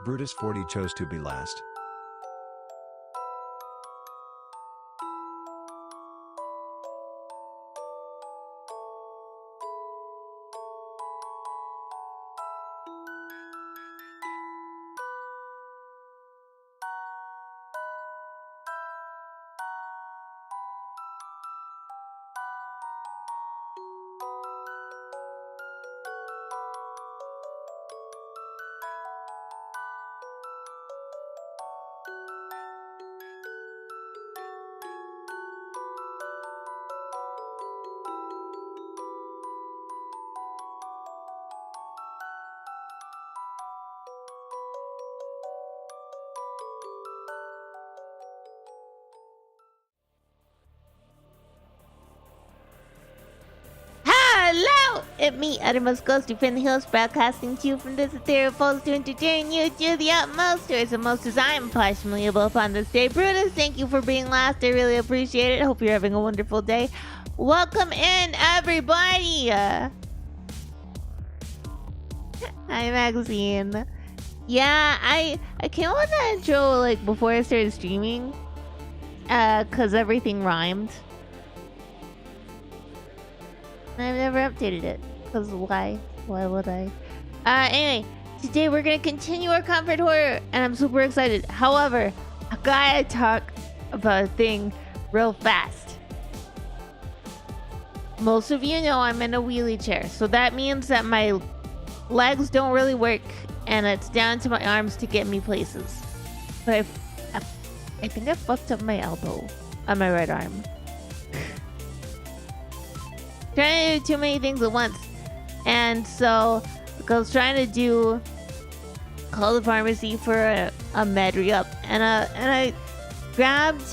Brutus 40 chose to be last. It's me, Uttermost Ghostie from the Hills, broadcasting to you from this ethereal post to entertain you to the utmost, or as the most as I am passionately able upon this day. Brutus, thank you for being last. I really appreciate it. Hope you're having a wonderful day. Welcome in, everybody. Hi, Maxine. Yeah, I came up with that intro like before I started streaming, cause everything rhymed. I've never updated it. Because why? Why would I? Anyway, today we're gonna continue our comfort horror, and I'm super excited. However, I gotta talk about a thing real fast. Most of you know I'm in a wheelie chair, so that means that my legs don't really work, and it's down to my arms to get me places. But I think I fucked up my elbow on my right arm. Trying to do too many things at once, and so I was trying to call the pharmacy for a med re-up, and I grabbed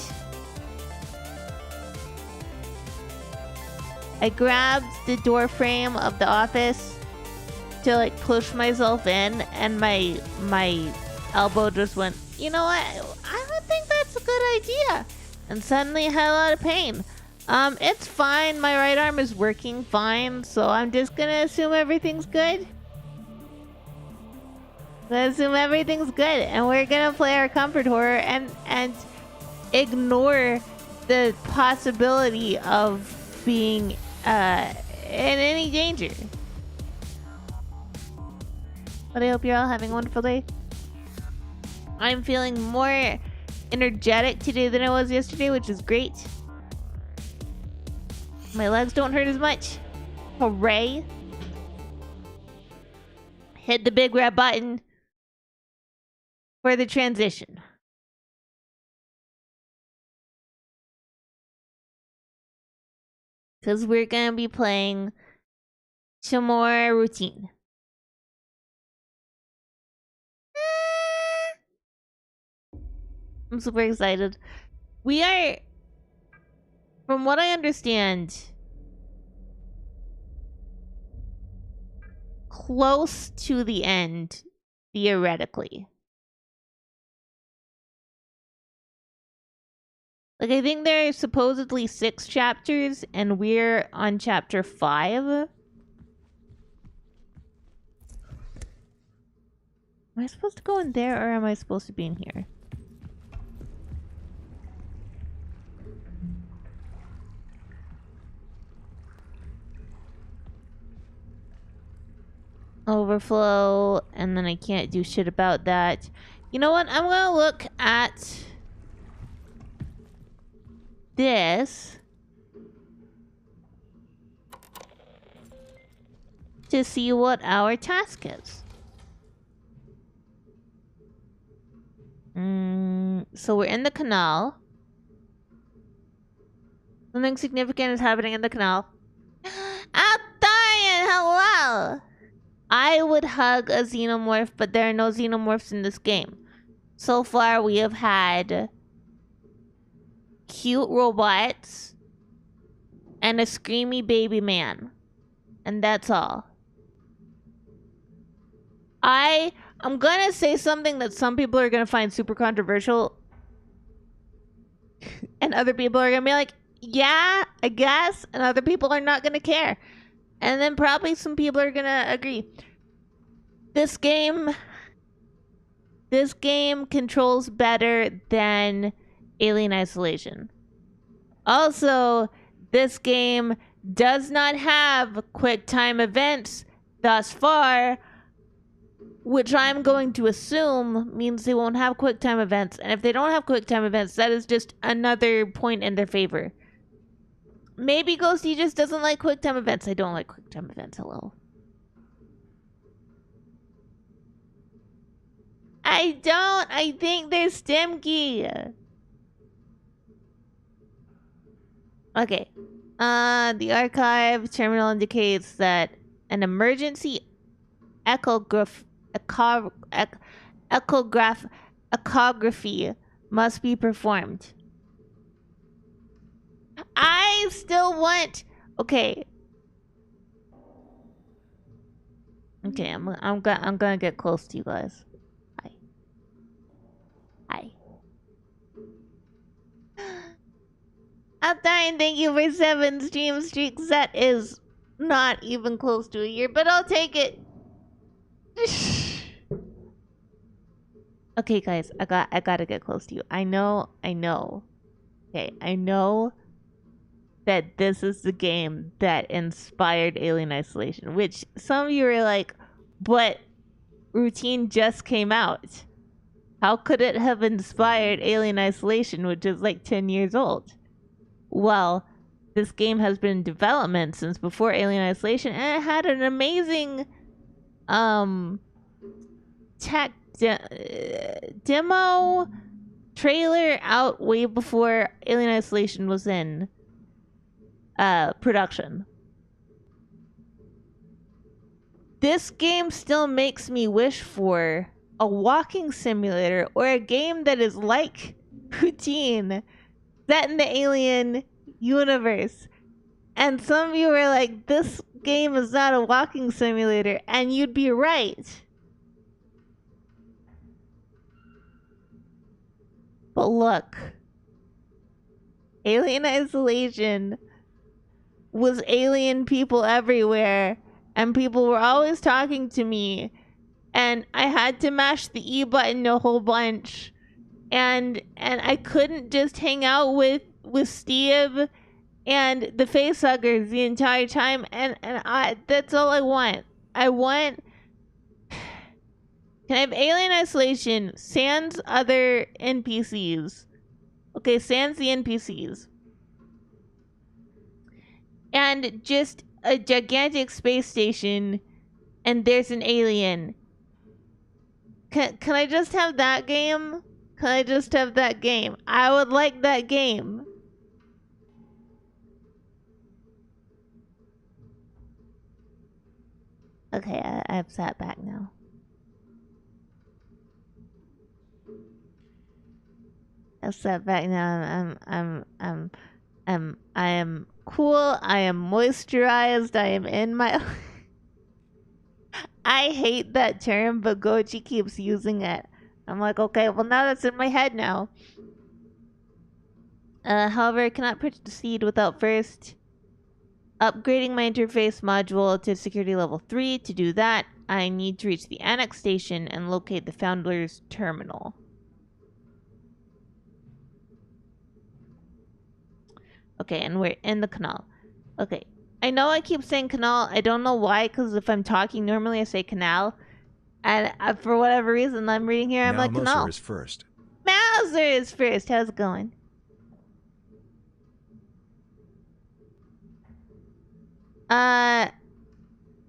the door frame of the office to like push myself in, and my elbow just went, you know what, I don't think that's a good idea, and suddenly I had a lot of pain. It's fine. My right arm is working fine, so I'm just gonna assume everything's good. And we're gonna play our comfort horror and ignore the possibility of being in any danger. But I hope you're all having a wonderful day. I'm feeling more energetic today than I was yesterday, which is great. My legs don't hurt as much. Hooray. Hit the big red button for the transition. Because we're going to be playing some more routine. I'm super excited. We are... From what I understand, close to the end, theoretically. Like, I think there are supposedly 6 chapters, and we're on chapter 5. Am I supposed to go in there, or am I supposed to be in here? Overflow, and then I can't do shit about that. You know what? I'm gonna look at this to see what our task is. So we're in the canal. Something significant is happening in the canal. Altarian, hello! I would hug a xenomorph, but there are no xenomorphs in this game. So far, we have had cute robots and a screamy baby man. And that's all. I'm gonna say something that some people are gonna find super controversial. And other people are gonna be like, yeah, I guess. And other people are not gonna care. And then probably some people are gonna agree. This game controls better than Alien Isolation. Also, this game does not have quick time events thus far, which I'm going to assume means they won't have quick time events. And if they don't have quick time events, that is just another point in their favor. Maybe Ghostie just doesn't like quick time events. I don't like quick time events. Hello. I don't. I think they're stimky. Okay. The archive terminal indicates that an emergency echography must be performed. I still want... Okay. Okay, I'm gonna get close to you guys. Hi. Hi. I'm dying. Thank you for 7 stream streaks. That is not even close to a year, but I'll take it. Okay, guys, I gotta get close to you. I know. Okay, I know that this is the game that inspired Alien Isolation, which some of you are like, but Routine just came out. How could it have inspired Alien Isolation, which is like 10 years old? Well, this game has been in development since before Alien Isolation, and it had an amazing tech demo trailer out way before Alien Isolation was in production. This game still makes me wish for a walking simulator or a game that is like Routine set in the Alien universe. And some of you are like, this game is not a walking simulator, and you'd be right. But look, Alien Isolation was alien people everywhere, and people were always talking to me, and I had to mash the E button a whole bunch, and I couldn't just hang out with Steve and the facehuggers the entire time, and that's all I want. Can I have Alien Isolation sans other NPCs? Okay, sans the NPCs. And just a gigantic space station, and there's an alien. Can I just have that game? Can I just have that game? I would like that game. Okay, I've sat back now. I've sat back now. I am cool. I am moisturized. I am in my. I hate that term, but Goji keeps using it. I'm like, okay, well now that's in my head now. However, I cannot proceed without first upgrading my interface module to security level 3. To do that, I need to reach the annex station and locate the Foundler's terminal. Okay, and we're in the canal. Okay, I know I keep saying canal. I don't know why, because if I'm talking normally I say canal. And for whatever reason I'm reading here, I'm like canal. Mouser is first. Mouser is first. How's it going?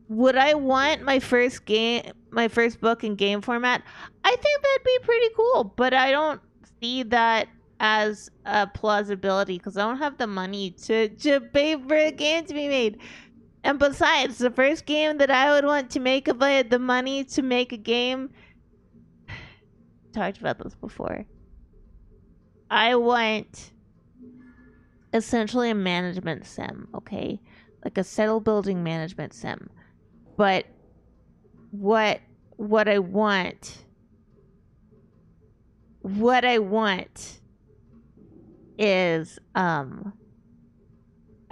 Would I want my first book in game format? I think that'd be pretty cool, but I don't see that as a plausibility because I don't have the money to pay for a game to be made. And besides, the first game that I would want to make if I had the money to make a game, talked about this before. I want essentially a management sim, okay? Like a settle building management sim. But what I want is a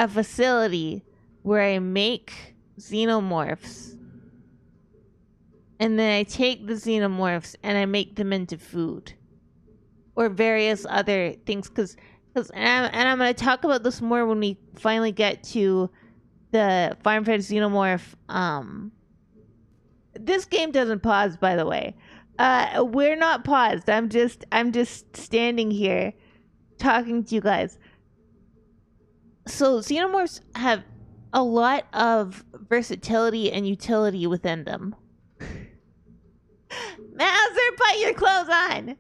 facility where I make xenomorphs and then I take the xenomorphs and I make them into food or various other things and I'm going to talk about this more when we finally get to the farm-fed xenomorph. This game doesn't pause, by the way. We're not paused. I'm just standing here talking to you guys. So xenomorphs have a lot of versatility and utility within them. Mauser, put your clothes on.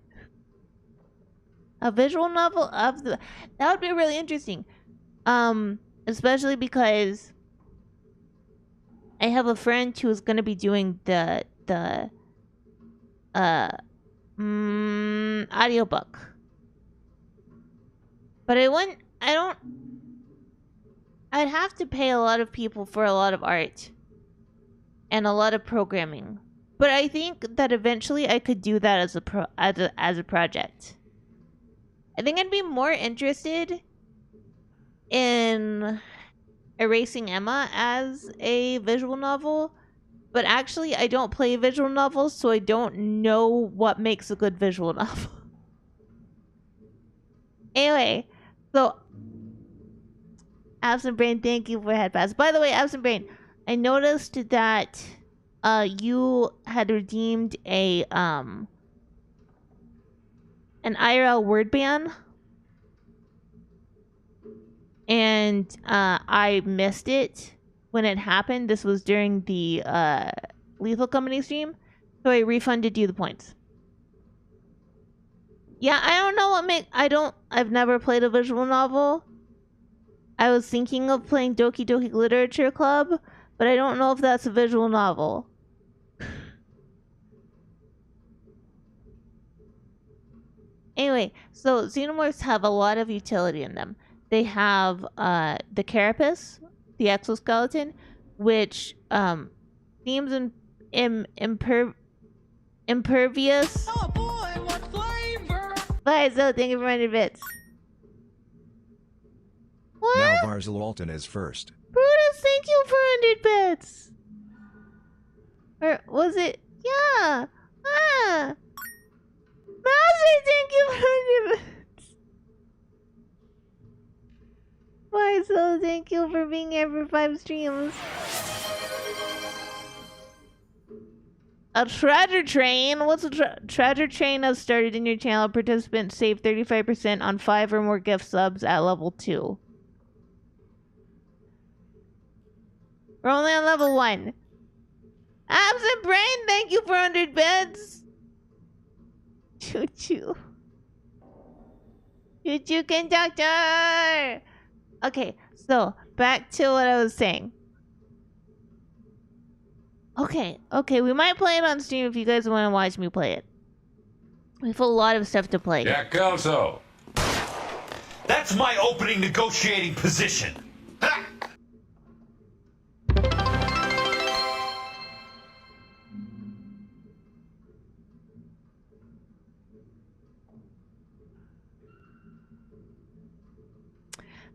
A visual novel of that would be really interesting. Especially because I have a friend who's gonna be doing the audiobook. But I'd have to pay a lot of people for a lot of art. and a lot of programming. But I think that eventually I could do that as a project. I think I'd be more interested in Erasing Emma as a visual novel, but actually I don't play visual novels, so I don't know what makes a good visual novel. Anyway, so Absent Brain, thank you for Head Pass. By the way, Absent Brain, I noticed that you had redeemed an IRL word ban, and I missed it when it happened. This was during the Lethal Company stream, so I refunded you the points. Yeah, I don't know what I've never played a visual novel. I was thinking of playing Doki Doki Literature Club, but I don't know if that's a visual novel. Anyway, so xenomorphs have a lot of utility in them. They have the carapace, the exoskeleton, which seems impervious. Oh boy, what flavor! Bye, so thank you for 100 bits. What? Now Varzal Walton is first. Brutus, thank you for 100 bits. Or was it? Yeah. Ah. Master, thank you for 100 bits. Why, so thank you for being here for 5 streams. A treasure train? What's a treasure train? Has started in your channel. Participants save 35% on 5 or more gift subs at level 2. We're only on level 1. Absent Brain, thank you for 100 bits. Choo choo. Choo choo conductor. Okay, so back to what I was saying. Okay, we might play it on stream if you guys want to watch me play it. We have a lot of stuff to play. Yeah, go so. That's my opening negotiating position. Ha!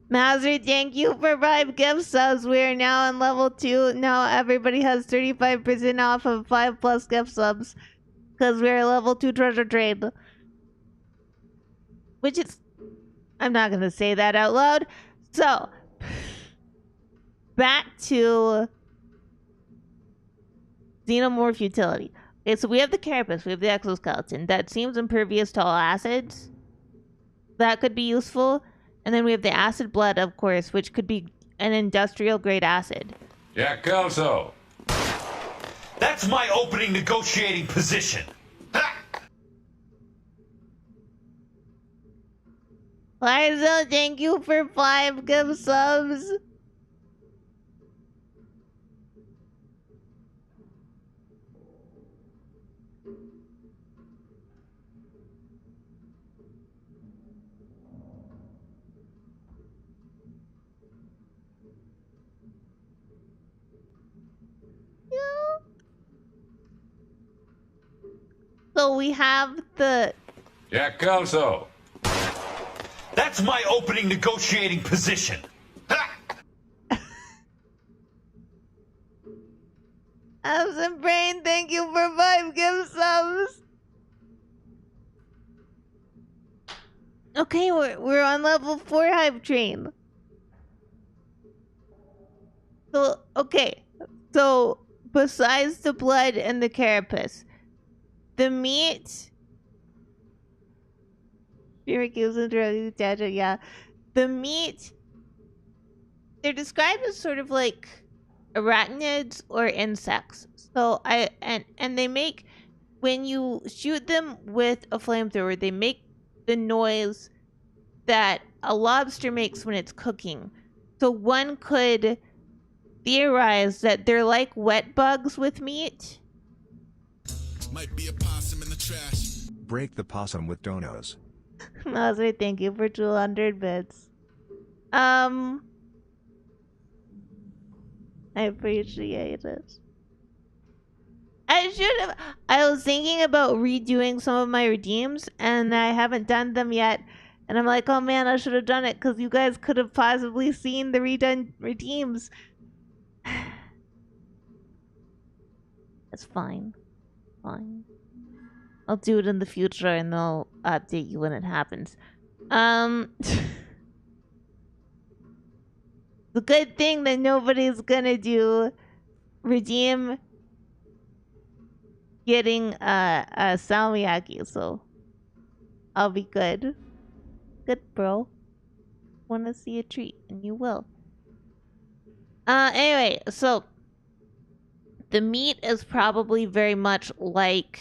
Mazri, thank you for 5 gift subs. We are now on level 2. Now everybody has 35% off of 5 plus gift subs. Because we're level 2 treasure trade. Which is... I'm not going to say that out loud. So... back to... Xenomorph utility. Okay, so we have the carapace. We have the exoskeleton. That seems impervious to all acids. That could be useful. And then we have the acid blood, of course, which could be an industrial grade acid. Yeah, go so. That's my opening negotiating position. Ha! Liza, thank you for 5 gift subs. So we have the... Yeah, go so. That's my opening negotiating position. Ha! Absent Brain, thank you for 5 gift subs. Okay, we're on level 4 hype train. So, okay. So, besides the blood and the carapace, the meat... yeah. The meat... They're described as sort of like arachnids or insects. So, and they make... When you shoot them with a flamethrower, they make the noise that a lobster makes when it's cooking. So one could theorize that they're like wet bugs with meat. Might be a possum in the trash. Break the possum with donos. Mazur, thank you for 200 bits. I appreciate it. I should have. I was thinking about redoing some of my redeems, and I haven't done them yet. And I'm like, oh man, I should have done it because you guys could have possibly seen the redone redeems. It's fine. Fine. I'll do it in the future and I'll update you when it happens. The good thing that nobody's gonna do redeem getting a salmiakki, so I'll be good. Good, bro. Want to see a treat, and you will. Anyway, so the meat is probably very much like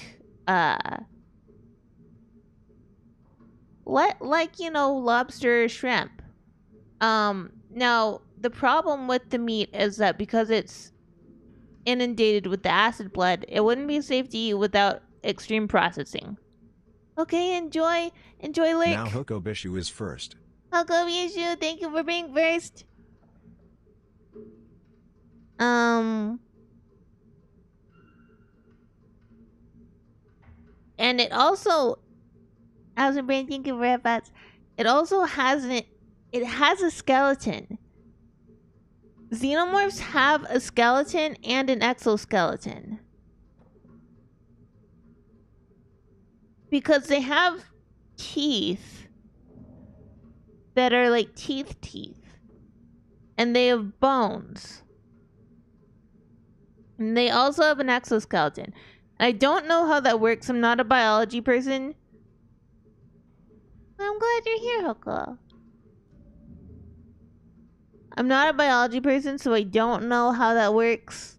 you know, lobster or shrimp. Now the problem with the meat is that because it's inundated with the acid blood, it wouldn't be safe to eat without extreme processing. Okay, enjoy, Lake. Now Hokobishu is first. Hokobishu, thank you for being first. And it also, Brain, thank you for that. It also has it has a skeleton. Xenomorphs have a skeleton and an exoskeleton. Because they have teeth that are like teeth. And they have bones. And they also have an exoskeleton. I don't know how that works. I'm not a biology person. I'm glad you're here, Hoko. I'm not a biology person, so I don't know how that works.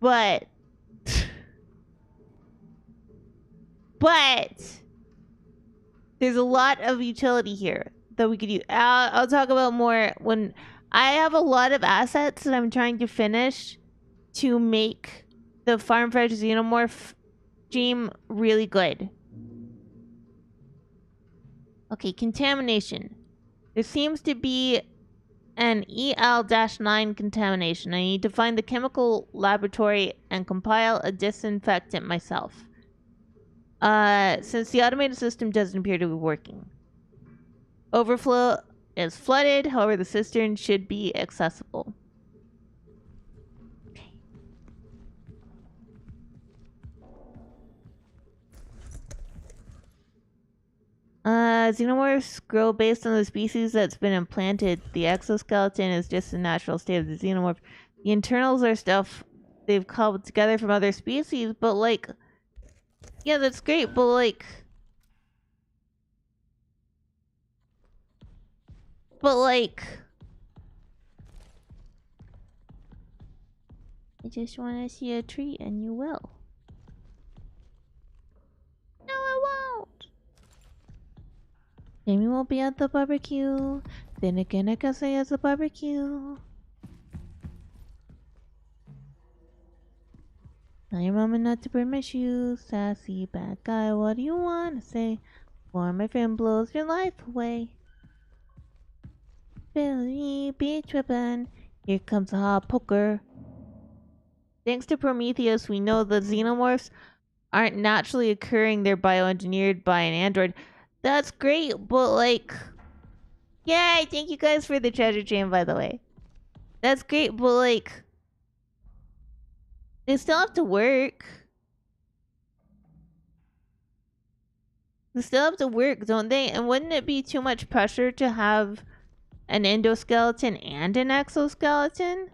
But there's a lot of utility here that we could use. I'll talk about more when I have a lot of assets that I'm trying to finish to make the farm fresh xenomorph dream really good. Okay, contamination. There seems to be an EL-9 contamination. I need to find the chemical laboratory and compile a disinfectant myself. Since the automated system doesn't appear to be working. Overflow is flooded, however the cistern should be accessible. Okay. Xenomorphs grow based on the species that's been implanted. The exoskeleton is just the natural state of the xenomorph. The internals are stuff they've cobbled together from other species, but like... Yeah, that's great, but like... I just want to see a treat, and you will. No, I won't! Jamie won't be at the barbecue. Then again, I guess I has a barbecue. Tell your mama not to burn my shoes. Sassy bad guy, what do you want to say? Before my friend blows your life away. Billy be trippin'. Here comes a hot poker. Thanks to Prometheus, we know the xenomorphs aren't naturally occurring. They're bioengineered by an android. That's great, but like... Yay! Thank you guys for the treasure chain, by the way. That's great, but like... They still have to work. They still have to work, don't they? And wouldn't it be too much pressure to have an endoskeleton and an exoskeleton?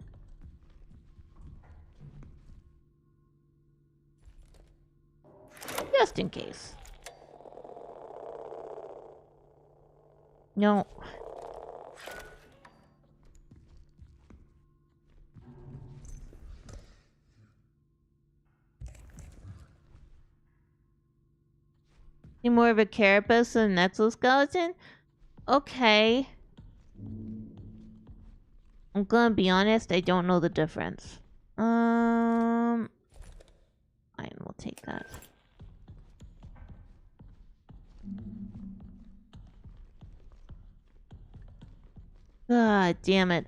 Just in case. No. More of a carapace than an exoskeleton? Okay. I'm gonna be honest, I don't know the difference. Fine, we'll take that. God damn it.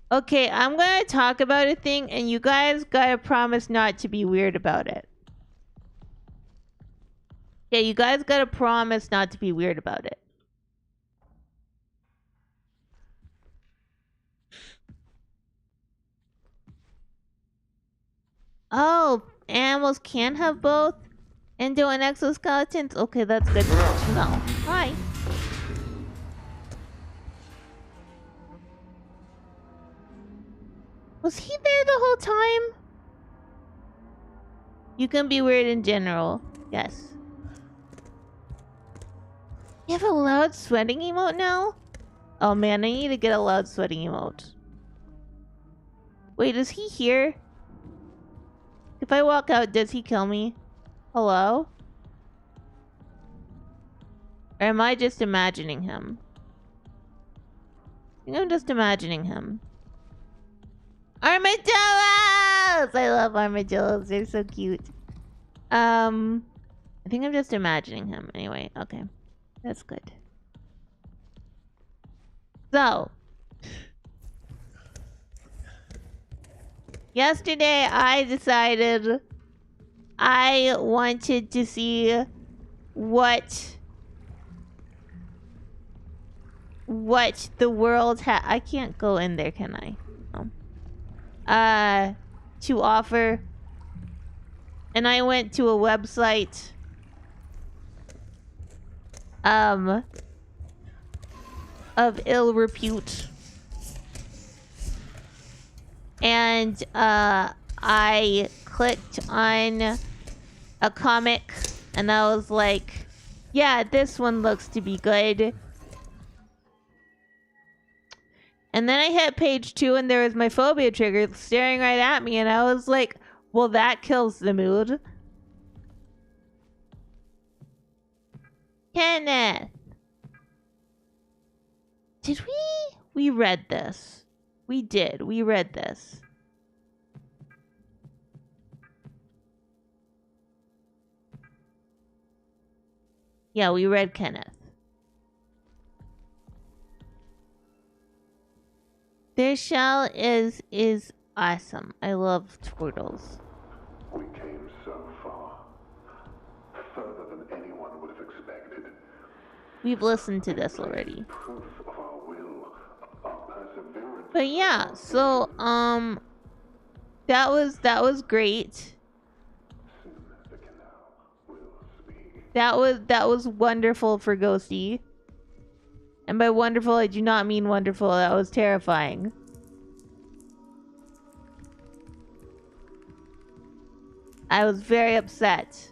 Okay, I'm gonna talk about a thing, and you guys gotta promise not to be weird about it. Yeah, you guys gotta promise not to be weird about it. Oh, animals can have both endo and exoskeletons? Okay, that's good to know. Hi. Was he there the whole time? You can be weird in general. Yes. You have a loud sweating emote now? Oh man, I need to get a loud sweating emote. Wait, is he here? If I walk out, does he kill me? Hello? Or am I just imagining him? I think I'm just imagining him. Armadillos! I love armadillos. They're so cute. I think I'm just imagining him. Anyway, okay. That's good. So. Yesterday, I decided I wanted to see what the world had. I can't go in there, can I? No. To offer. And I went to a website. Of ill repute. And, I clicked on a comic. And I was like, yeah, this one looks to be good. And then I hit page 2 and there was my phobia trigger staring right at me. And I was like, well, that kills the mood. Kenneth. Did we? We read this. We did. We read this. Yeah, we read Kenneth. Their shell is awesome. I love turtles. We came so far. Further than anyone would have expected. We've listened to this already. Proof of our will, our perseverance. But yeah, so that was great. Soon the canal will speak. That was wonderful for Ghostie. And by wonderful, I do not mean wonderful. That was terrifying. I was very upset.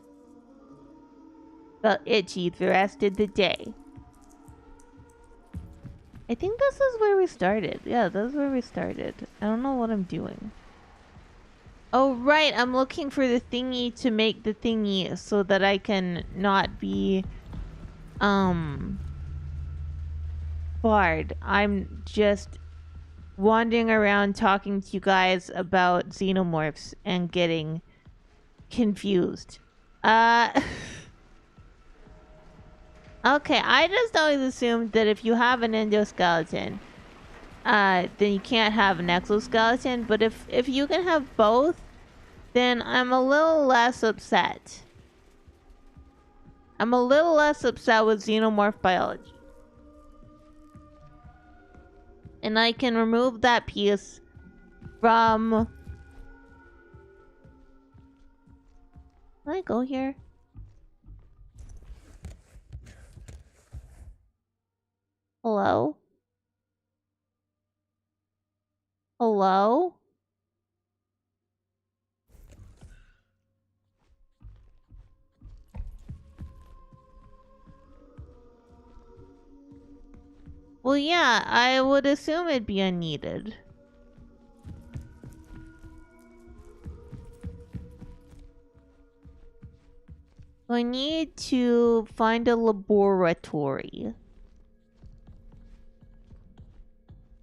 Felt itchy the rest of the day. I think this is where we started. Yeah, this is where we started. I don't know what I'm doing. Oh, right. I'm looking for the thingy to make the thingy so that I can not be, barred. I'm just wandering around talking to you guys about xenomorphs and getting confused. Okay, I just always assumed that if you have an endoskeleton, then you can't have an exoskeleton. But if you can have both, then I'm a little less upset. I'm a little less upset with xenomorph biology. And I can remove that piece from... Can I go here? Hello? Hello? Well, yeah, I would assume it'd be unneeded. I need to find a laboratory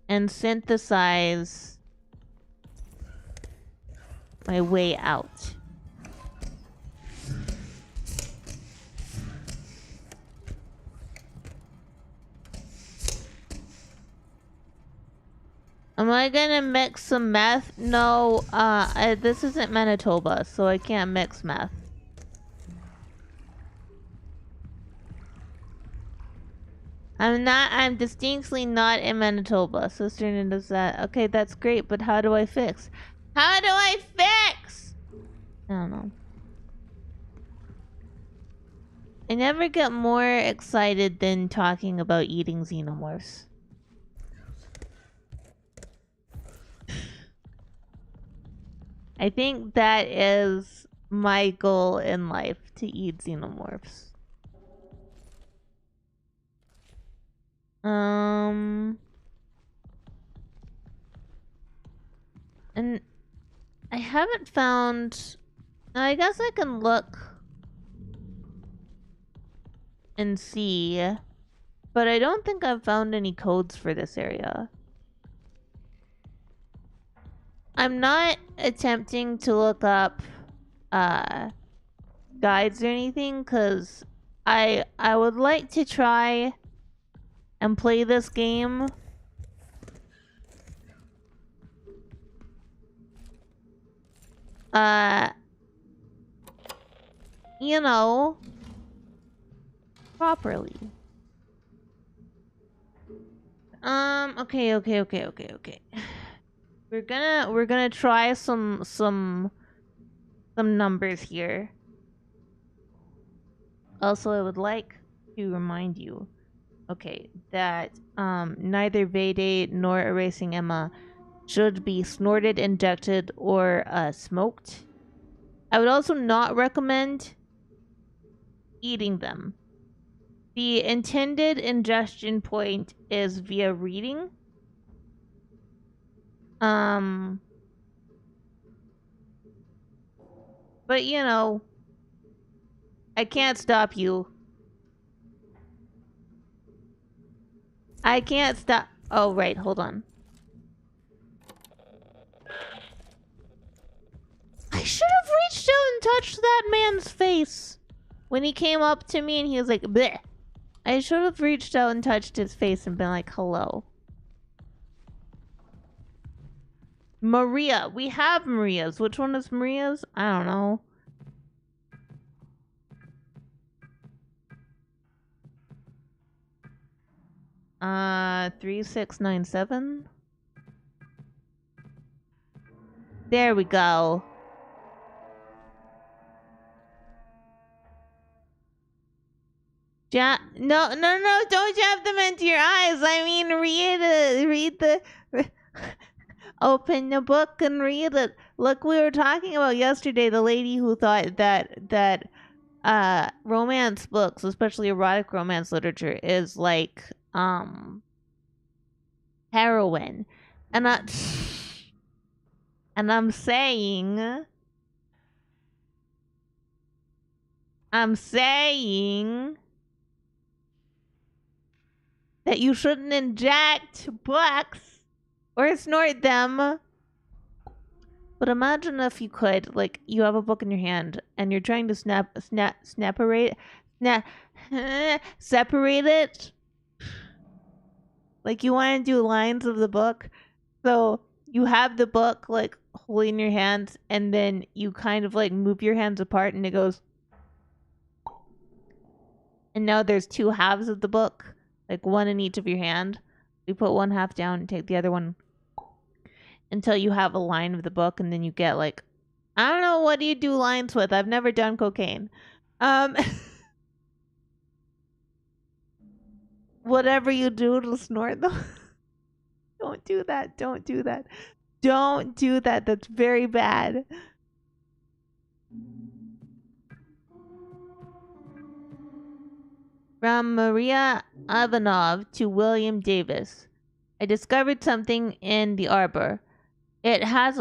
and synthesize my way out. Am I gonna mix some meth? No, this isn't Manitoba, so I can't mix meth. I'm distinctly not in Manitoba. So Sternin does that. Okay, that's great, but how do I fix? How do I fix? I don't know. I never get more excited than talking about eating xenomorphs. I think that is my goal in life, to eat xenomorphs. And I haven't found... I guess I can look and see, but I don't think I've found any codes for this area. I'm not attempting to look up guides or anything, because I would like to try and play this game you know, properly. Okay. We're gonna try some numbers here. Also, I would like to remind you, okay, that neither Vade nor Erasing Emma should be snorted, injected, or smoked. I would also not recommend eating them. The intended ingestion point is via reading. But you know, I can't stop you. I can't stop. Oh, right, hold on. I should have reached out and touched that man's face when he came up to me and he was like, bleh. I should have reached out and touched his face and been like, hello. Maria. We have Maria's. Which one is Maria's? I don't know. Uh, 3697. There we go. No, don't jab them into your eyes. I mean, read the open the book and read it. Look, we were talking about yesterday the lady who thought that romance books, especially erotic romance literature, is like heroin. And I'm saying that you shouldn't inject books or snort them. But imagine if you could, like, you have a book in your hand and you're trying to separate it. Like, you want to do lines of the book. So you have the book, like, holding your hands, and then you kind of, like, move your hands apart and it goes. And now there's two halves of the book, like one in each of your hand. You put one half down and take the other one until you have a line of the book, and then you get, like, I don't know, what do you do lines with? I've never done cocaine. Whatever you do to snort them. Don't do that. Don't do that. Don't do that. That's very bad. From Maria Ivanov to William Davis. I discovered something in the arbor. It is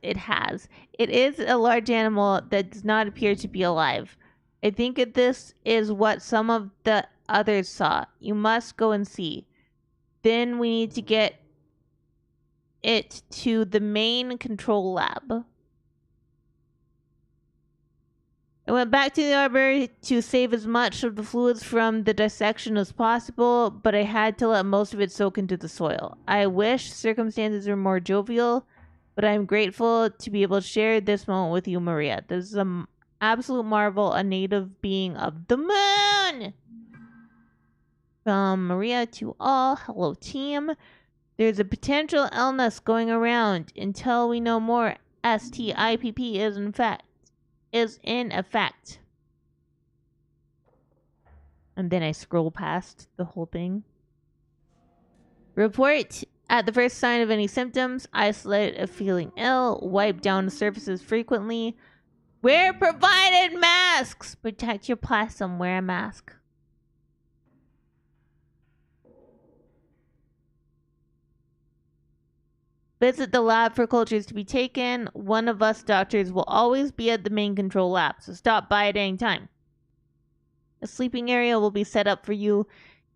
a large animal that does not appear to be alive. I think that this is what some of the others saw. You must go and see. Then we need to get it to the main control lab. I went back to the arbor to save as much of the fluids from the dissection as possible, but I had to let most of it soak into the soil. I wish circumstances were more jovial, but I'm grateful to be able to share this moment with you, Maria. This is an absolute marvel, a native being of the moon! From Maria to all, hello team. There's a potential illness going around. Until we know more, STIPP is in effect. And then I scroll past the whole thing. Report at the first sign of any symptoms. Isolate if feeling ill. Wipe down surfaces frequently. Wear provided masks. Protect your plasm. Wear a mask. Visit the lab for cultures to be taken. One of us doctors will always be at the main control lab, so stop by at any time. A sleeping area will be set up for you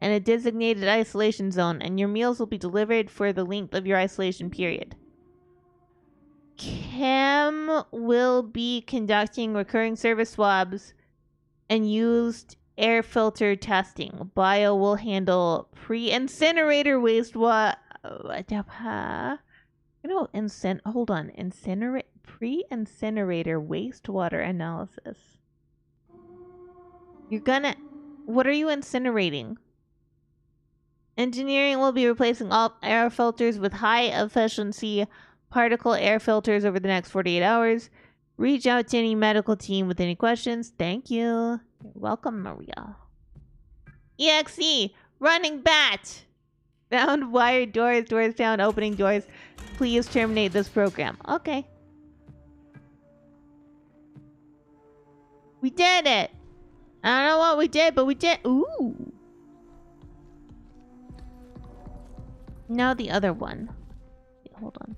and a designated isolation zone, and your meals will be delivered for the length of your isolation period. Chem will be conducting recurring service swabs and used air filter testing. Bio will handle pre-incinerator wastewater. Pre-incinerator wastewater analysis. What are you incinerating? Engineering will be replacing all air filters with high efficiency particle air filters over the next 48 hours. Reach out to any medical team with any questions. Thank you. You're welcome, Maria. EXE, running bat. Found wired doors. Doors found opening doors. Please terminate this program. Okay. We did it. I don't know what we did, but we did. Ooh. Now the other one. Hold on.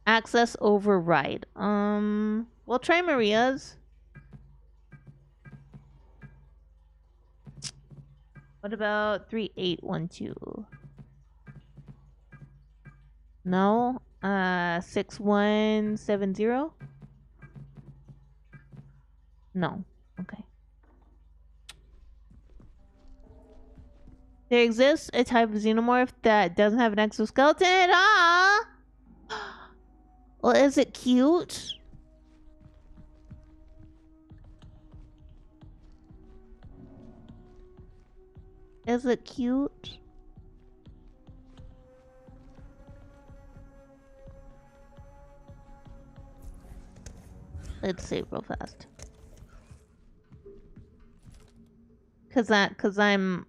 Access override. We'll try Maria's. What about 3812? No. 6170? No. Okay. There exists a type of xenomorph that doesn't have an exoskeleton at all. Well, is it cute? Is it cute? Let's save real fast. Cause I'm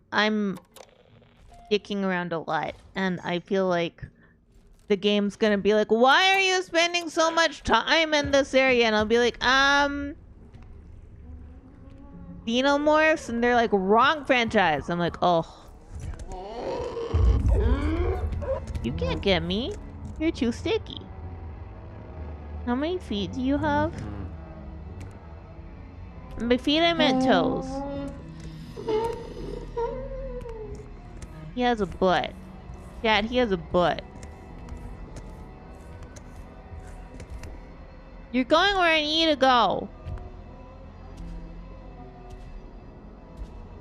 dicking around a lot, and I feel like the game's gonna be like, why are you spending so much time in this area? And I'll be like, Xenomorphs, and they're like, wrong franchise. I'm like, oh. You can't get me. You're too sticky. How many feet do you have? By feet I meant toes. He has a butt. Dad, he has a butt. You're going where I need to go.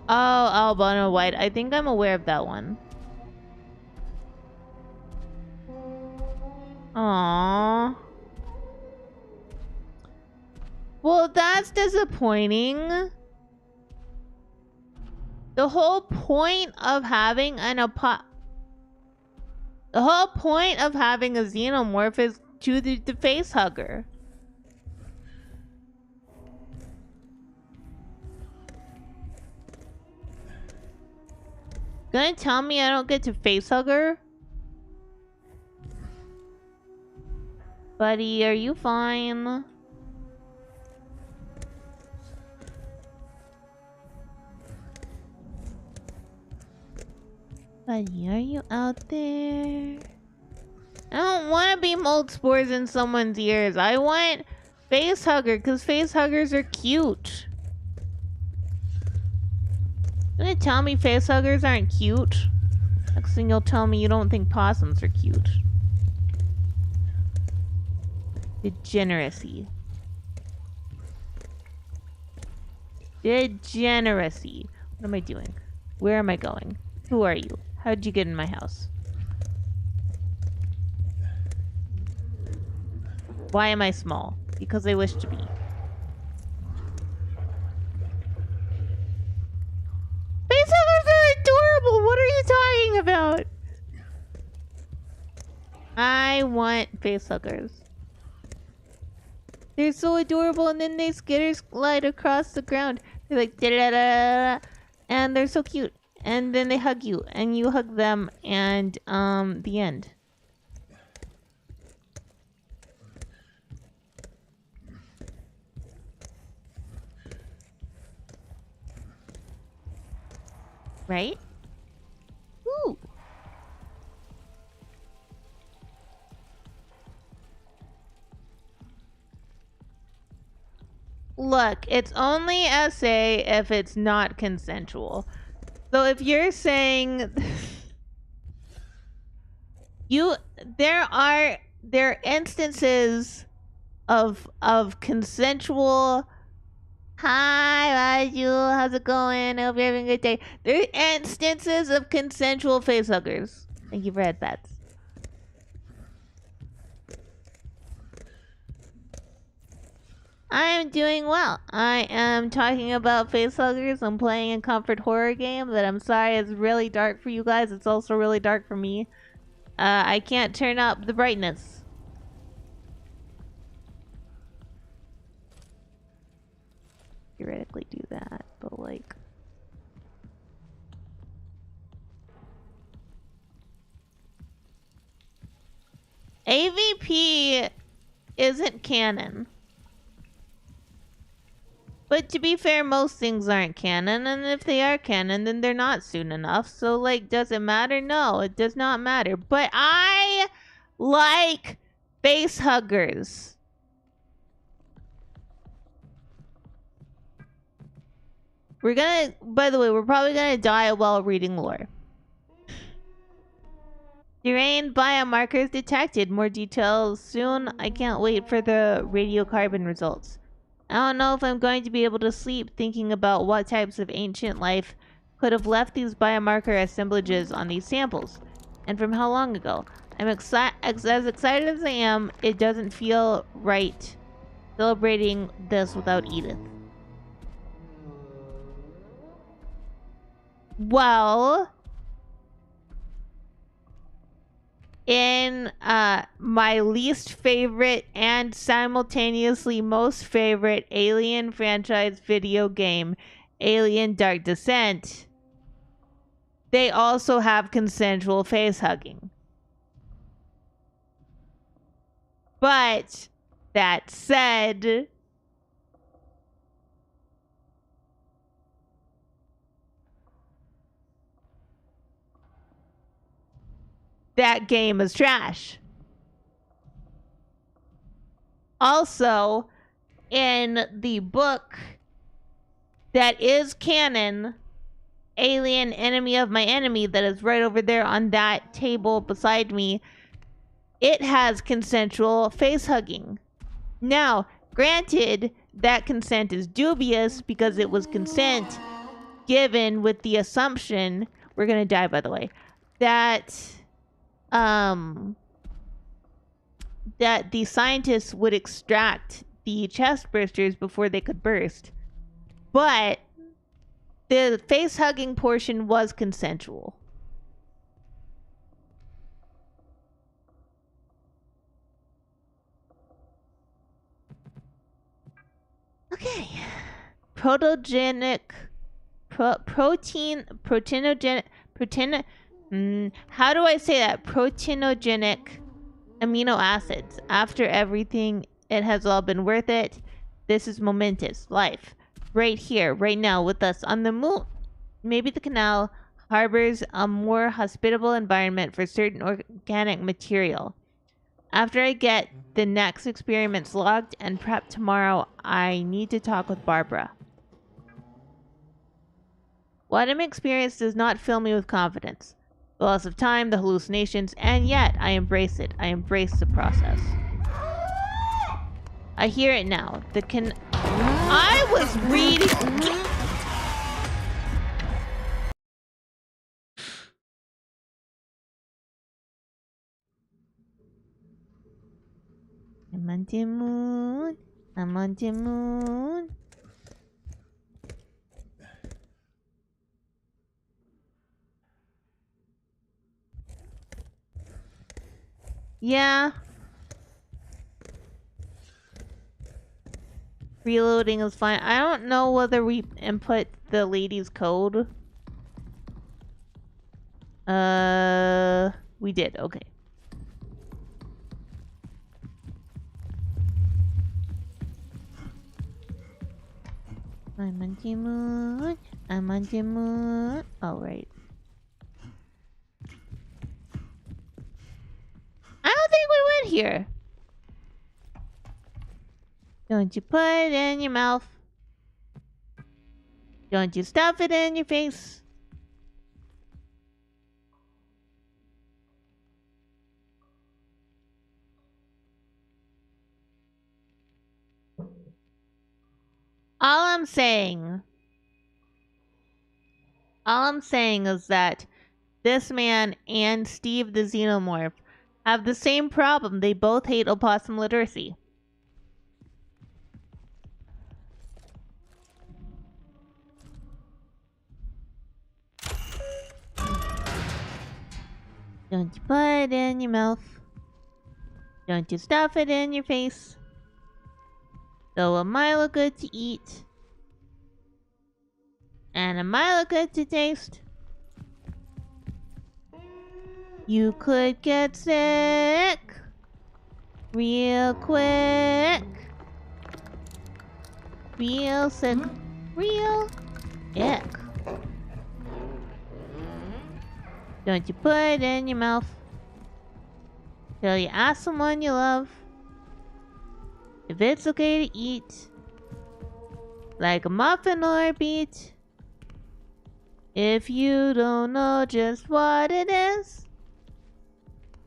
Oh, albino white. I think I'm aware of that one. Aww. Well, that's disappointing. The whole point of having the whole point of having a xenomorph is to the face hugger. Gonna tell me I don't get to face hugger? Buddy, are you fine? Buddy, are you out there? I don't want to be mold spores in someone's ears. I want face hugger because face huggers are cute. You're gonna tell me face huggers aren't cute? Next thing you'll tell me you don't think possums are cute. Degeneracy. Degeneracy. What am I doing? Where am I going? Who are you? How'd you get in my house? Why am I small? Because I wish to be. Facehuggers are adorable! What are you talking about? I want facehuggers. They're so adorable, and then they skitter slide across the ground. They're like da da da, and they're so cute. And then they hug you, and you hug them, and the end. Right? Ooh. Look, it's only SA if it's not consensual. So if you're saying there are instances of consensual. Hi, how's it going? I hope you're having a good day. There are instances of consensual facehuggers. Thank you for headbats. I am doing well. I am talking about facehuggers. I'm playing a comfort horror game that I'm sorry is really dark for you guys. It's also really dark for me. I can't turn up the brightness. Theoretically do that, but like... AVP isn't canon. But to be fair, most things aren't canon, and if they are canon, then they're not soon enough. So, like, does it matter? No, it does not matter. But I like facehuggers. We're gonna, by the way, we're probably gonna die while reading lore. Terrain biomarkers detected. More details soon. I can't wait for the radiocarbon results. I don't know if I'm going to be able to sleep thinking about what types of ancient life could have left these biomarker assemblages on these samples, and from how long ago. I'm as excited as I am. It doesn't feel right celebrating this without Edith. Well, in my least favorite and simultaneously most favorite Alien franchise video game, Alien Dark Descent, they also have consensual face hugging. But that said, that game is trash. Also, in the book that is canon, Alien Enemy of My Enemy, that is right over there on that table beside me, it has consensual face hugging. Now, granted, that consent is dubious because it was consent given with the assumption, we're gonna die by the way, that that the scientists would extract the chest bursters before they could burst. But the face hugging portion was consensual. Okay. Proteinogenic how do I say that? Proteinogenic amino acids. After everything, it has all been worth it. This is momentous. Life. Right here, right now, with us on the moon. Maybe the canal harbors a more hospitable environment for certain organic material. After I get the next experiments logged and prepped tomorrow, I need to talk with Barbara. What I'm experiencing does not fill me with confidence. The loss of time, the hallucinations, and yet I embrace it. I embrace the process. I hear it now. The I was reading. I'm on the moon. I'm on the moon. Yeah. Reloading is fine. I don't know whether we input the lady's code. We did. Okay. I'm on the moon. I'm on the moon. Oh, right. I don't think we went here. Don't you put it in your mouth. Don't you stuff it in your face. All I'm saying is that this man and Steve the Xenomorph have the same problem. They both hate opossum literacy. Don't you put it in your mouth. Don't you stuff it in your face. Though it might look good to eat. And it might look good to taste. You could get sick real quick. Real sick. Real ick. Don't you put it in your mouth till you ask someone you love if it's okay to eat, like a muffin or a beet. If you don't know just what it is,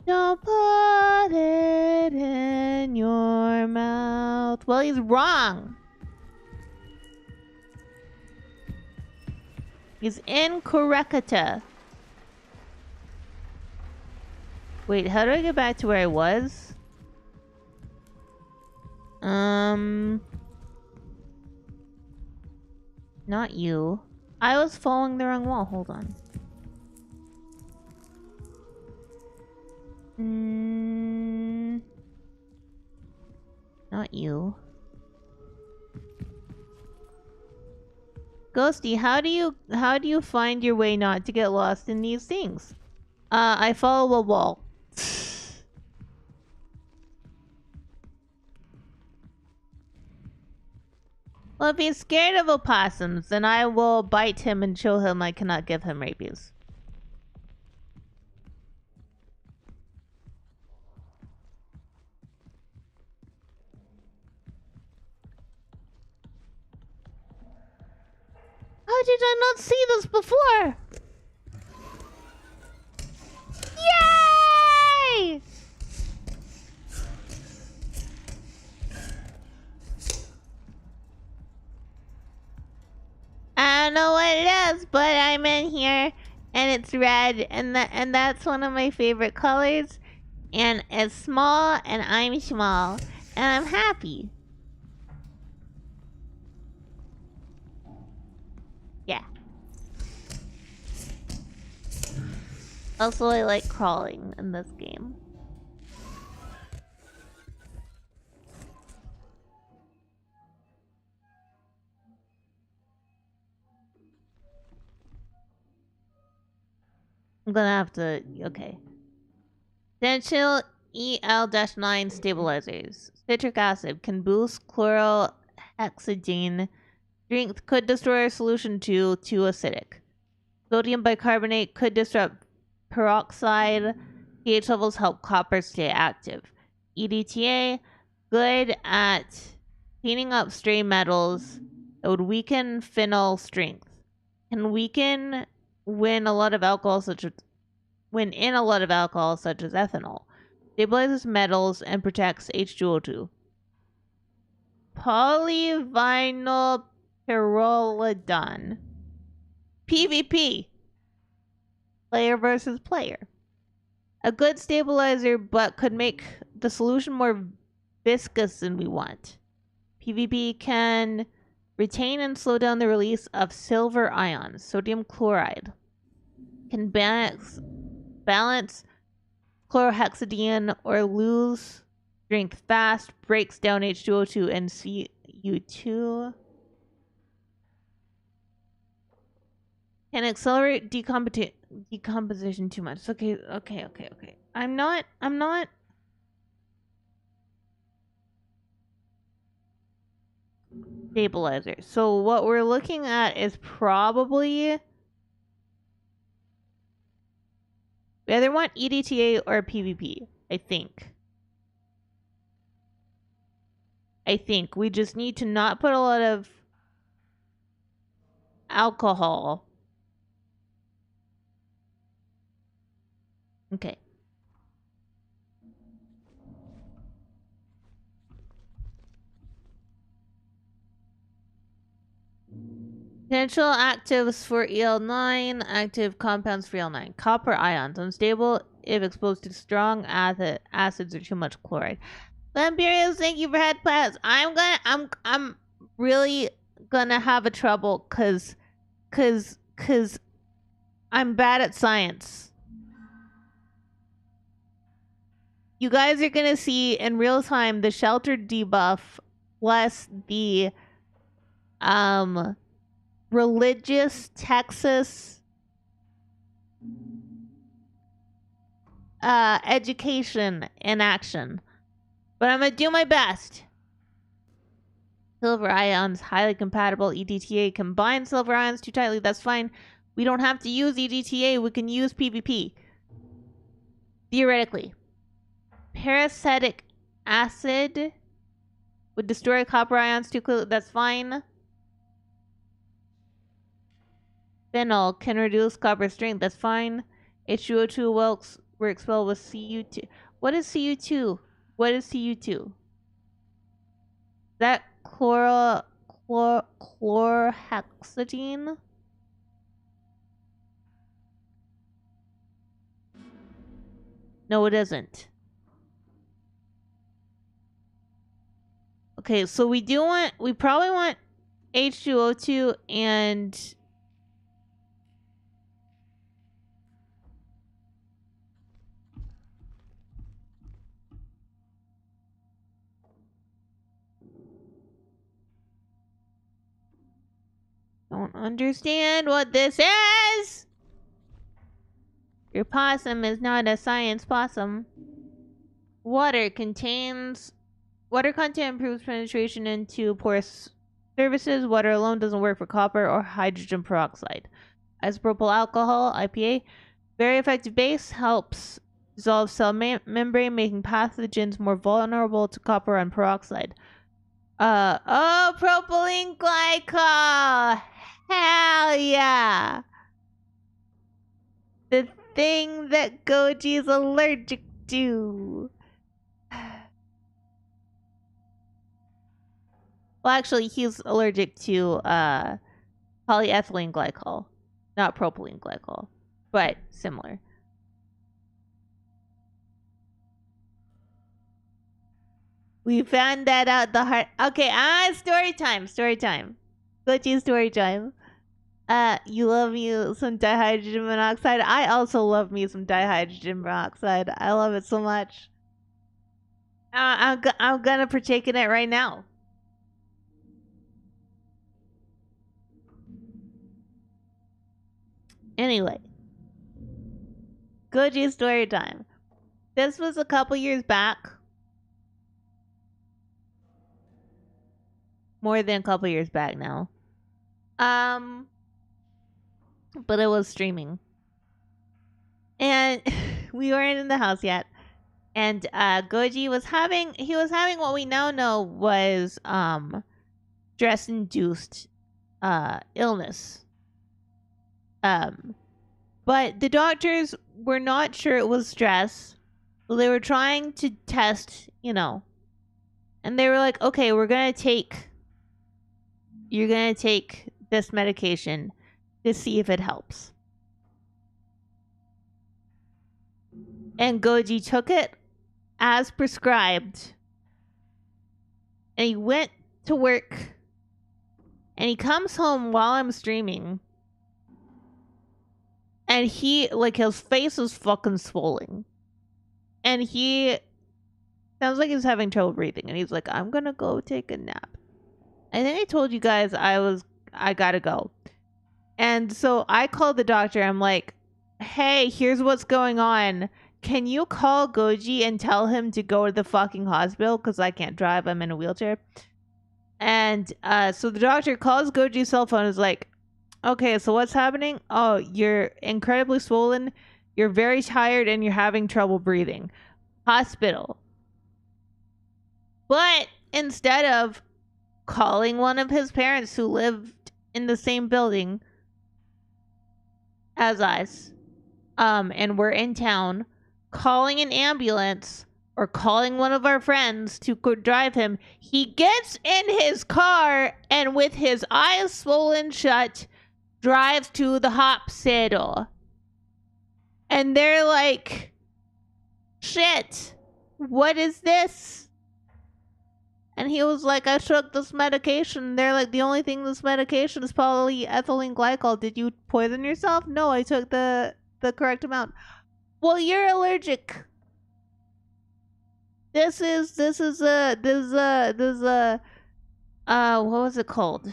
don't put it in your mouth. Well, he's wrong. He's incorrect. Wait, how do I get back to where I was? Not you. I was following the wrong wall. Hold on. Not you. Ghostie, how do you find your way not to get lost in these things? I follow a wall. Well, if he's scared of opossums, then I will bite him and show him I cannot give him rabies. How did I not see this before? Yay! I don't know what it is, but I'm in here and it's red and that's one of my favorite colors. And it's small and I'm small and I'm happy. Yeah. Also, I like crawling in this game. I'm gonna have to... Okay. Essential EL-9 stabilizers. Citric acid can boost chlorohexidine strength, could destroy a solution too acidic. Sodium bicarbonate could disrupt peroxide. pH levels help copper stay active. EDTA, good at cleaning up stray metals that would weaken phenol strength. Can weaken when in a lot of alcohol such as ethanol. Stabilizes metals and protects H2O2. Polyvinyl pyrrolidone. PvP. Player versus player. A good stabilizer, but could make the solution more viscous than we want. PvP can retain and slow down the release of silver ions. Sodium chloride can balance chlorhexidine or lose strength fast. Breaks down H2O2 and Cu2. Can accelerate decomposition too much. Okay. I'm not. Stabilizer. So what we're looking at is probably we either want EDTA or PvP. I think we just need to not put a lot of alcohol. Okay. Potential actives for EL9, active compounds for EL9. Copper ions, unstable if exposed to strong acids or too much chloride. Lamperius, thank you for head plans. I'm really gonna have a trouble cause I'm bad at science. You guys are gonna see in real time the sheltered debuff plus the religious Texas education in action. But I'm gonna do my best. Silver ions, highly compatible. EDTA combine silver ions too tightly. That's fine. We don't have to use EDTA. We can use PvP. Theoretically. Parasitic acid would destroy copper ions too quickly. That's fine. Phenol can reduce copper strength. That's fine. H2O2 were expelled with Cu2. What is Cu2? What is Cu2? Is that chlorhexidine? No, it isn't. Okay, so we probably want H2O2 and don't understand what this is. Your possum is not a science possum. Water content improves penetration into porous surfaces. Water alone doesn't work for copper or hydrogen peroxide. Isopropyl alcohol, IPA, very effective base, helps dissolve cell membrane, making pathogens more vulnerable to copper and peroxide. Propylene glycol. Hell yeah. The thing that Goji is allergic to. Well, actually, he's allergic to polyethylene glycol, not propylene glycol, but similar. We found that out the hard. Okay, story time. Goji story time. You love you some dihydrogen monoxide. I also love me some dihydrogen monoxide. I love it so much. I'm gonna partake in it right now. Anyway, Goji story time. This was a couple years back. More than a couple years back now. But it was streaming. And we weren't in the house yet. And Goji was having what we now know was stress-induced illness. But the doctors were not sure it was stress. They were trying to test, And they were like, okay, you're going to take this medication to see if it helps. And Goji took it as prescribed. And he went to work. And he comes home while I'm streaming. And he, like, his face is fucking swollen. And he sounds like he's having trouble breathing. And he's like, I'm gonna go take a nap. I think I told you guys I gotta go. And so I called the doctor. I'm like, hey, here's what's going on. Can you call Goji and tell him to go to the fucking hospital? Because I can't drive. I'm in a wheelchair. And so the doctor calls Goji's cell phone and is like, okay, so what's happening? Oh, you're incredibly swollen. You're very tired and you're having trouble breathing. Hospital. But instead of calling one of his parents who lived in the same building as us, and we're in town, calling an ambulance or calling one of our friends to drive him, he gets in his car and with his eyes swollen shut, drives to the hospital. And they're like, shit, what is this? And he was like, I took this medication. They're like, the only thing this medication is polyethylene glycol. Did you poison yourself? No, I took the correct amount. Well, you're allergic. This is what was it called?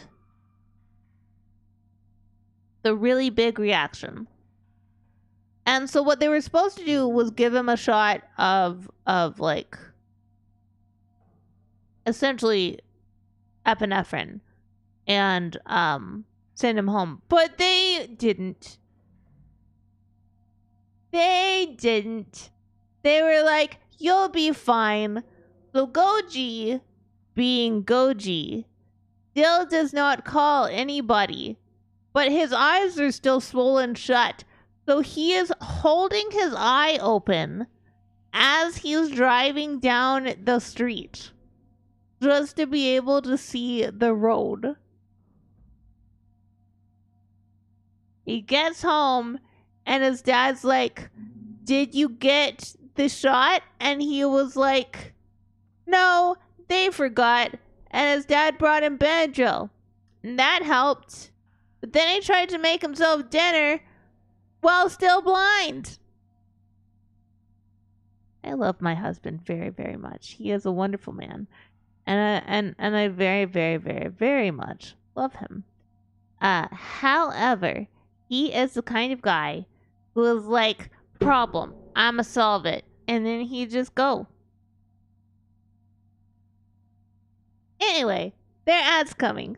The really big reaction. And so what they were supposed to do was give him a shot of like essentially epinephrine and send him home. But they didn't. They were like, you'll be fine. So Goji, being Goji, still does not call anybody. But his eyes are still swollen shut. So he is holding his eye open as he's driving down the street. Just to be able to see the road. He gets home and his dad's like, did you get the shot? And he was like, no, they forgot. And his dad brought him Benadryl. And that helped. But then he tried to make himself dinner while still blind. I love my husband very, very much. He is a wonderful man. And I very, very, very, very much love him. However, he is the kind of guy who is like, problem, I'ma solve it. And then he just go. Anyway, there are ads coming.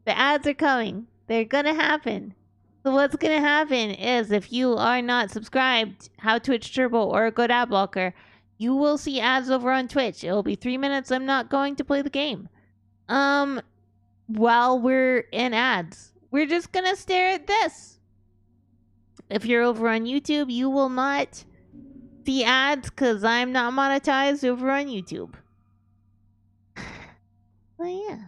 The ads are coming. They're gonna happen. So what's gonna happen is if you are not subscribed, how Twitch Turbo or a good ad blocker, you will see ads over on Twitch. It will be 3 minutes. I'm not going to play the game. While we're in ads, we're just gonna stare at this. If you're over on YouTube, you will not see ads because I'm not monetized over on YouTube. But yeah.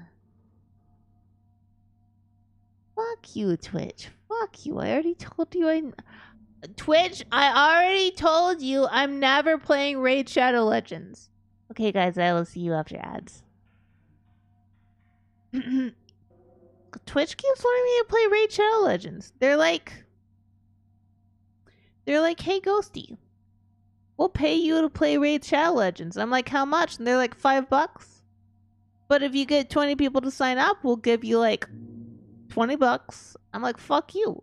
Fuck you, Twitch. Fuck you. I already told you Twitch, I already told you I'm never playing Raid Shadow Legends. Okay, guys, I will see you after ads. Twitch keeps wanting me to play Raid Shadow Legends. They're like, hey, Ghostie, we'll pay you to play Raid Shadow Legends. I'm like, how much? And they're like, $5. But if you get 20 people to sign up, we'll give you like $20. I'm like, fuck you.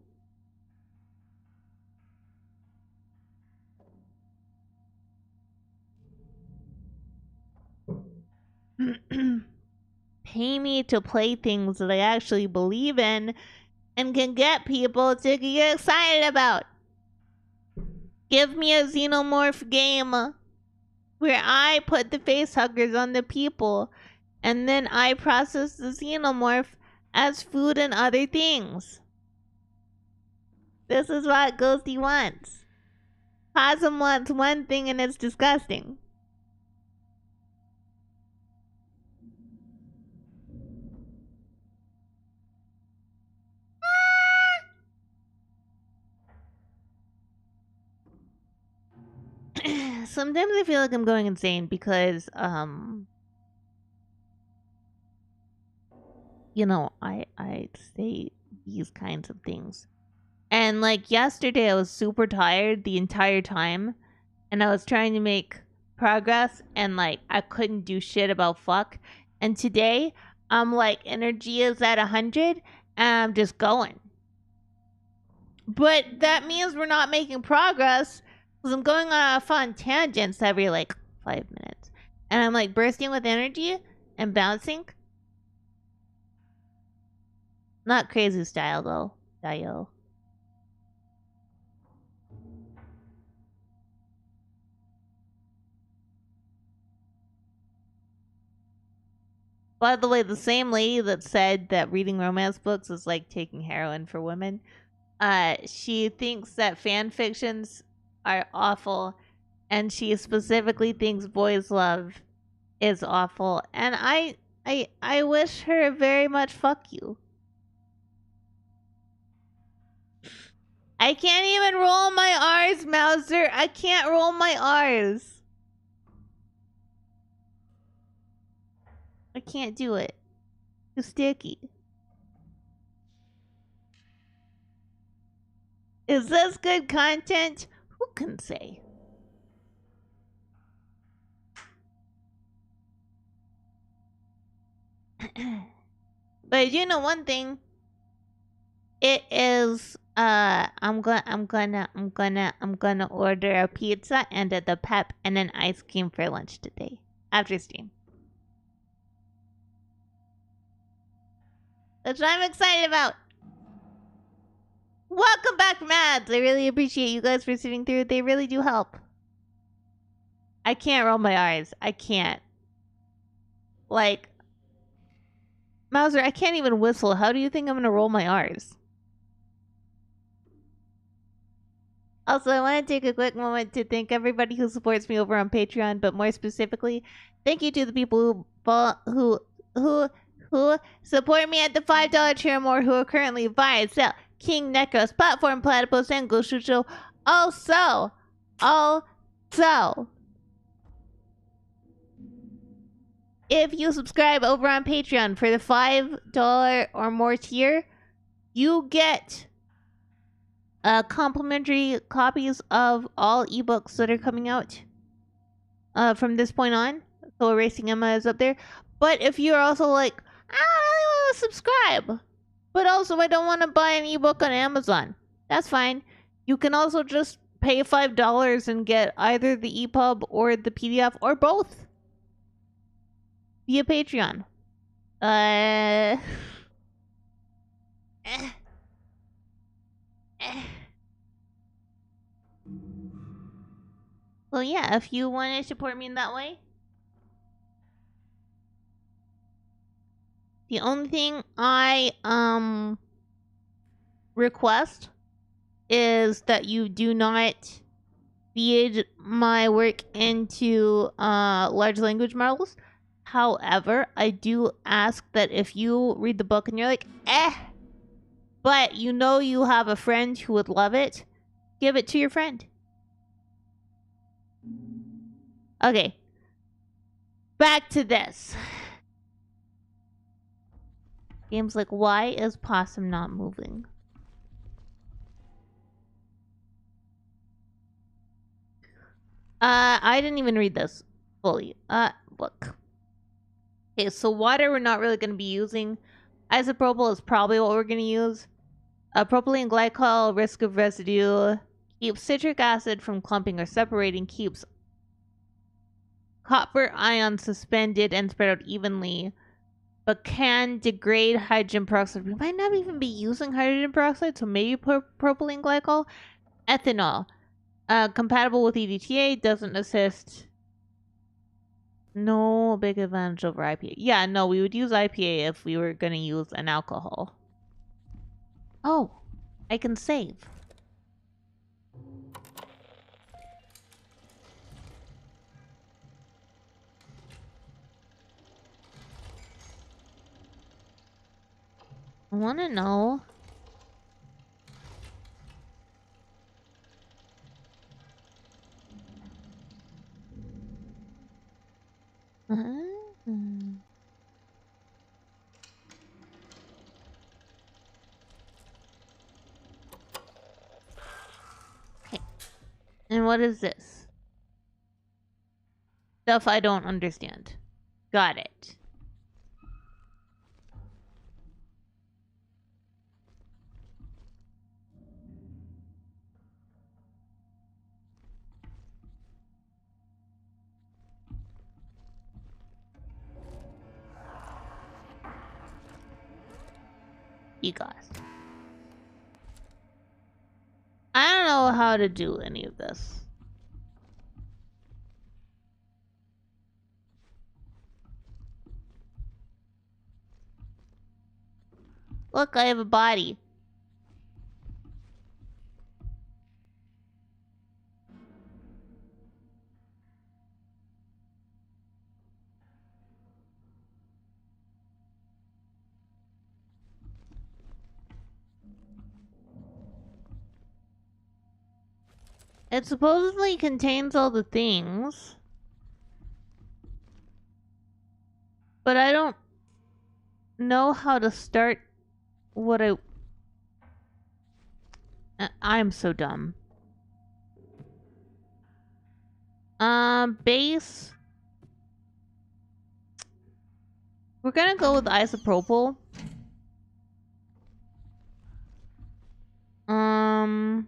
Pay me to play things that I actually believe in and can get people to get excited about. Give me a xenomorph game where I put the face huggers on the people and then I process the xenomorph as food and other things. This is what Ghostie wants. Possum wants one thing and it's disgusting. Sometimes I feel like I'm going insane because, you know, I say these kinds of things. And like yesterday, I was super tired the entire time, and I was trying to make progress, and like I couldn't do shit about fuck. And today, I'm like energy is at 100, and I'm just going. But that means we're not making progress because I'm going on fun tangents every like 5 minutes, and I'm like bursting with energy and bouncing. Not crazy style though, Dio. By the way, the same lady that said that reading romance books is like taking heroin for women, she thinks that fan fictions are awful, and she specifically thinks boys' love is awful. And I wish her very much fuck you. I can't even roll my R's, Mouser. I can't roll my R's. I can't do it. Too sticky. Is this good content? Who can say? But you know one thing. It is I'm gonna order a pizza and the pep and an ice cream for lunch today after stream. That's what I'm excited about. Welcome back, Mads. I really appreciate you guys for sitting through. They really do help. I can't roll my eyes. I can't. Like, Mouser, I can't even whistle. How do you think I'm gonna roll my R's? Also, I want to take a quick moment to thank everybody who supports me over on Patreon, but more specifically, thank you to the people who support me at the $5 tier or more, who are currently via Cell, King Necros, Platform Platypus, and Goshucho. Also, if you subscribe over on Patreon for the $5 or more tier, you get complimentary copies of all ebooks that are coming out from this point on. So Erasing Emma is up there. But if you're also like, I don't really want to subscribe, but also I don't want to buy an ebook on Amazon, that's fine. You can also just pay $5 and get either the EPUB or the PDF or both via Patreon. Well, yeah, if you want to support me in that way. The only thing I request is that you do not feed my work into large language models. However, I do ask that if you read the book and you're like, but you know you have a friend who would love it, give it to your friend. Okay. Back to this. Game's like, why is Possum not moving? I didn't even read this fully. Look. Okay, so water we're not really going to be using. Isopropyl is probably what we're going to use. Propylene glycol, risk of residue. Keeps citric acid from clumping or separating. Keeps copper ions suspended and spread out evenly. But can degrade hydrogen peroxide. We might not even be using hydrogen peroxide, so maybe propylene glycol. Ethanol. Compatible with EDTA, doesn't assist. No big advantage over IPA. Yeah, no, we would use IPA if we were going to use an alcohol. Oh, I can save. I want to know. Mhm. Okay. And what is this? Stuff I don't understand. Got it. You guys. I don't know how to do any of this. Look, I have a body. It supposedly contains all the things. But I don't know how to start what I'm so dumb. Base. We're gonna go with isopropyl. Um...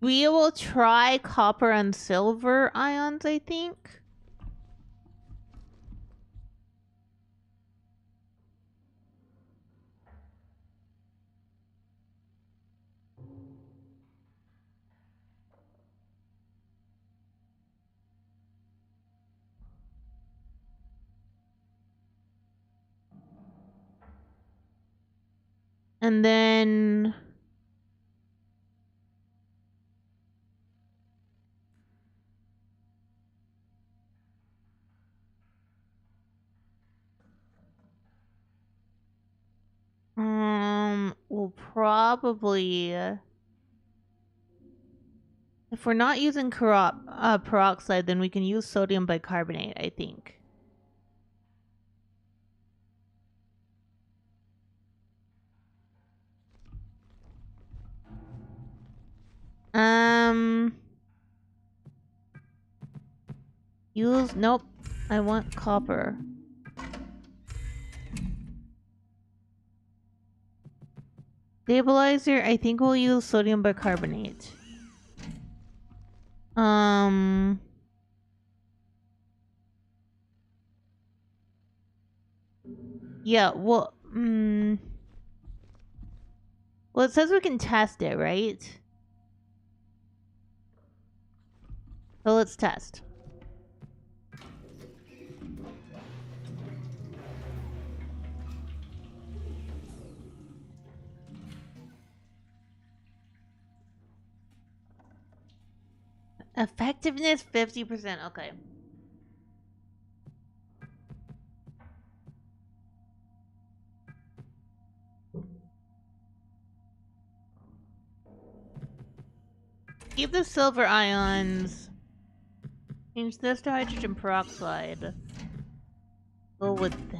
We will try copper and silver ions, I think. And then... we'll probably... if we're not using peroxide, then we can use sodium bicarbonate, I think. Use... nope. I want copper. Stabilizer, I think we'll use sodium bicarbonate. Yeah, well, well, it says we can test it, right? So let's test. Effectiveness 50%. Okay. Keep the silver ions. Change this to hydrogen peroxide. Go with that.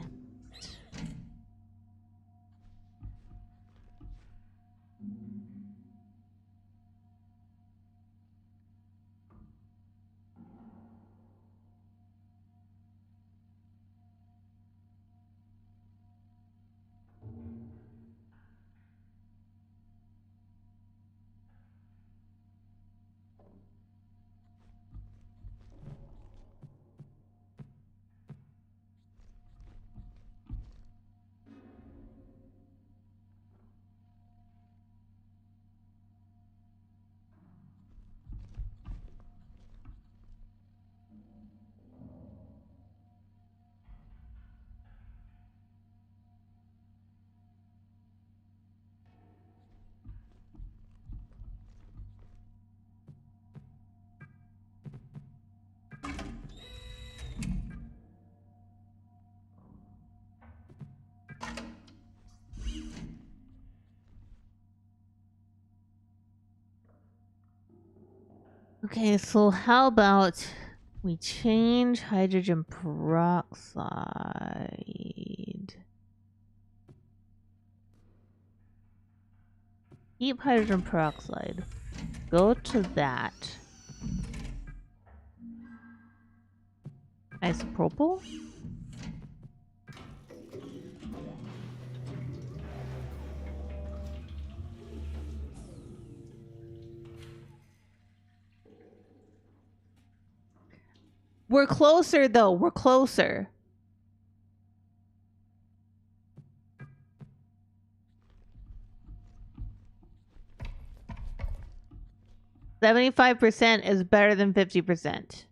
Okay, so how about we change hydrogen peroxide? Keep hydrogen peroxide. Go to that. Isopropyl? We're closer though. We're closer. $75% is better than 50%.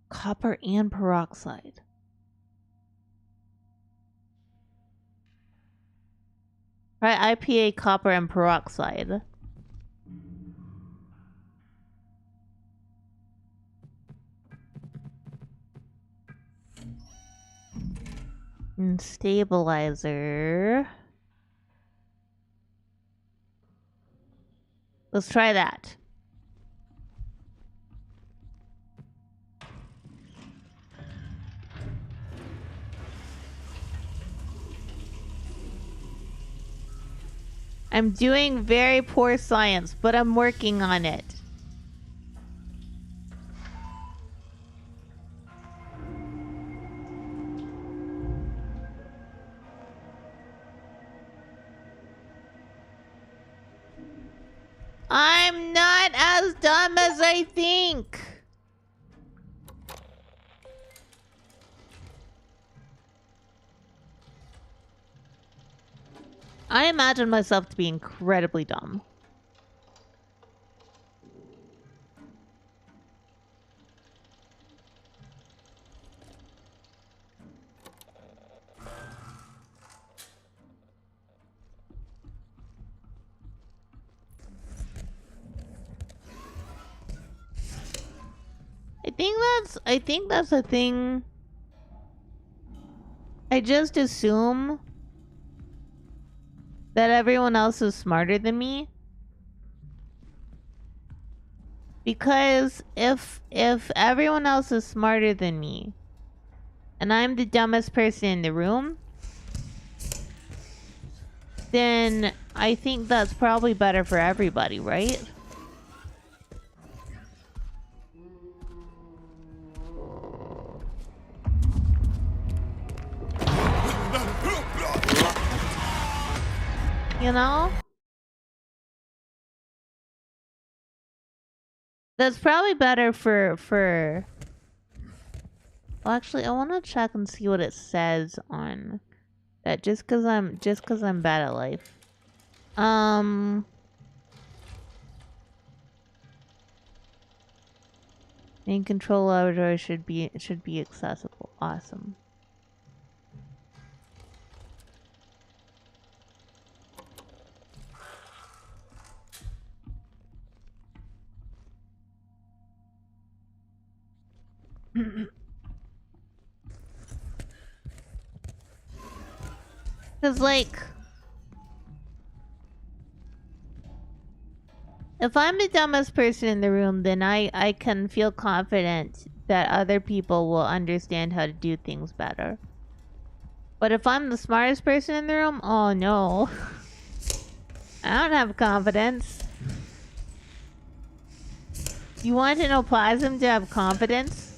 Copper and peroxide. Try IPA, copper, and peroxide. And stabilizer. Let's try that. I'm doing very poor science, but I'm working on it. I'm not as dumb as I think. I imagine myself to be incredibly dumb. I think that's a thing. I just assume that everyone else is smarter than me. Because if everyone else is smarter than me and I'm the dumbest person in the room, then I think that's probably better for everybody, right? You know? That's probably better for... Well, actually, I want to check and see what it says on that. Just cause I'm bad at life. Main control laboratory should be accessible. Awesome. Cause like, if I'm the dumbest person in the room, then I can feel confident that other people will understand how to do things better. But if I'm the smartest person in the room, oh no. I don't have confidence. You want an oplasm to have confidence?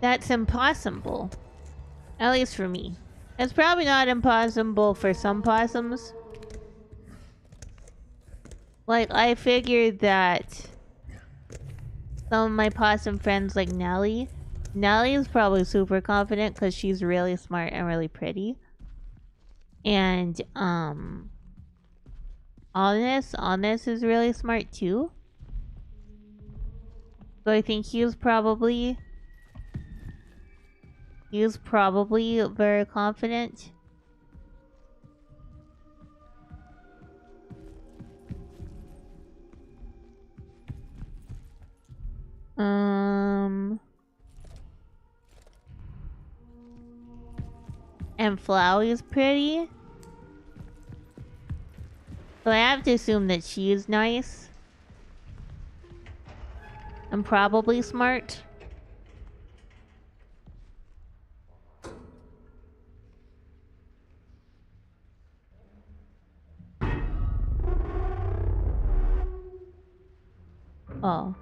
That's impossible. At least for me. It's probably not impossible for some possums. Like, I figured that some of my possum friends, like Nellie is probably super confident because she's really smart and really pretty. And, Honest is really smart too. So I think he was probably very confident. And Flowey's pretty. So I have to assume that she is nice. And probably smart. Oh.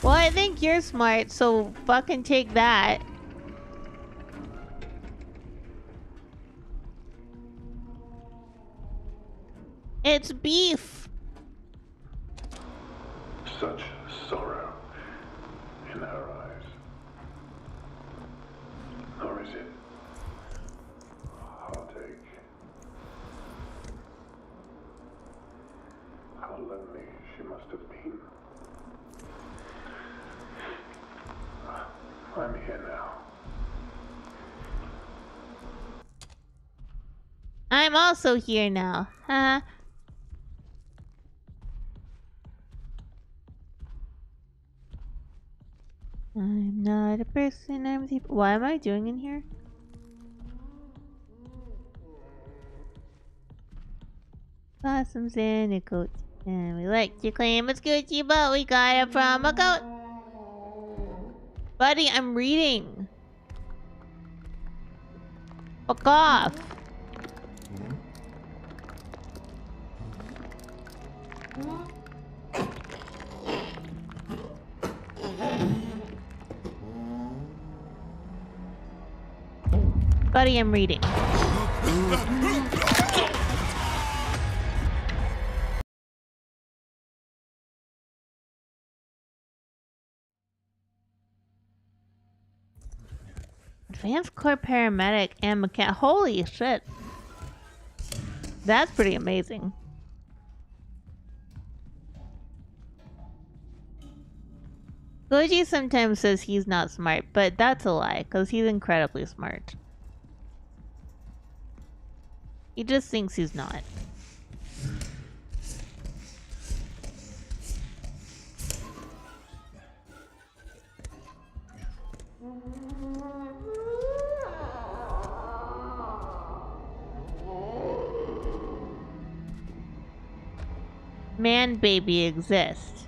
Well, I think you're smart, so fucking take that. It's beef. Such sorrow in her eyes. Or is it heartache? How lonely she must have been. I'm here now. I'm also here now. Huh? I'm not a person, I'm the... What am I doing in here? Blossoms in a goat. And we like to claim it's Gucci, but we got it from a goat. Buddy, I'm reading. Fuck off. Buddy, I'm reading. Advanced Corps Paramedic and Mechanic. Holy shit. That's pretty amazing. Goji sometimes says he's not smart, but that's a lie, because he's incredibly smart. He just thinks he's not. Man baby exists.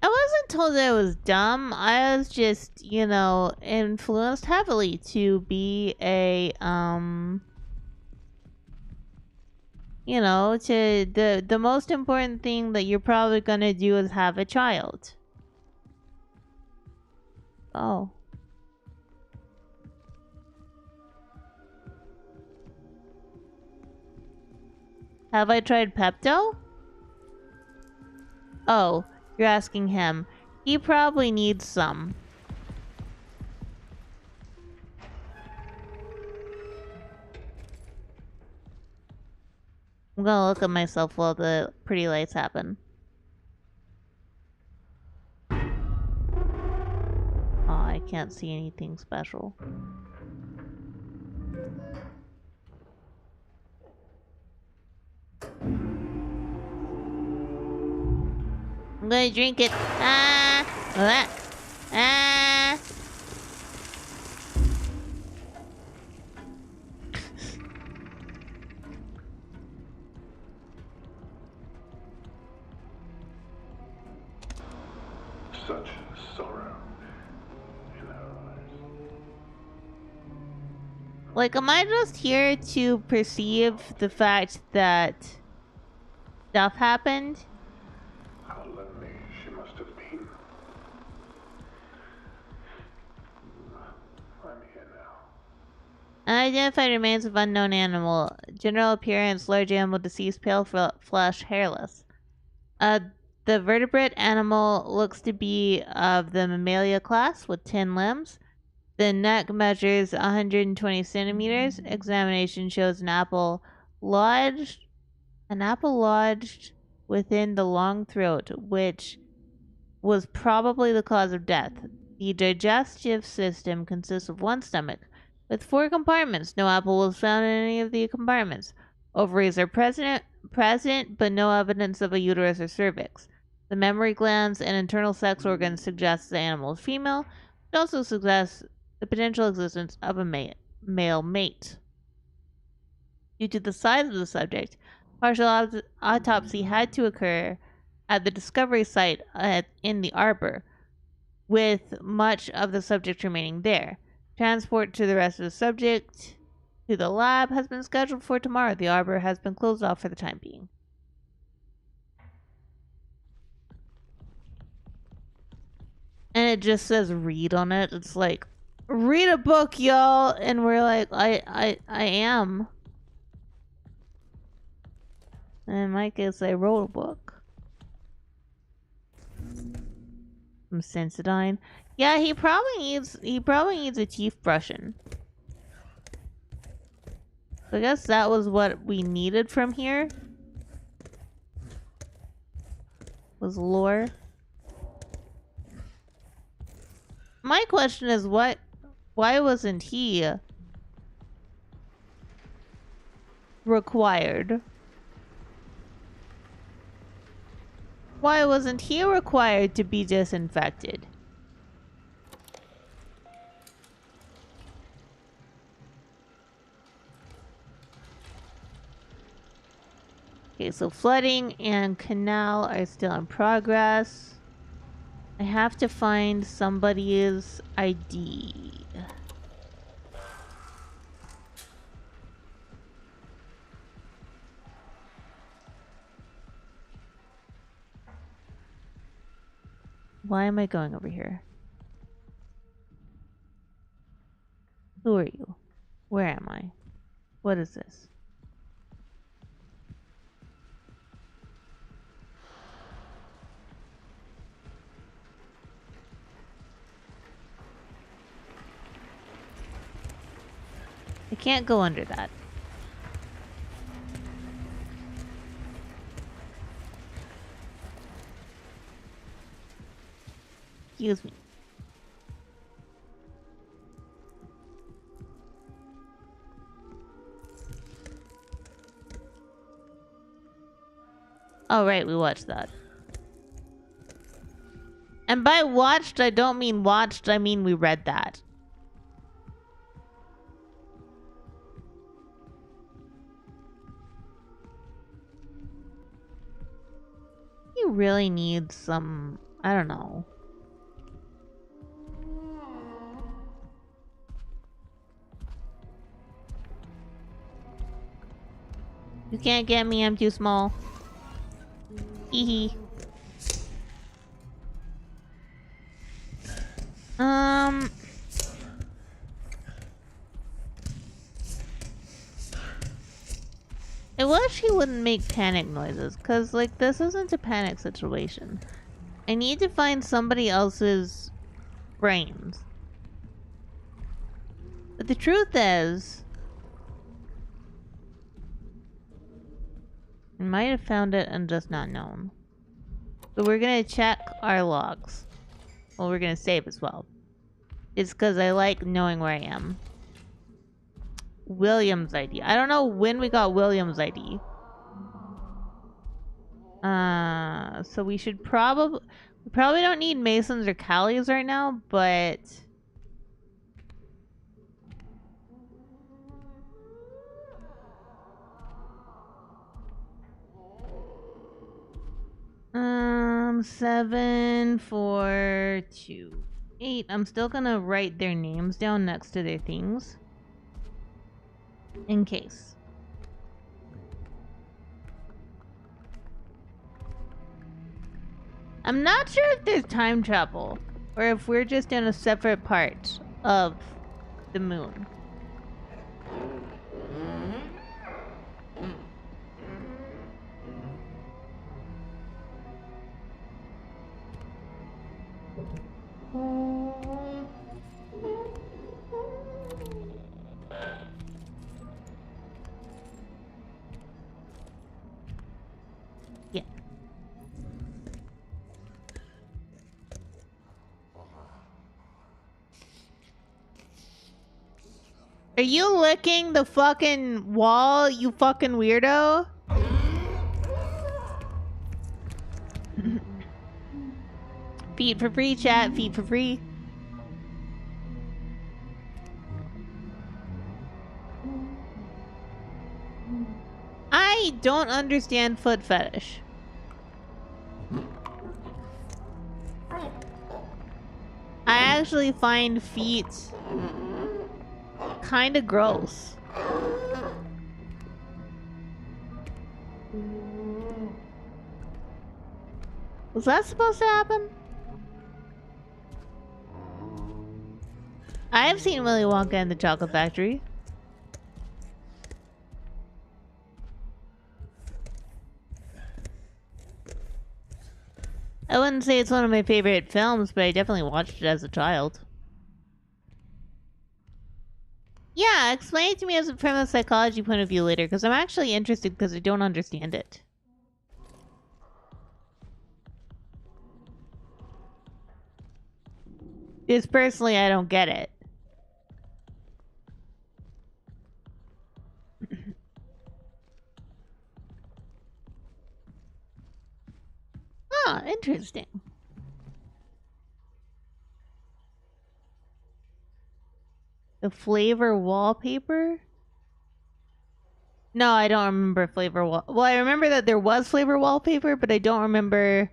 I wasn't told that I was dumb. I was just, you know, influenced heavily to be a, you know, to the most important thing that you're probably gonna do is have a child. Oh. Have I tried Pepto? Oh, you're asking him. He probably needs some. I'm gonna look at myself while the pretty lights happen. Oh, I can't see anything special. I'm gonna drink it. Ah! Ah! Ah! Such sorrow in her eyes. Like, am I just here to perceive the fact that stuff happened. How lonely she must have been. I'm here now. Unidentified remains of unknown animal. General appearance, large animal, deceased, pale flesh, hairless. The vertebrate animal looks to be of the mammalia class with 10 limbs. The neck measures 120 centimeters. Examination shows an apple lodged within the long throat, which was probably the cause of death. The digestive system consists of one stomach with 4 compartments. No apple was found in any of the compartments. Ovaries are present, but no evidence of a uterus or cervix. The mammary glands and internal sex organs suggest the animal is female. It also suggests the potential existence of a male mate. Due to the size of the subject, partial autopsy had to occur at the discovery site in the arbor, with much of the subject remaining there. Transport to the rest of the subject to the lab has been scheduled for tomorrow. The arbor has been closed off for the time being. And it just says read on it. It's like, read a book, y'all. And we're like, I am. And in my case, I wrote a book. Some Sensodyne. Yeah, he probably needs a teeth brushing. So I guess that was what we needed from here. Was lore. My question is why wasn't he required? Why wasn't he required to be disinfected? Okay, so flooding and canal are still in progress. I have to find somebody's ID. Why am I going over here? Who are you? Where am I? What is this? I can't go under that. Excuse me. Oh, right, we watched that. And by watched, I don't mean watched, I mean we read that. You really need some, I don't know. You can't get me, I'm too small. Hee hee. I wish he wouldn't make panic noises, cause like this isn't a panic situation. I need to find somebody else's brains. But the truth is, I might have found it and just not known. So we're gonna check our logs. Well, we're gonna save as well. It's because I like knowing where I am. William's ID. I don't know when we got William's ID. So we should probably don't need Masons or Callies right now, but seven, 4, 2, 8. I'm still gonna write their names down next to their things. In case. I'm not sure if there's time travel or if we're just in a separate part of the moon. Yeah. Are you licking the fucking wall, you fucking weirdo? Feet for free, chat. Feet for free. I don't understand foot fetish. I actually find feet kind of gross. Was that supposed to happen? I have seen Willy Wonka and the Chocolate Factory. I wouldn't say it's one of my favorite films, but I definitely watched it as a child. Yeah, explain it to me from a psychology point of view later, because I'm actually interested because I don't understand it. Just personally, I don't get it. Oh, interesting. The flavor wallpaper? No, I don't remember flavor wall. Well, I remember that there was flavor wallpaper, but I don't remember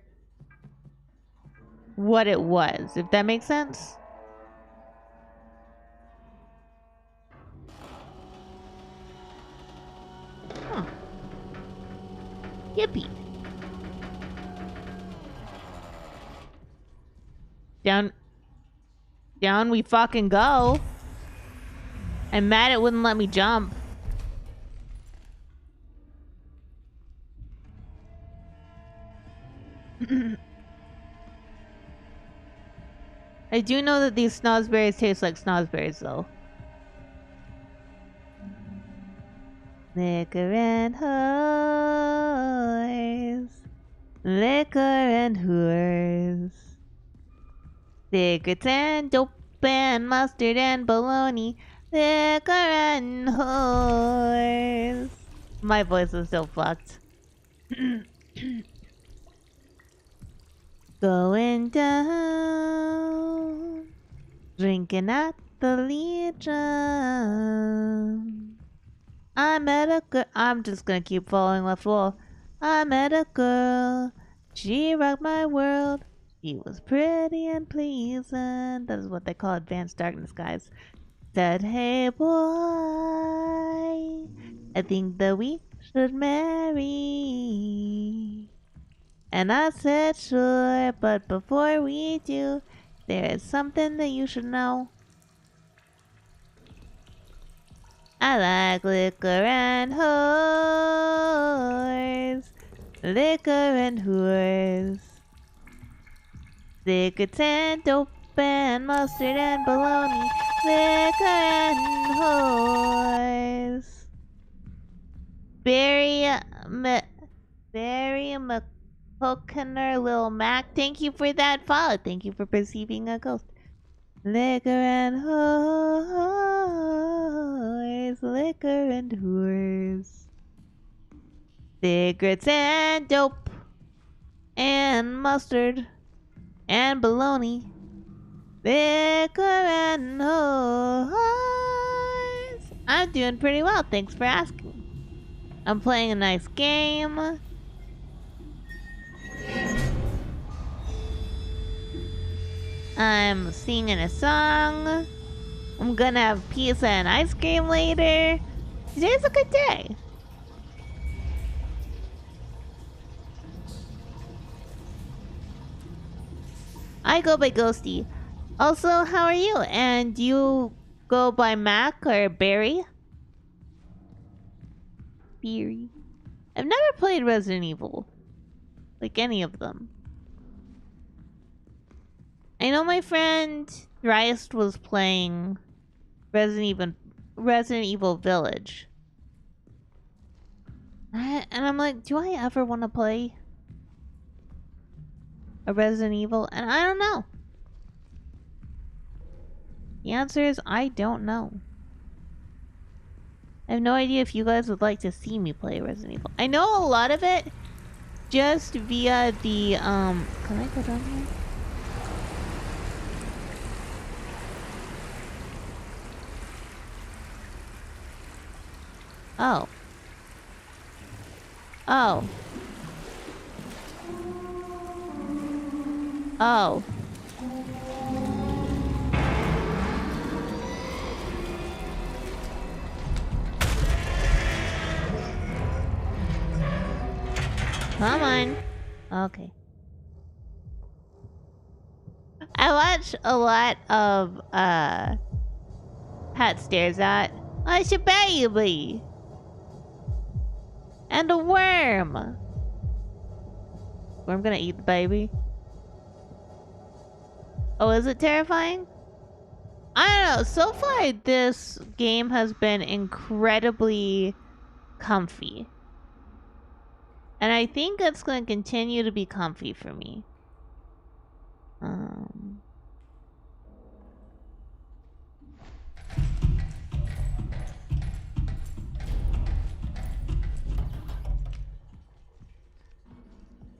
what it was, if that makes sense. Huh. Yippee. Down we fucking go. I'm mad it wouldn't let me jump. I do know that these snozberries taste like snozberries, though. Liquor and whores. Liquor and whores. Cigarettes and dope and mustard and bologna. Liquor and whores. My voice is so fucked. Going down, drinking at the Legion. I met a girl. I'm just gonna keep following left wall. I met a girl. She rocked my world. She was pretty and pleasing. That is what they call advanced darkness, guys. Said, hey boy, I think that we should marry. And I said, sure, but before we do, there is something that you should know. I like liquor and whores. Liquor and whores. Cigarettes and dope and mustard and bologna. Liquor and whores. Barry McCokener, Lil Mac, thank you for that follow. Thank you for perceiving a ghost. Liquor and whores. Liquor and whores. Cigarettes and dope and mustard and bologna. Liquor and whores. I'm doing pretty well, thanks for asking. I'm playing a nice game. I'm singing a song. I'm gonna have pizza and ice cream later. Today's a good day. I go by Ghostie. Also, how are you? And do you go by Mac or Barry? Barry. I've never played Resident Evil. Like any of them. I know my friend Dreist was playing Resident Evil Village. And I'm like, do I ever want to play a Resident Evil? And I don't know. The answer is I don't know. I have no idea if you guys would like to see me play Resident Evil. I know a lot of it just via the can I go down here? Oh. Oh. Oh. Come on. Okay. I watch a lot of Pat Stares At. Oh, it's your baby. And a worm. Worm gonna eat the baby. Oh, is it terrifying? I don't know. So far, this game has been incredibly comfy. And I think it's going to continue to be comfy for me.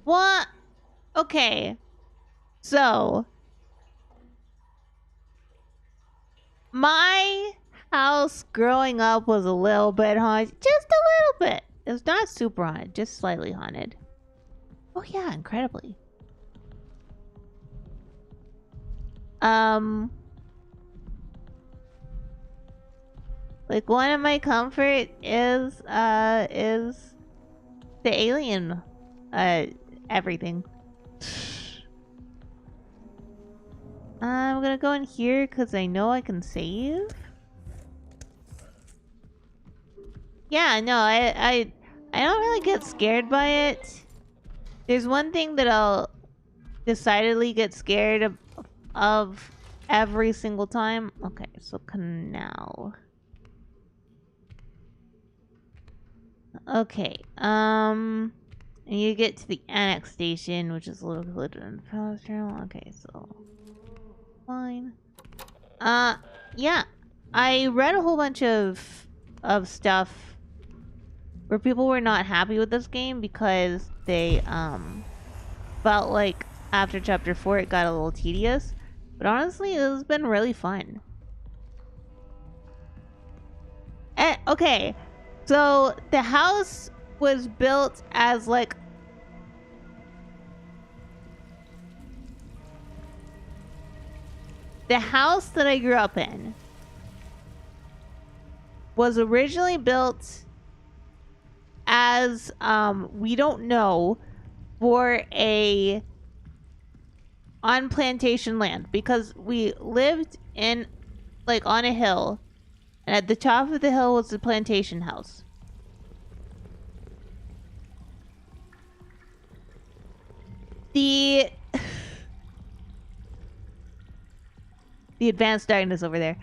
What? Okay. So, my house growing up was a little bit haunted. Just a little bit. It's not super haunted, just slightly haunted. Oh yeah, incredibly. Like one of my comfort is the alien everything. I'm gonna go in here because I know I can save. Yeah, no, I don't really get scared by it. There's one thing that I'll decidedly get scared of every single time. Okay, so canal. Okay, and you get to the annex station, which is located in the power channel. Okay, so fine. Yeah, I read a whole bunch of stuff where people were not happy with this game because they felt like after chapter 4 it got a little tedious. But honestly, it has been really fun. Okay, so the house was built as like the house that I grew up in was originally built as we don't know, for a on plantation land, because we lived in like on a hill, and at the top of the hill was the plantation house. The advanced darkness over there.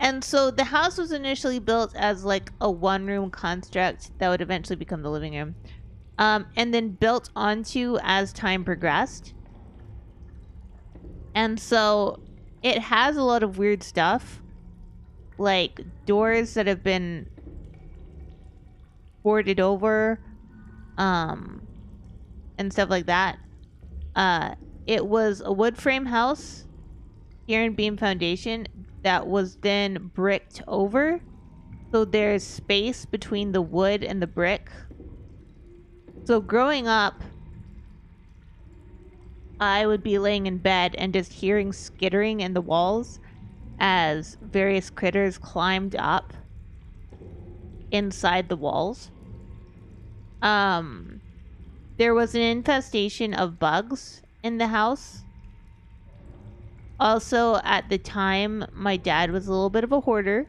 And so the house was initially built as like a one-room construct that would eventually become the living room. And then built onto as time progressed. And so it has a lot of weird stuff. Like doors that have been boarded over. And stuff like that. It was a wood frame house here in beam foundation that was then bricked over, so there's space between the wood and the brick. So growing up, I would be laying in bed and just hearing skittering in the walls as various critters climbed up inside the walls. There was an infestation of bugs in the house. Also, at the time, my dad was a little bit of a hoarder.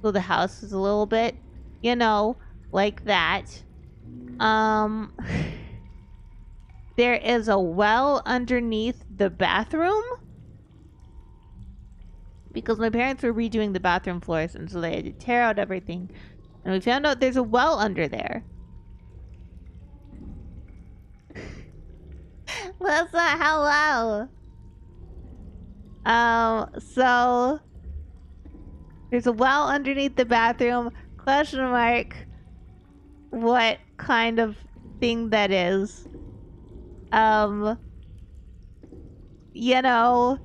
So the house is a little bit, you know, like that. There is a well underneath the bathroom. Because my parents were redoing the bathroom floors, and so they had to tear out everything. And we found out there's a well under there. That's not hello. So there's a well underneath the bathroom. Question mark. What kind of thing that is? You know,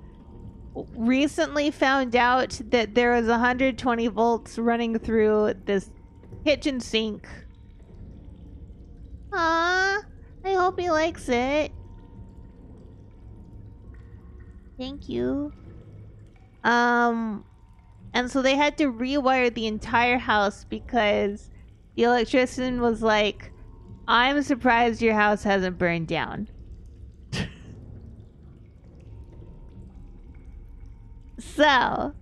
recently found out that there was 120 volts running through this kitchen sink. I hope he likes it. Thank you. And so they had to rewire the entire house because the electrician was like, I'm surprised your house hasn't burned down. So,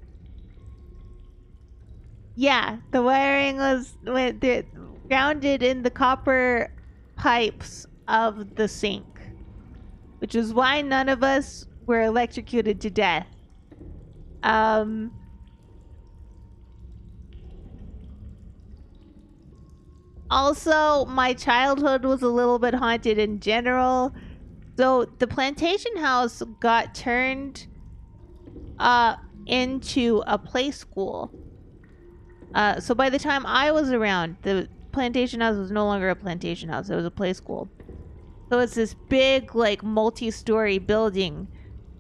yeah, the wiring was grounded in the copper pipes of the sink, which is why none of us were electrocuted to death. Also, my childhood was a little bit haunted in general. So the plantation house got turned into a play school. So by the time I was around, the plantation house was no longer a plantation house. It was a play school. So it's this big, like, multi-story building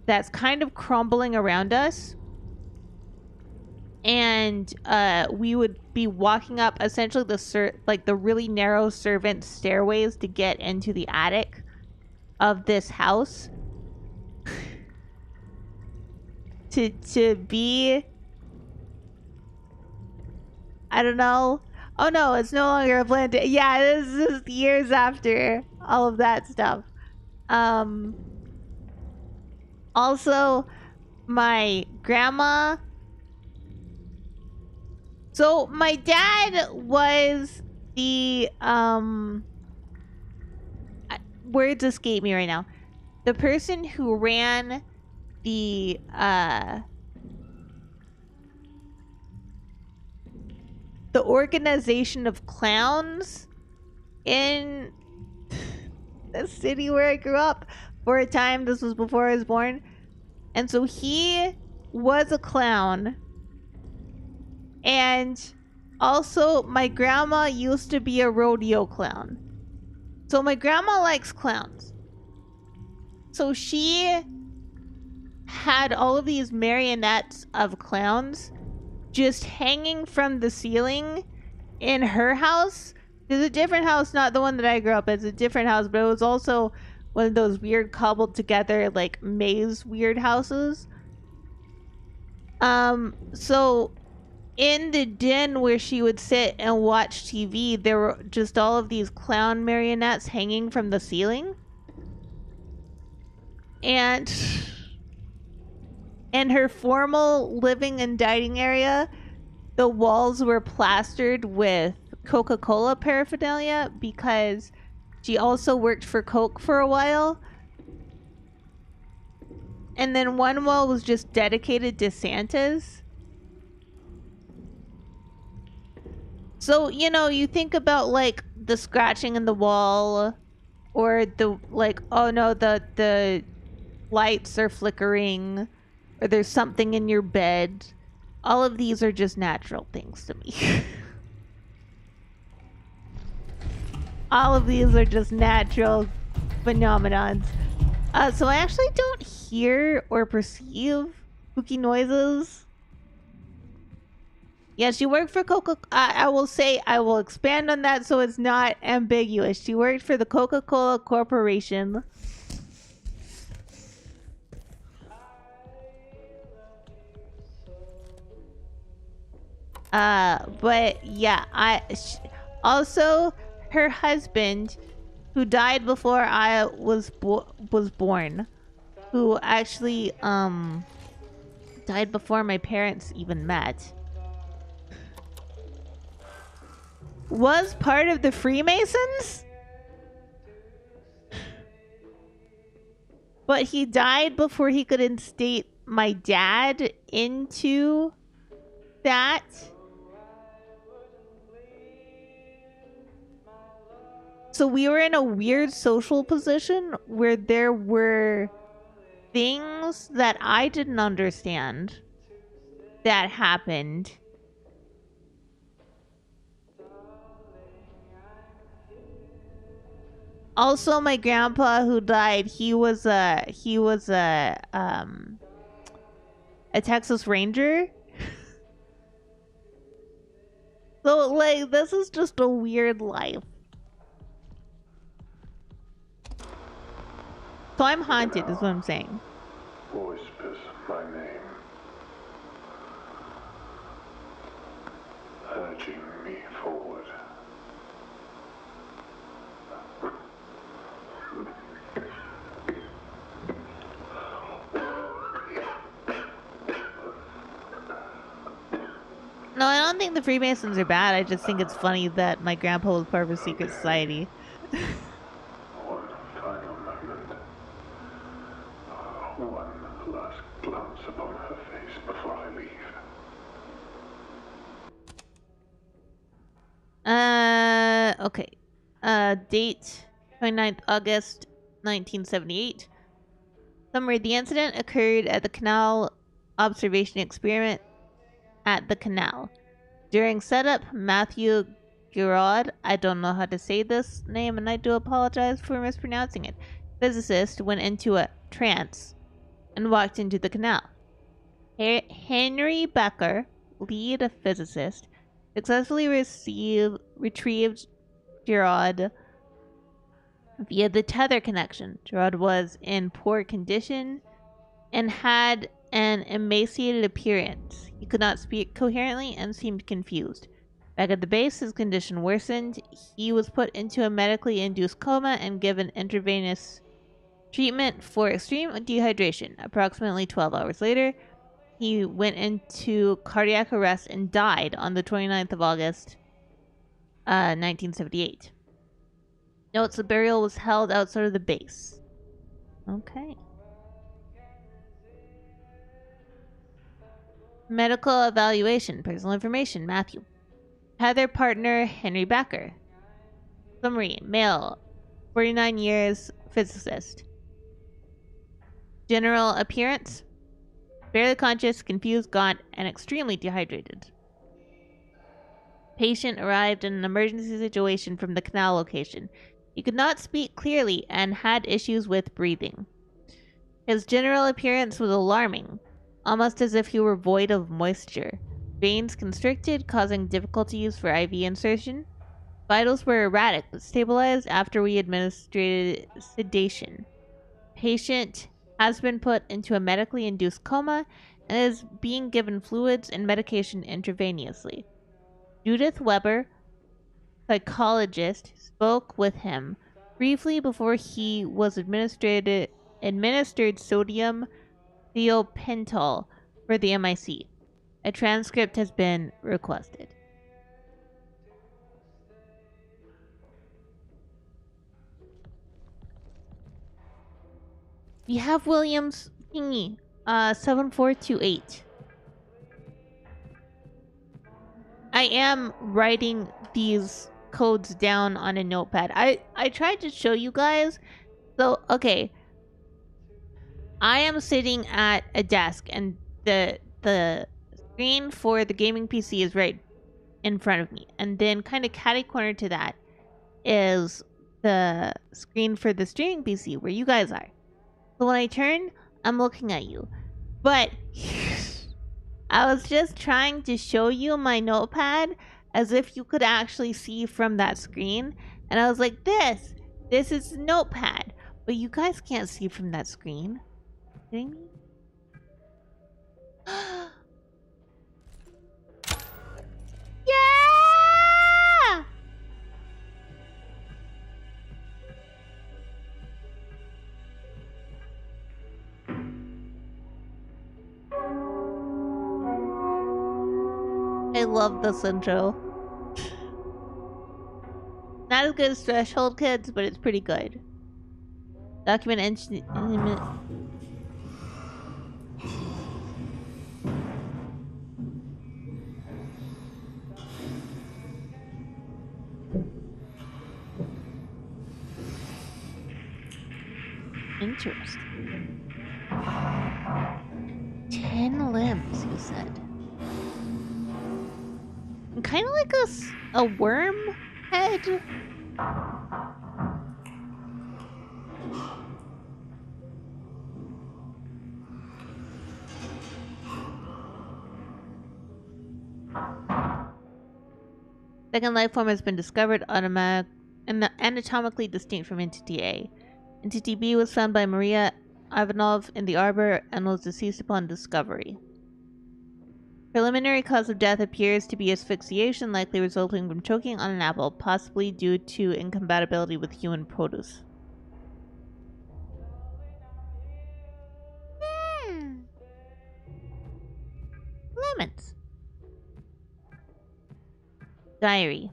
that's kind of crumbling around us. And we would be walking up essentially the really narrow servant stairways to get into the attic of this house. to be, I don't know. Oh no, it's no longer a plantation. Yeah, this is years after all of that stuff. Also, my grandma. So my dad was the words escape me right now. The person who ran the organization of clowns in the city where I grew up for a time. This was before I was born. And so he was a clown. And also my grandma used to be a rodeo clown. So my grandma likes clowns. So she had all of these marionettes of clowns just hanging from the ceiling in her house. There's a different house, not the one that I grew up in. It's a different house, but it was also one of those weird cobbled together, like, maze weird houses. So in the den where she would sit and watch TV, there were just all of these clown marionettes hanging from the ceiling. And in her formal living and dining area, the walls were plastered with Coca-Cola paraphernalia because she also worked for Coke for a while. And then one wall was just dedicated to Santas. So, you know, you think about, like, the scratching in the wall, or the, like, oh no, the lights are flickering, or there's something in your bed. All of these are just natural things to me. All of these are just natural phenomenons. So I actually don't hear or perceive spooky noises. Yeah, she worked for I will say, I will expand on that so it's not ambiguous. She worked for the Coca-Cola Corporation. But yeah, also her husband, who died before I was born, who actually died before my parents even met, was part of the Freemasons. But he died before he could instate my dad into that. So we were in a weird social position where there were things that I didn't understand that happened. Also, my grandpa who died, he was a Texas Ranger. So like this is just a weird life. So I'm haunted is what I'm saying. Whispers my name, urging me forward. No, I don't think the Freemasons are bad. I just think it's funny that my grandpa was part of a secret society. One final moment. One last glance upon her face before I leave. Okay. Date 29th August 1978. Summary: the incident occurred at the canal observation experiment at the canal. During setup, Matthew Giraud, I don't know how to say this name and I do apologize for mispronouncing it, physicist, went into a trance and walked into the canal. Henry Becker, lead physicist, successfully retrieved Giraud via the tether connection. Giraud was in poor condition and had an emaciated appearance. He could not speak coherently and seemed confused. Back at the base, his condition worsened. He was put into a medically induced coma and given intravenous treatment for extreme dehydration. Approximately 12 hours later, he went into cardiac arrest and died on the 29th of August, 1978. Notes: the burial was held outside of the base. Okay. Medical evaluation. Personal information. Matthew. Heather partner Henry Becker. Summary: male, 49 years, physicist. General appearance: barely conscious, confused, gaunt, and extremely dehydrated. Patient arrived in an emergency situation from the canal location. He could not speak clearly and had issues with breathing. His general appearance was alarming, almost as if he were void of moisture. Veins constricted, causing difficulties for IV insertion. Vitals were erratic, but stabilized after we administered sedation. Patient has been put into a medically induced coma and is being given fluids and medication intravenously. Judith Weber, psychologist, spoke with him briefly before he was administered sodium thiopental for the MIC. A transcript has been requested. We have Williams thingy, 7428. I am writing these codes down on a notepad. I tried to show you guys. So, okay. I am sitting at a desk and the screen for the gaming PC is right in front of me. And then kind of catty corner to that is the screen for the streaming PC where you guys are. So when I turn, I'm looking at you. But I was just trying to show you my notepad as if you could actually see from that screen. And I was like, this is the notepad. But you guys can't see from that screen. Are you kidding me? I love this intro. Not as good as Threshold Kids, but it's pretty good. Document engine. Interesting. 10 limbs, you said. Kind of like a worm head. Second life form has been discovered, anatomically distinct from Entity A. Entity B was found by Maria Ivanov in the arbor and was deceased upon discovery. Preliminary cause of death appears to be asphyxiation, likely resulting from choking on an apple, possibly due to incompatibility with human produce. Lemons. Diary.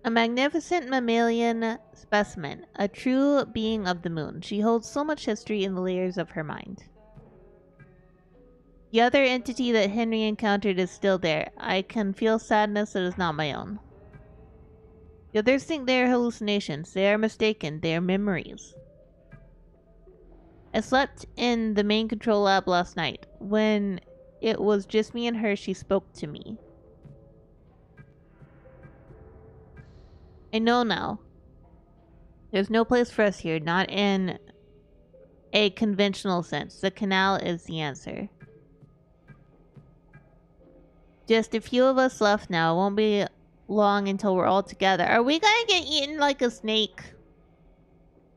A magnificent mammalian specimen, a true being of the moon. She holds so much history in the layers of her mind. The other entity that Henry encountered is still there. I can feel sadness that is not my own. The others think they are hallucinations. They are mistaken. They are memories. I slept in the main control lab last night. When it was just me and her, she spoke to me. I know now. There's no place for us here, not in a conventional sense. The canal is the answer. Just a few of us left now. It won't be long until we're all together. Are we gonna get eaten like a snake?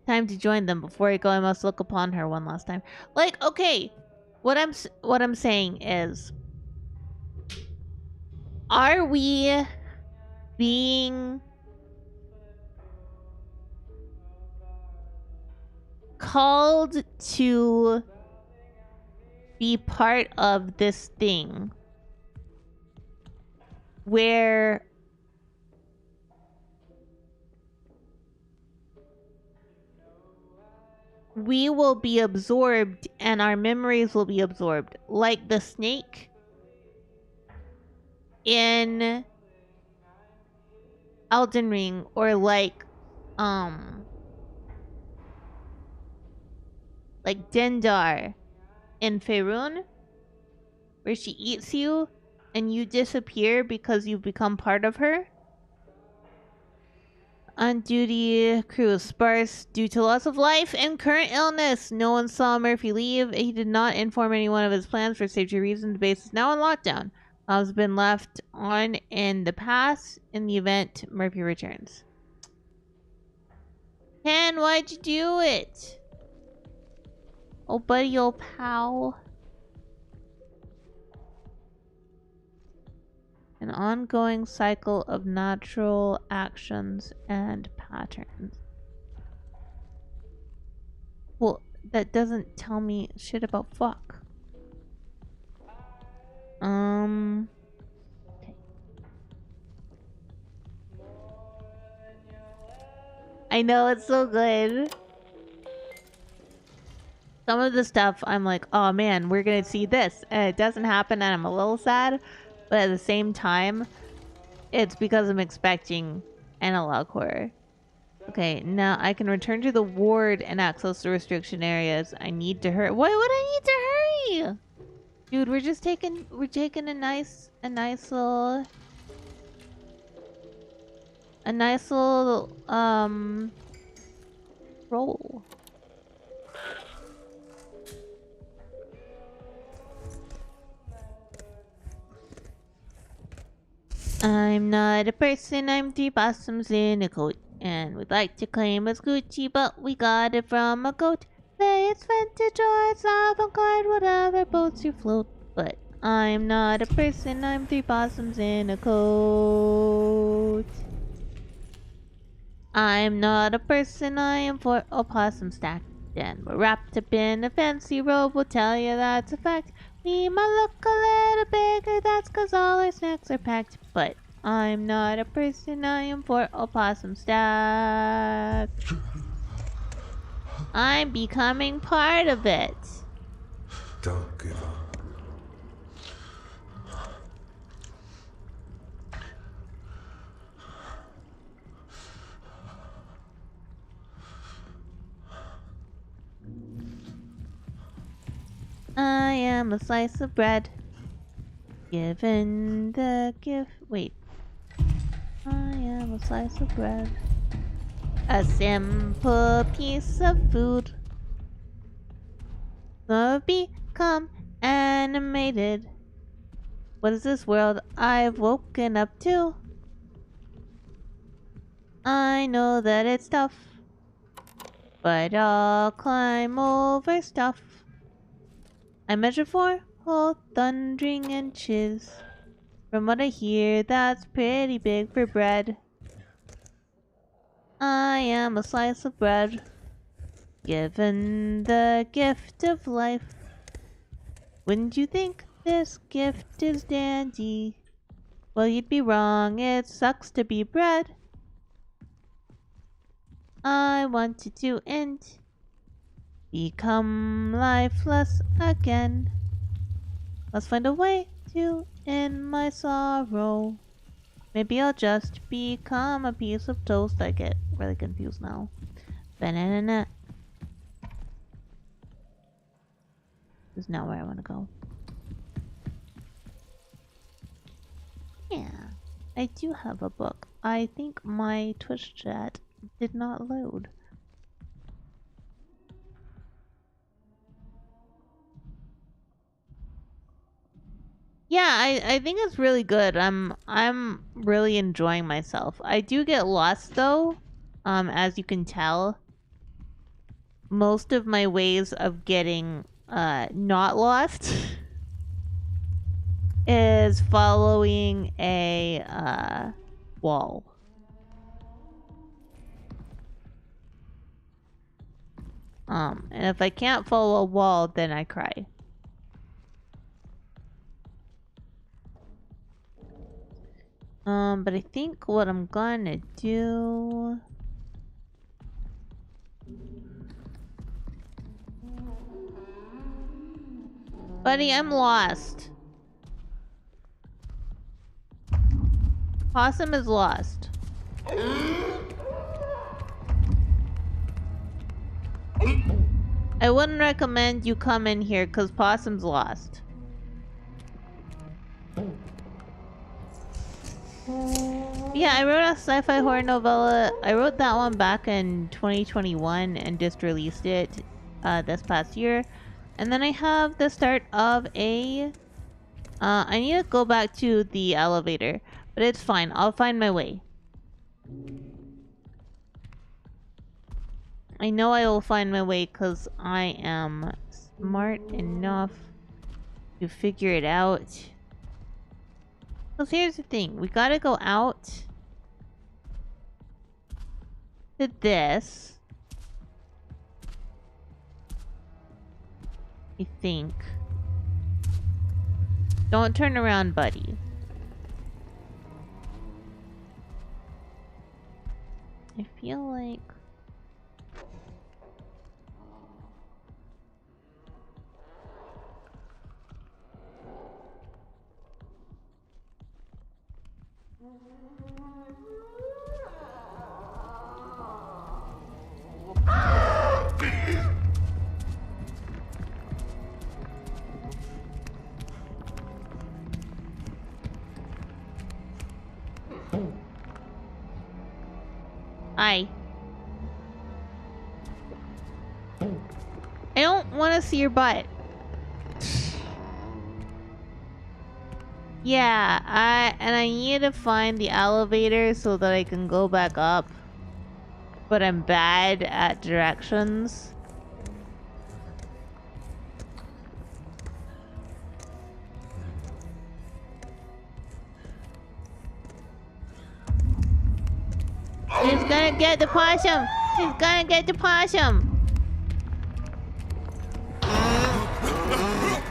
Time to join them. Before I go, I must look upon her one last time. Like, okay, what I'm saying is, are we being called to be part of this thing where we will be absorbed and our memories will be absorbed, like the snake in Elden Ring, or like Dendar in Faerun, where she eats you and you disappear because you've become part of her. On duty crew is sparse due to loss of life and current illness. No one saw Murphy leave. He did not inform anyone of his plans for safety reasons. The base is now on lockdown. Has been left on in the past in the event Murphy returns. Ken, why'd you do it? Oh, buddy, old pal. An ongoing cycle of natural actions and patterns. Well, that doesn't tell me shit about fuck. Okay. I know, it's so good. Some of the stuff I'm like, oh man, we're gonna see this, and it doesn't happen and I'm a little sad. But at the same time, it's because I'm expecting analog horror. Okay, now I can return to the ward and access the restriction areas. I need to hurry. Why would I need to hurry? Dude, we're taking a nice little roll. I'm not a person, I'm 3 possums in a coat. And we'd like to claim it's Gucci, but we got it from a goat. Say it's vintage or it's avant-garde, whatever boats you float. But I'm not a person, I'm 3 possums in a coat. I'm not a person, I am 4 opossum stack. Then we're wrapped up in a fancy robe, we'll tell you that's a fact. We might look a little bigger, that's 'cause all our snacks are packed. But I'm not a person, I am for opossum stack. I'm becoming part of it. Don't give up. I am a slice of bread. Given the gift. Wait. I am a slice of bread. A simple piece of food. So become animated. What is this world I've woken up to? I know that it's tough, but I'll climb over stuff. I measure 4 whole thundering inches. From what I hear, that's pretty big for bread. I am a slice of bread, given the gift of life. Wouldn't you think this gift is dandy? Well, you'd be wrong, it sucks to be bread. I wanted to end, become lifeless again. Let's find a way to end my sorrow. Maybe I'll just become a piece of toast. I get really confused now. Banana. This is not where I want to go. Yeah, I do have a book. I think my Twitch chat did not load. Yeah, I think it's really good. I'm really enjoying myself. I do get lost though, as you can tell. Most of my ways of getting not lost is following a wall. And if I can't follow a wall, then I cry. But I think what I'm gonna do... Buddy, I'm lost. Possum is lost. I wouldn't recommend you come in here because Possum's lost. Yeah, I wrote a sci-fi horror novella. I wrote that one back in 2021 and just released it this past year. And then I have the start of a... I need to go back to the elevator, but it's fine. I'll find my way. I know I will find my way because I am smart enough to figure it out. Because here's the thing. We gotta go out to this. I think. Don't turn around, buddy. I feel like... Hi. I don't want to see your butt. Yeah, I need to find the elevator so that I can go back up. But I'm bad at directions. He's gonna get the possum! He's gonna get the possum!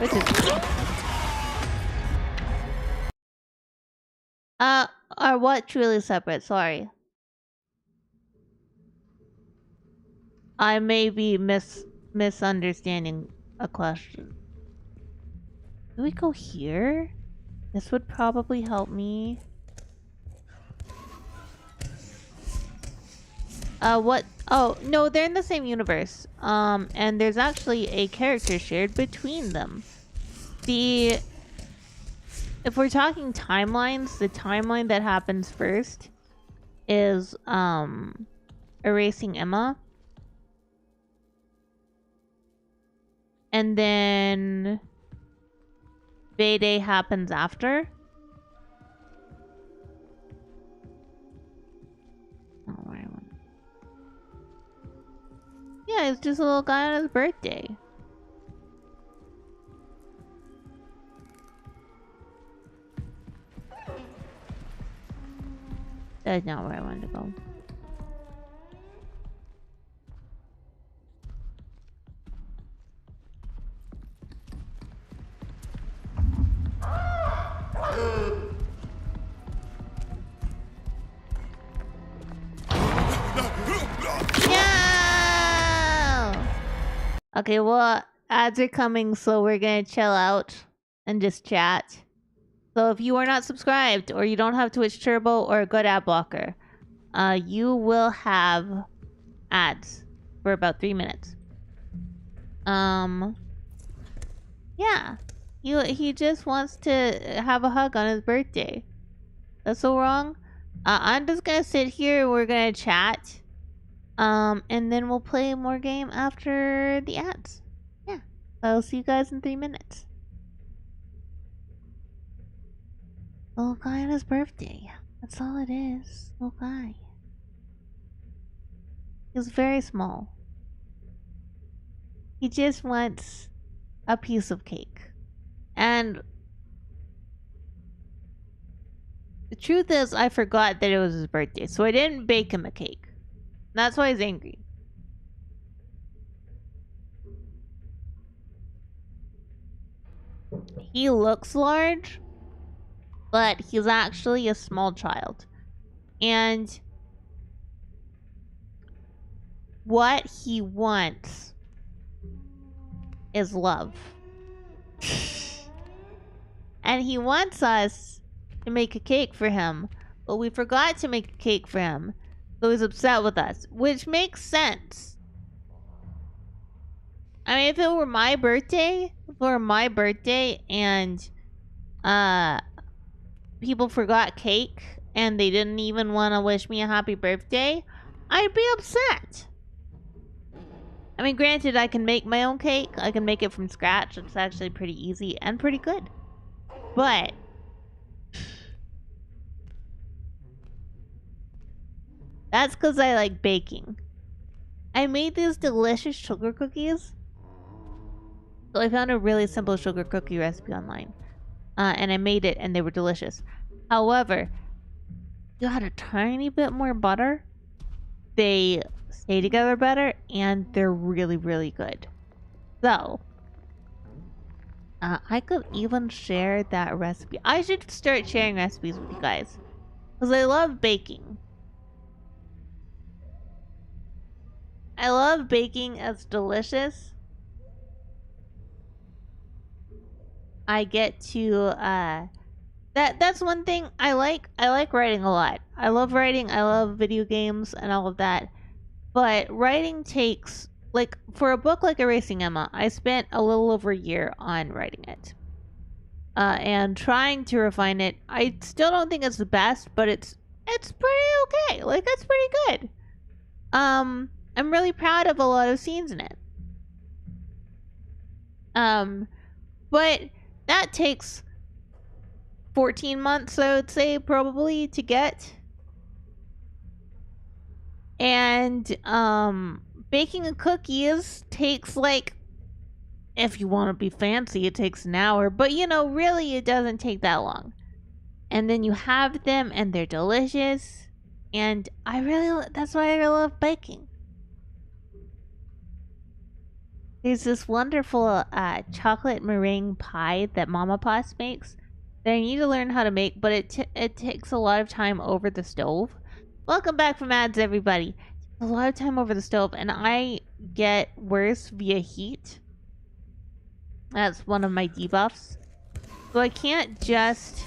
Which is are what truly separate? Sorry. I may be misunderstanding a question. Do we go here? This would probably help me. What? Oh, no, they're in the same universe. And there's actually a character shared between them. If we're talking timelines, the timeline that happens first is, erasing Emma. And then Bayday happens after. Oh, right one. Yeah, it's just a little guy on his birthday. That's not where I wanted to go. No! Okay, well, ads are coming, so we're gonna chill out and just chat. So if you are not subscribed, or you don't have Twitch Turbo or a good ad blocker, you will have ads for about 3 minutes. Yeah. He just wants to have a hug on his birthday. That's so wrong. I'm just gonna sit here, we're gonna chat. And then we'll play more game after the ads. Yeah. I'll see you guys in 3 minutes. Little guy on his birthday. That's all it is. Little guy. He's very small. He just wants a piece of cake. And the truth is, I forgot that it was his birthday, so I didn't bake him a cake. That's why he's angry. He looks large, but he's actually a small child. And what he wants is love. And he wants us to make a cake for him, but we forgot to make a cake for him. So he's upset with us, which makes sense. I mean, if it were my birthday, and people forgot cake and they didn't even want to wish me a happy birthday, I'd be upset. I mean, granted, I can make my own cake. I can make it from scratch. It's actually pretty easy and pretty good. But that's because I like baking. I made these delicious sugar cookies. So I found a really simple sugar cookie recipe online. And I made it and they were delicious. However, you add a tiny bit more butter, they stay together better and they're really, really good. So, I could even share that recipe. I should start sharing recipes with you guys. Because I love baking. I love baking. It's delicious. I get to that's one thing I like. I like writing a lot. I love writing. I love video games and all of that. But writing takes, like, for a book like Erasing Emma, I spent a little over a year on writing it. And trying to refine it. I still don't think it's the best, but it's pretty okay. Like, it's pretty good. I'm really proud of a lot of scenes in it. But that takes 14 months, I would say, probably, to get. And, baking a cookies takes, like, if you want to be fancy, it takes an hour. But, you know, really, it doesn't take that long. And then you have them, and they're delicious. And that's why I love baking. There's this wonderful chocolate meringue pie that Mama Paws makes that I need to learn how to make, but it takes a lot of time over the stove. Welcome back from ads, everybody. It takes a lot of time over the stove, and I get worse via heat. That's one of my debuffs. So I can't just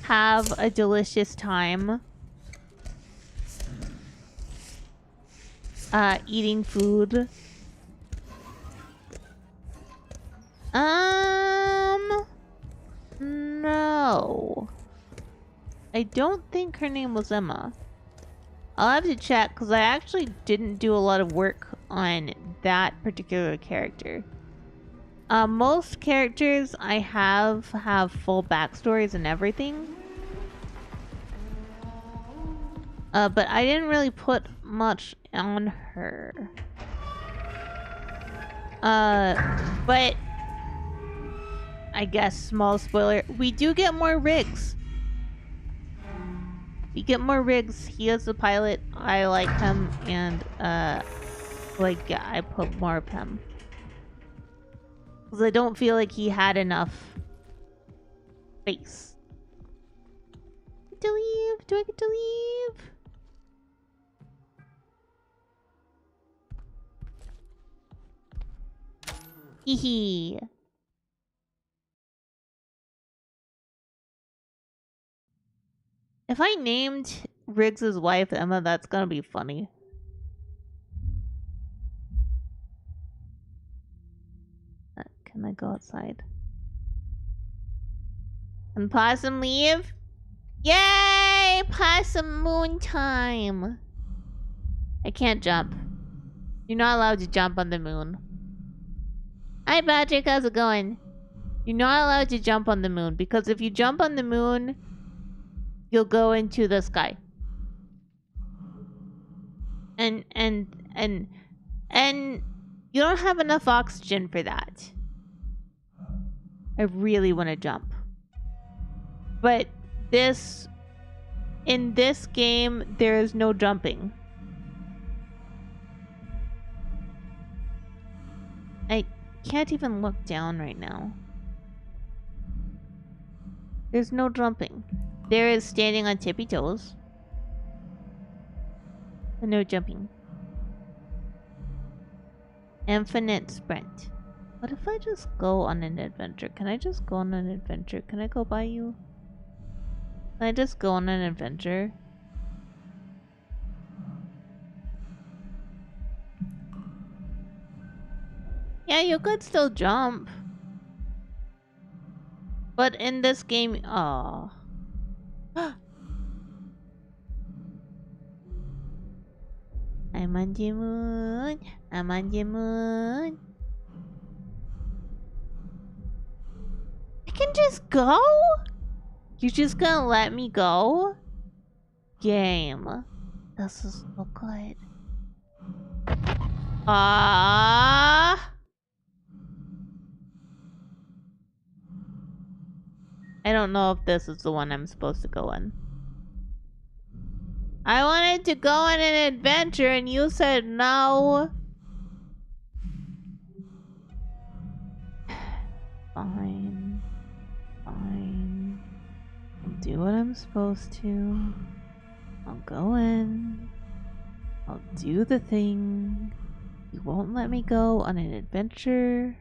have a delicious time eating food. No. I don't think her name was Emma. I'll have to check because I actually didn't do a lot of work on that particular character. Most characters I have full backstories and everything. But I didn't really put much on her. But I guess small spoiler, we do get more rigs. We get more rigs. He is the pilot. I like him, and like yeah, I put more of him. Because I don't feel like he had enough space. To leave? Do I get to leave? Hee hee. If I named Riggs' wife Emma, that's gonna be funny. Can I go outside? Can Possum leave? Yay! Possum moon time! I can't jump. You're not allowed to jump on the moon. Hi Patrick, how's it going? You're not allowed to jump on the moon because if you jump on the moon, you'll go into the sky. And you don't have enough oxygen for that. I really want to jump. But in this game, there is no jumping. I can't even look down right now. There's no jumping. There is standing on tippy toes. But no jumping. Infinite sprint. What if I just go on an adventure? Can I just go on an adventure? Can I go by you? Can I just go on an adventure? Yeah, you could still jump. But in this game, oh. I'm on the moon. I'm on the moon. I can just go? You're just gonna let me go? Game. This is so good. Ah. I don't know if this is the one I'm supposed to go in. I wanted to go on an adventure and you said no. Fine. Fine. I'll do what I'm supposed to. I'll go in. I'll do the thing. You won't let me go on an adventure.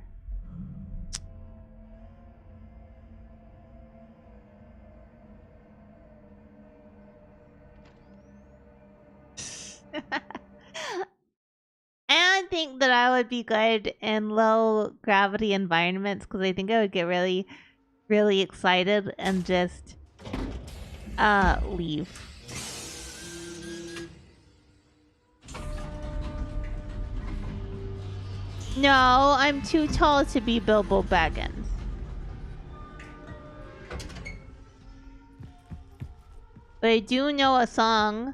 I don't think that I would be good in low gravity environments because I think I would get really, really excited and just leave. No, I'm too tall to be Bilbo Baggins. But I do know a song.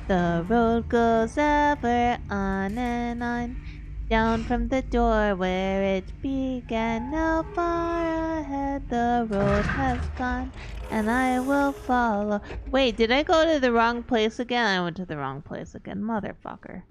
The road goes ever on and on, Down from the door where it began, now far ahead the road has gone, and I will follow. Wait, did I go to the wrong place again? I went to the wrong place again, motherfucker.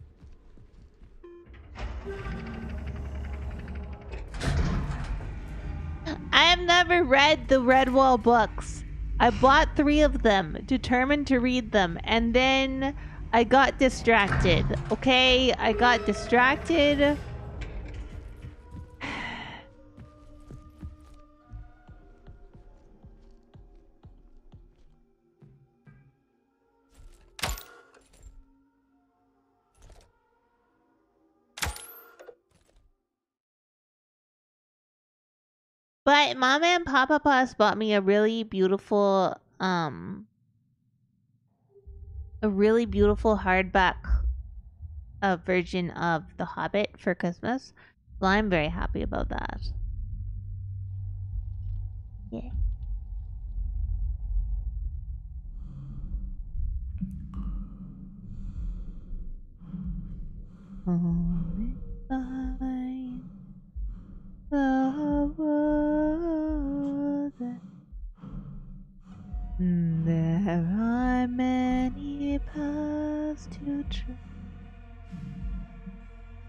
I have never read the Redwall books. I bought 3 of them, determined to read them, and then I got distracted. Okay, I got distracted. But Mama and Papa Paws bought me a really beautiful hardback version of The Hobbit for Christmas. So I'm very happy about that. Yeah. Fine. The wood. There are many paths to tread.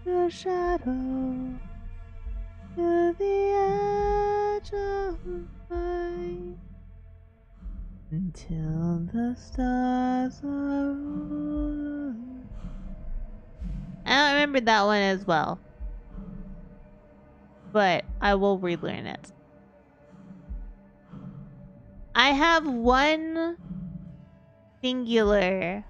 The shadow to the edge of light until the stars are ruled. I don't remember that one as well, but I will relearn it. I have one singular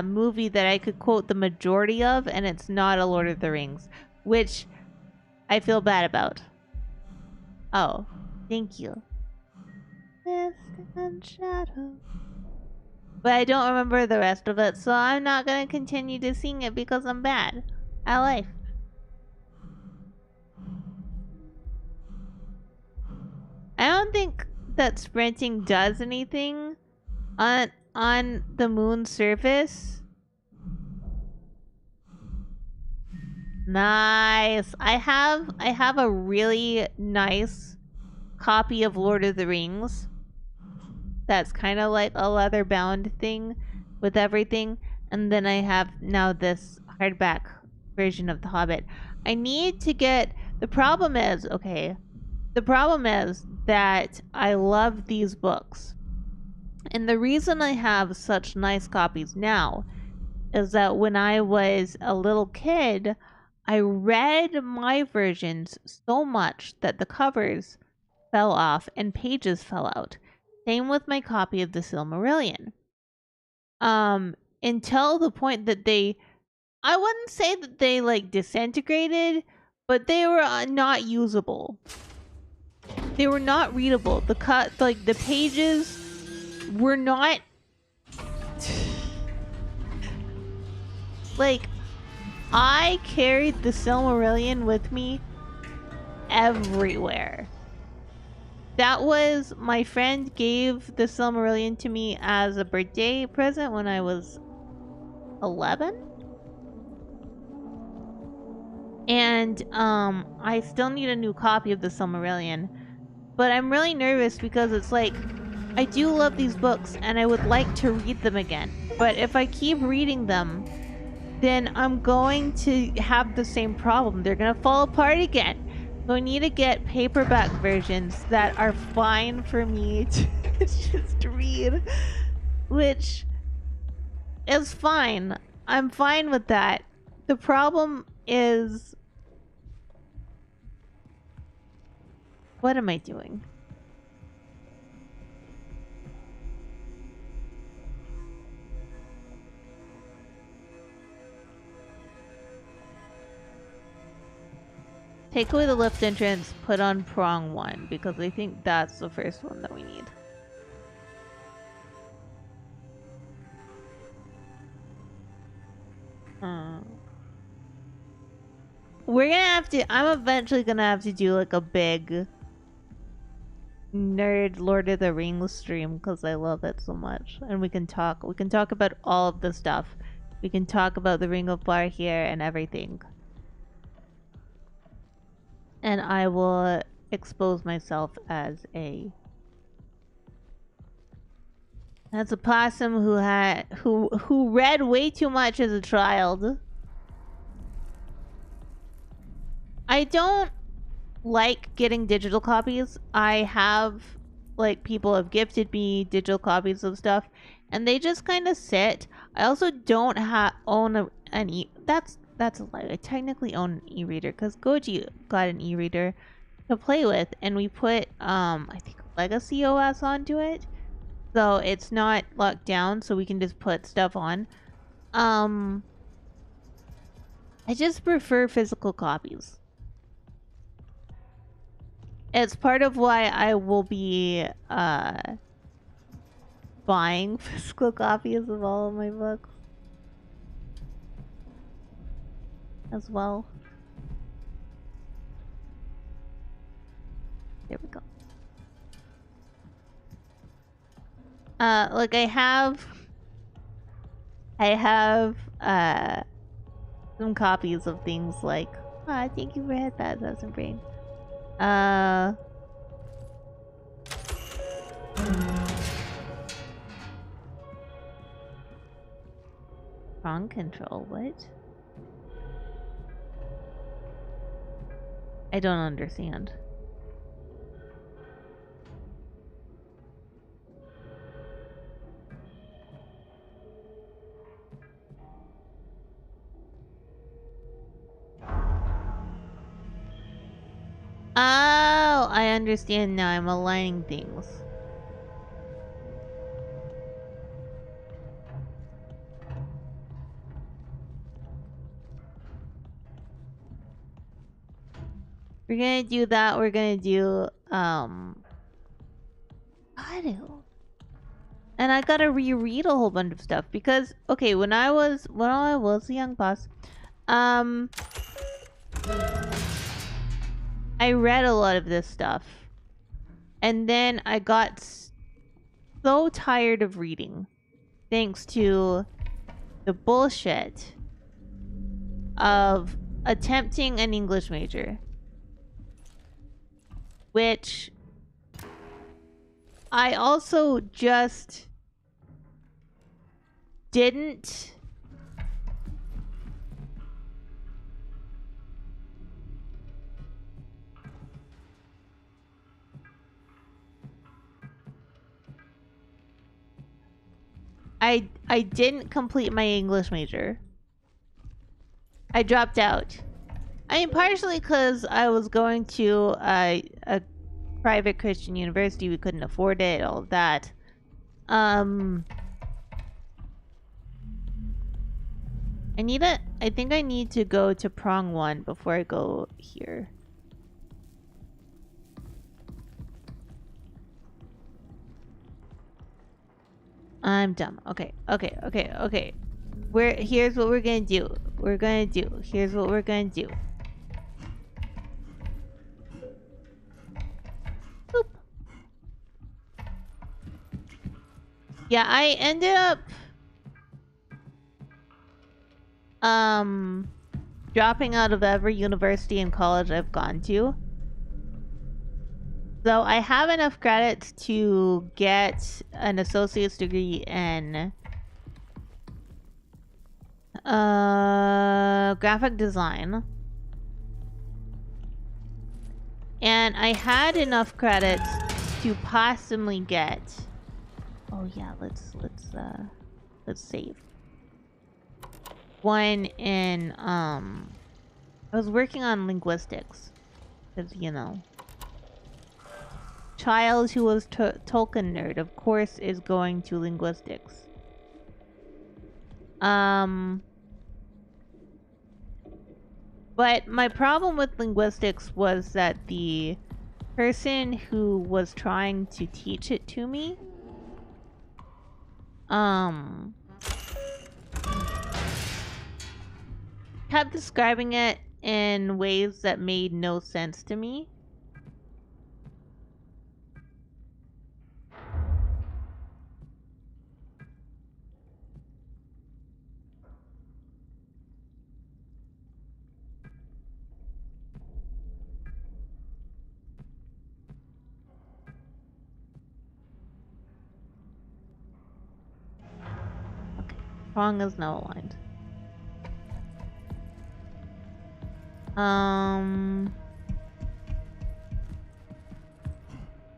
movie that I could quote the majority of, and it's not a Lord of the Rings, which I feel bad about. Oh, thank you. Mist and shadow. But I don't remember the rest of it, so I'm not gonna continue to sing it because I'm bad at life. I don't think that sprinting does anything on the moon's surface. Nice. I have a really nice copy of Lord of the Rings. That's kind of like a leather bound thing with everything, and then I have now this hardback version of The Hobbit. I need to get. The problem is that I love these books. And the reason I have such nice copies now is that when I was a little kid, I read my versions so much that the covers fell off and pages fell out. Same with my copy of the Silmarillion. Until the point that I wouldn't say that they like disintegrated, but they were not usable. They were not readable. The pages were not like, I carried the Silmarillion with me everywhere. That was, my friend gave the Silmarillion to me as a birthday present when I was 11. And I still need a new copy of the Silmarillion. But I'm really nervous because it's like, I do love these books and I would like to read them again. But if I keep reading them, then I'm going to have the same problem. They're going to fall apart again. So I need to get paperback versions that are fine for me to just read. Which is fine. I'm fine with that. The problem is... What am I doing? Take away the lift entrance, put on prong 1, because I think that's the first one that we need. We're gonna have to, I'm eventually gonna have to do like a big nerd Lord of the Rings stream because I love it so much. And we can talk about all of the stuff We can talk about the Ring of Bar here and everything. And I will expose myself as a possum who read way too much as a child. I don't like getting digital copies. I have, like, people have gifted me digital copies of stuff, and they just kind of sit. I also don't own an e. That's a lie. I technically own an e-reader because Goji got an e-reader to play with, and we put I think Legacy OS onto it, so it's not locked down, so we can just put stuff on. I just prefer physical copies. It's part of why I will be buying physical copies of all of my books as well. There we go. Like I have some copies of things like thank you for headpads, that's some brain. Wrong control, what? I don't understand. Oh, I understand now. I'm aligning things. We're gonna do that. We're gonna do audio. And I gotta reread a whole bunch of stuff because okay, when I was a young boss, I read a lot of this stuff. And then I got so tired of reading thanks to the bullshit of attempting an English major, which I also just didn't I didn't complete my English major. I dropped out. I mean, partially because I was going to a private Christian university. We couldn't afford it, all of that. I think I need to go to prong 1 before I go here. I'm dumb. Okay. Here's what we're gonna do. Here's what we're gonna do. Boop. Yeah, I ended up dropping out of every university and college I've gone to. So I have enough credits to get an associate's degree in graphic design. And I had enough credits to possibly get... Oh yeah, let's save. One in I was working on linguistics, because you know, child who was Tolkien nerd, of course, is going to linguistics. But my problem with linguistics was that the person who was trying to teach it to me kept describing it in ways that made no sense to me. Prong is now aligned.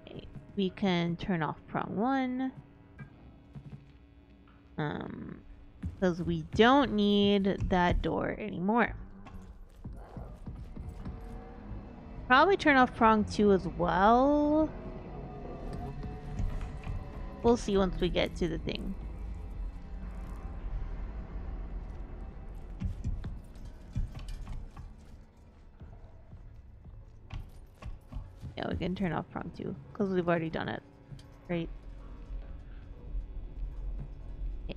Okay, we can turn off prong 1. Because we don't need that door anymore. Probably turn off prong 2 as well. We'll see once we get to the thing. Yeah, we can turn off prong 2 because we've already done it, right? Okay.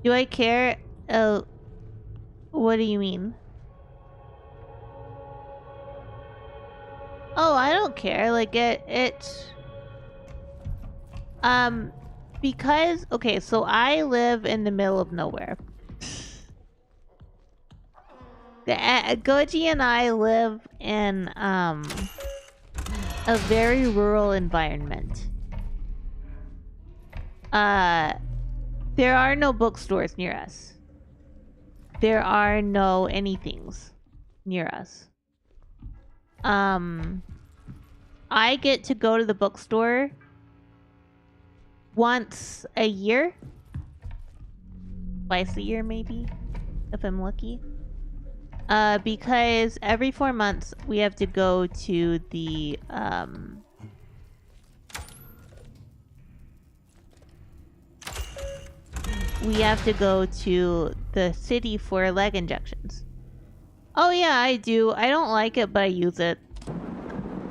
Do I care? What do you mean? Oh, I don't care. Like because okay, so I live in the middle of nowhere. Goji and I live in a very rural environment. There are no bookstores near us. There are no anythings near us. I get to go to the bookstore once a year. Twice a year maybe, if I'm lucky. Because every 4 months we have to go to the city for leg injections. Oh yeah, I do. I don't like it, but I use it. I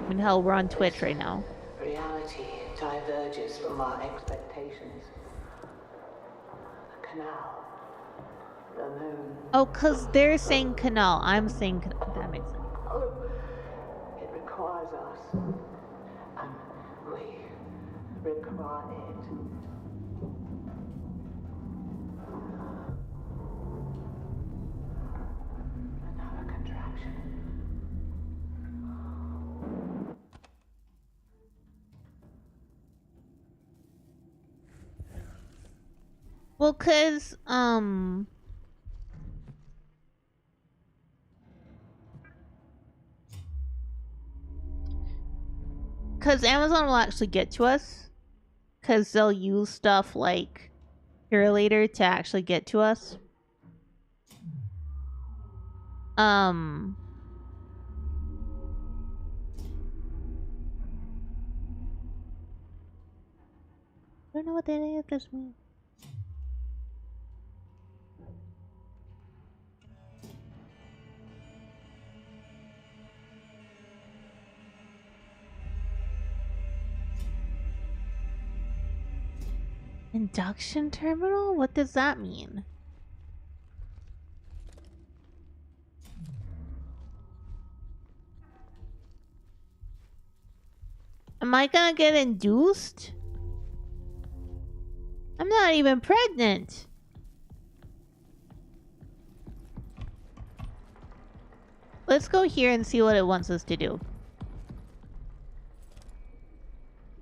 mean, hell, we're on Twitch right now. Reality diverges from our expectations. The canal. The moon. Oh, cause they're saying canal. I'm saying canal. That makes sense. It requires us. And we require it. Another contraction. Well, cause Amazon will actually get to us. Because they'll use stuff like Curator to actually get to us. I don't know what any of this means. Induction terminal? What does that mean? Am I gonna get induced? I'm not even pregnant. Let's go here and see what it wants us to do.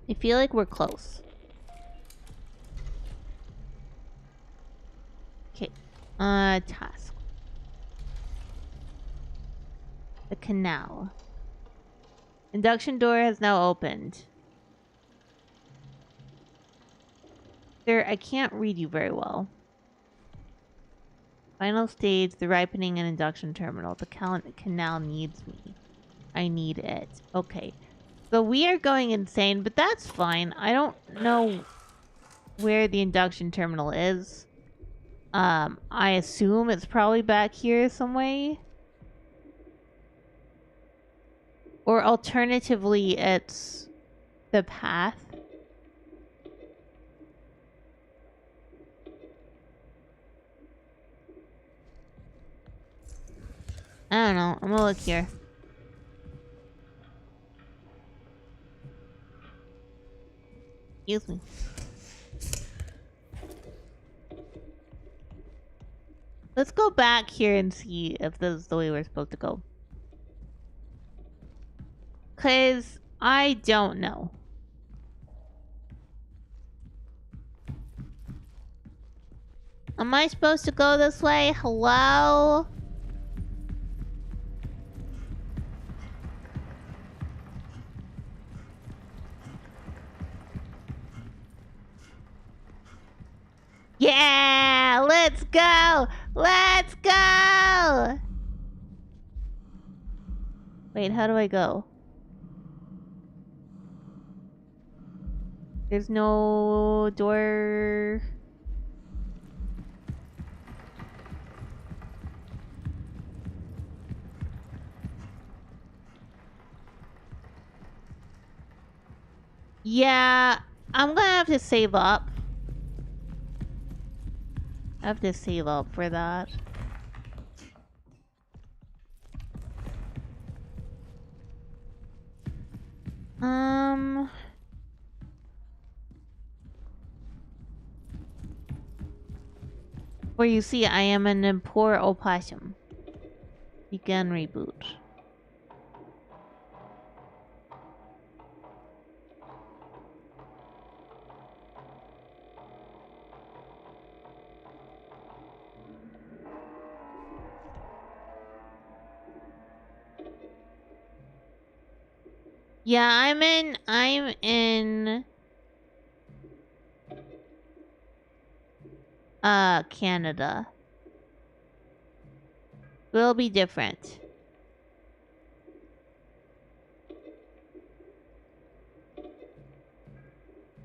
I feel like we're close. Okay. Task. The canal. Induction door has now opened. Sir, I can't read you very well. Final stage, the ripening and induction terminal. The canal needs me. I need it. Okay. So we are going insane, but that's fine. I don't know where the induction terminal is. I assume it's probably back here some way. Or alternatively, it's the path. I don't know. I'm gonna look here. Excuse me. Let's go back here and see if this is the way we're supposed to go. 'Cause I don't know. Am I supposed to go this way? Hello? Yeah! Let's go! Let's go! Wait, how do I go? There's no door. Yeah, I'm gonna have to save up. I have to save up for that. Where you see I am an poor opossum. Begin reboot. Yeah, I'm in Canada. Will be different.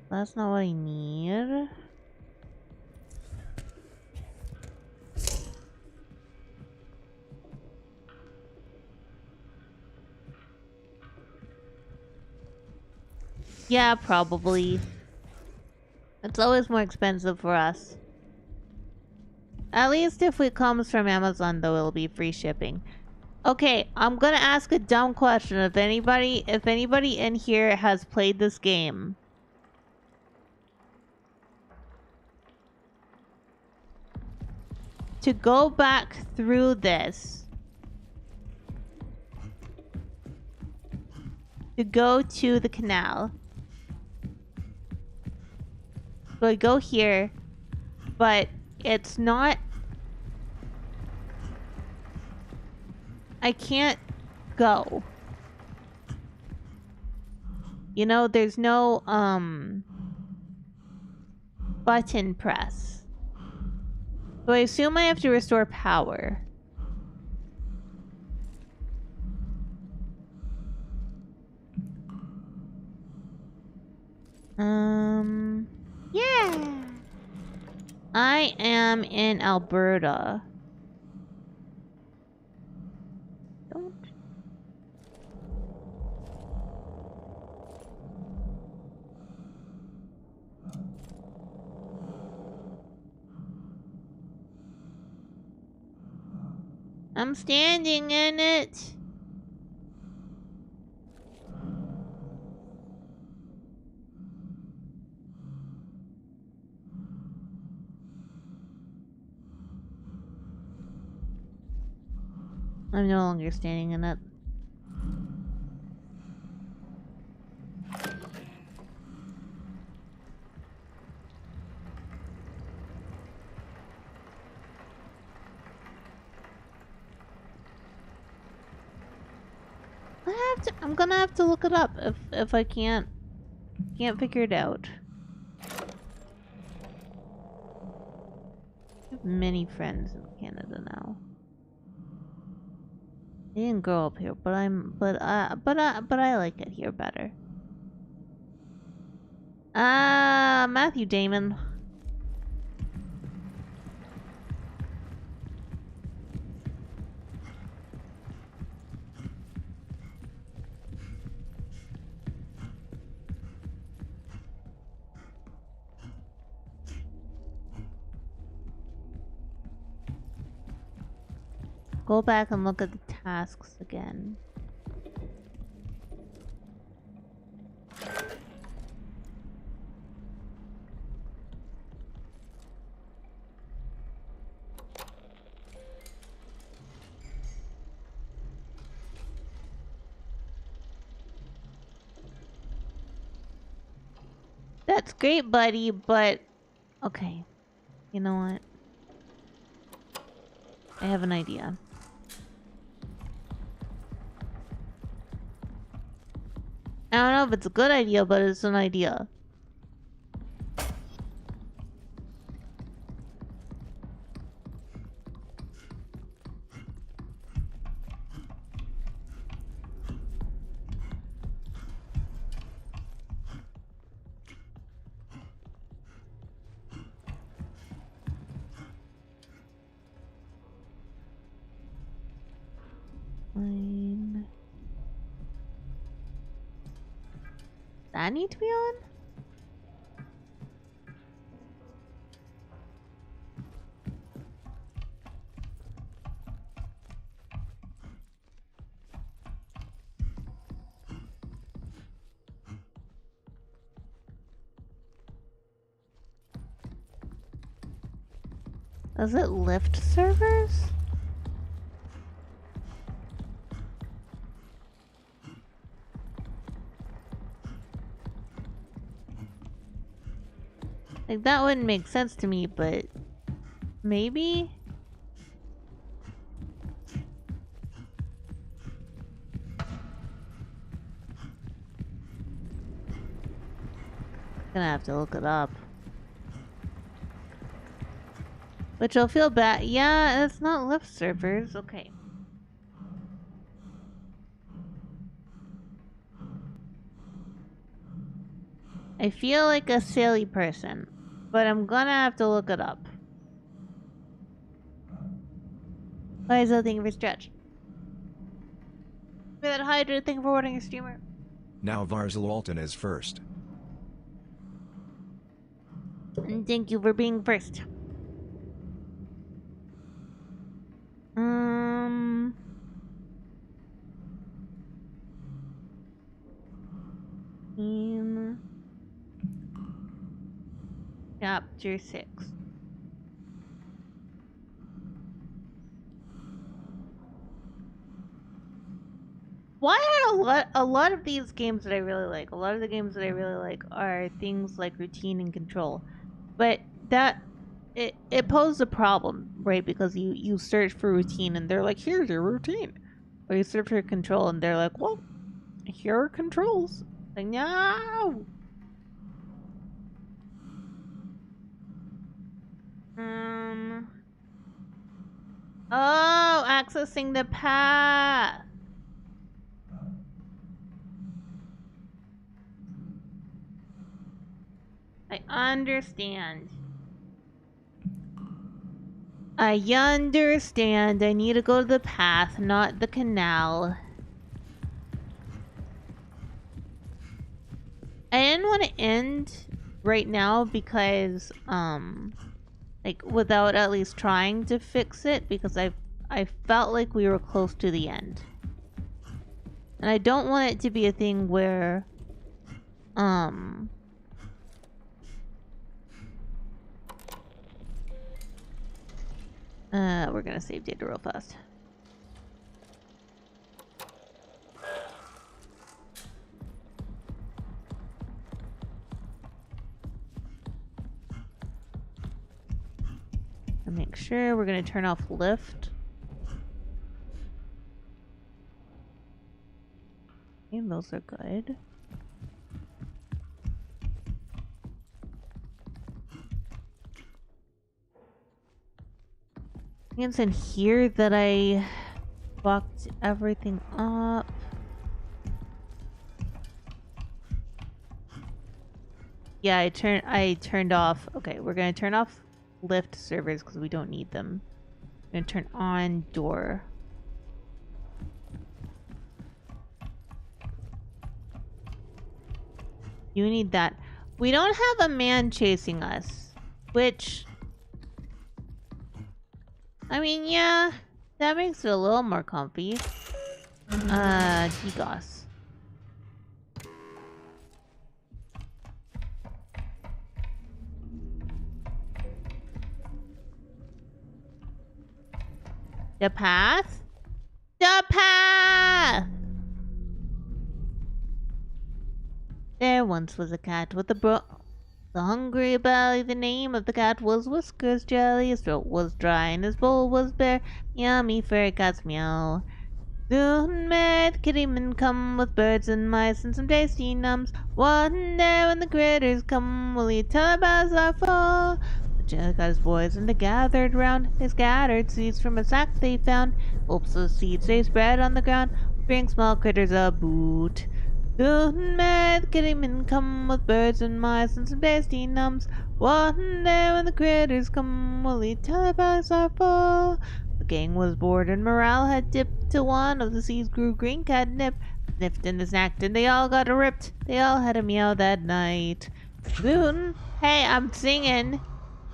That's not what I need. Yeah, probably. It's always more expensive for us. At least if it comes from Amazon, though, it'll be free shipping. Okay, I'm gonna ask a dumb question. If anybody in here has played this game, to go back through this, to go to the canal, so I go here, but it's not. I can't go. You know, there's no button press. So I assume I have to restore power. Yeah. I am in Alberta. Don't. I'm standing in it. I'm no longer standing in it. I'm gonna have to look it up if I can't figure it out. I have many friends in Canada now. I didn't grow up here, but I like it here better. Matthew Damon. Go back and look at the tasks again. That's great, buddy, but okay. You know what? I have an idea. I don't know if it's a good idea, but it's an idea. Fine. That need to be on? Does it lift servers? Like, that wouldn't make sense to me, but maybe? Gonna have to look it up. Which I'll feel bad. Yeah, it's not lift servers. Okay. I feel like a silly person, but I'm gonna have to look it up. Why is that thing for stretch? For that Hydra thing for watering a streamer. Now Varzalwalton is first. And thank you for being first. In chapter 6. Why are a lot of these games that I really like, a lot of the games that I really like are things like routine and control. But that it poses a problem, right? Because you search for routine and they're like, here's your routine. Or you search for control and they're like, well, here are controls. Like, no. Oh, accessing the path. I understand. I understand. I need to go to the path, not the canal. I didn't want to end right now because, like, without at least trying to fix it, because I felt like we were close to the end. And I don't want it to be a thing where, we're gonna save data real fast. And make sure we're gonna turn off lift. And those are good. It's in here that I fucked everything up. Yeah, I turned off. Okay, we're gonna turn off lift servers because we don't need them. I'm gonna turn on door. You need that. We don't have a man chasing us, which, I mean, yeah, that makes it a little more comfy. Degauss. The path? The path! There once was a cat with a The hungry belly, the name of the cat was Whiskers Jelly. His throat was dry and his bowl was bare. Yummy furry cats meow. Soon may the kittymen come with birds and mice and some tasty nums. One day when the critters come, will he tell about our fall? The jelly got his boys and they gathered round. They scattered seeds from a sack they found. Hopes of seeds they spread on the ground. Bring small critters a boot. Soon may the kittymen come with birds and mice and some tasty nums. One day when the critters come, will he tell about our fall? The gang was bored and morale had dipped till one of the seeds grew green catnip. Sniffed and snacked and they all got ripped. They all had a meow that night. Soon, hey, I'm singing.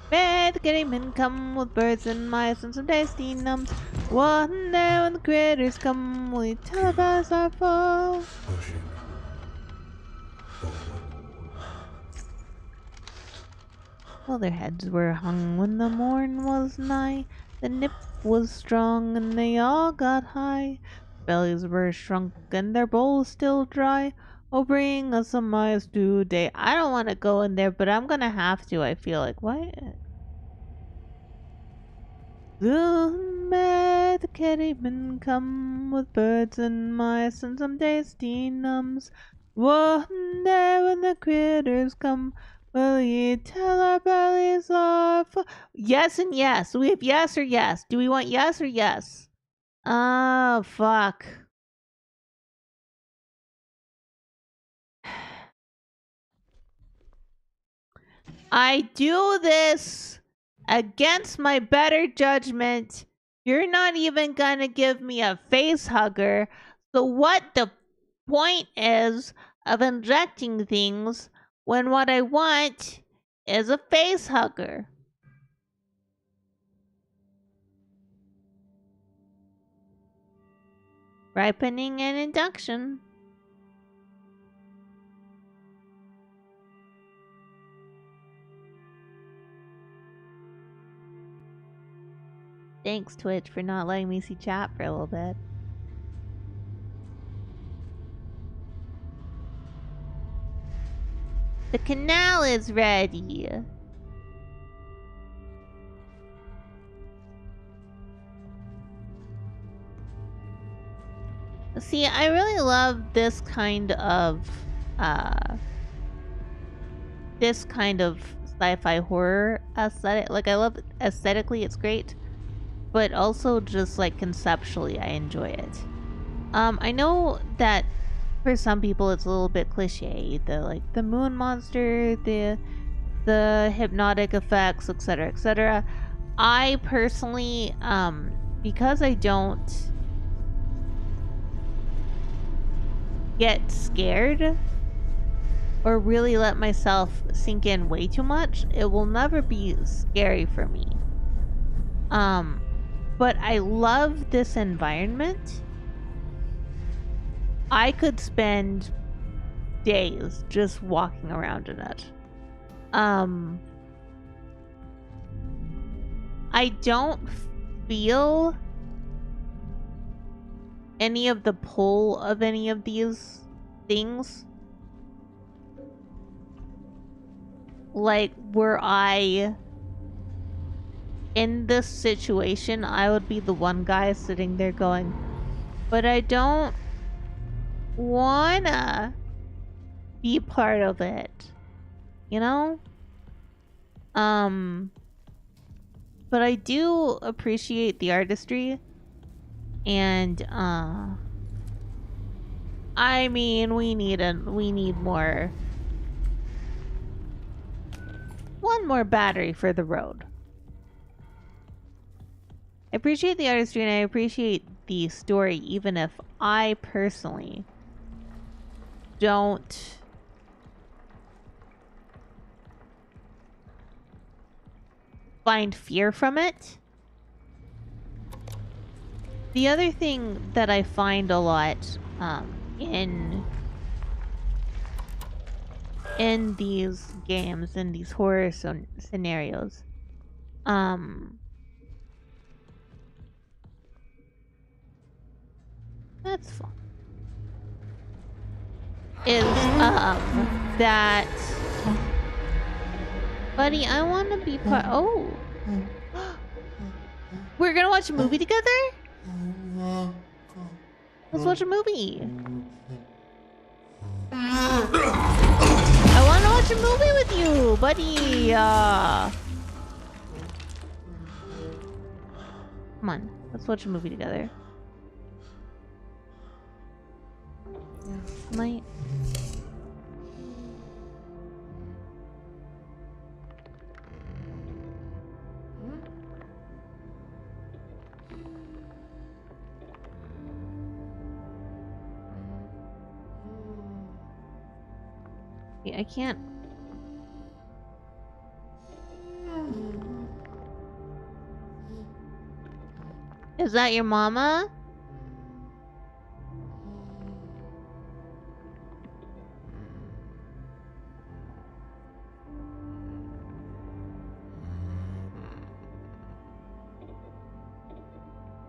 May the kittymen come with birds and mice and some tasty nums. One day when the critters come, will he tell about our fall? Pushing forward. Well, their heads were hung when the morn was nigh. The nip was strong and they all got high. Bellies were shrunk and their bowls still dry. Oh, bring us some mice today. I don't want to go in there, but I'm gonna have to. I feel like, what? Soon may the kittymen come with birds and mice and some tasty nums. One day when the critters come, will ye tell our bellies are full? Yes and yes. We have yes or yes. Do we want yes or yes? Oh, fuck. I do this against my better judgment. You're not even gonna give me a face hugger. So what the point is of injecting things when what I want is a face hugger? Ripening and induction. Thanks, Twitch, for not letting me see chat for a little bit. The canal is ready. See, I really love this kind of sci-fi horror aesthetic. Like, I love it aesthetically, it's great, but also just like conceptually, I enjoy it. I know that for some people it's a little bit cliche, the moon monster, the hypnotic effects, etc., etc. I personally, because I don't get scared or really let myself sink in way too much, it will never be scary for me. But I love this environment. I could spend days just walking around in it. I don't feel any of the pull of any of these things. Like, were I in this situation, I would be the one guy sitting there going, but I don't wanna be part of it, you know? But I do appreciate the artistry, and I mean, we need more, one more battery for the road. I appreciate the artistry and I appreciate the story, even if I personally don't find fear from it. The other thing that I find a lot in these games, in these horror scenarios, that's fun, is that Buddy, I want to be part. Oh. We're gonna watch a movie together? Let's watch a movie. I want to watch a movie with you, buddy. Come on, let's watch a movie together. Might. I can't. Is that your mama?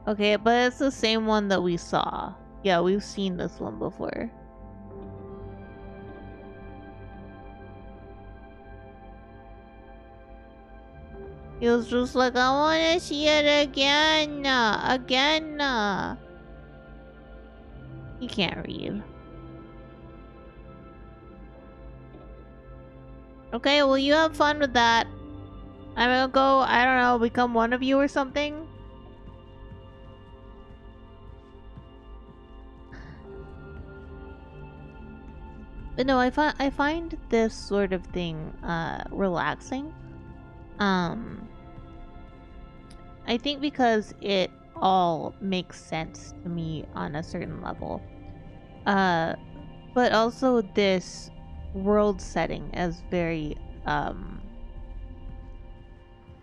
Okay, but it's the same one that we saw. Yeah, we've seen this one before. He was just like, I want to see it again. Again. He can't read. Okay, well, you have fun with that. I'm gonna go, I don't know, become one of you or something. But no, I find this sort of thing relaxing. I think because it all makes sense to me on a certain level. But also this world setting is very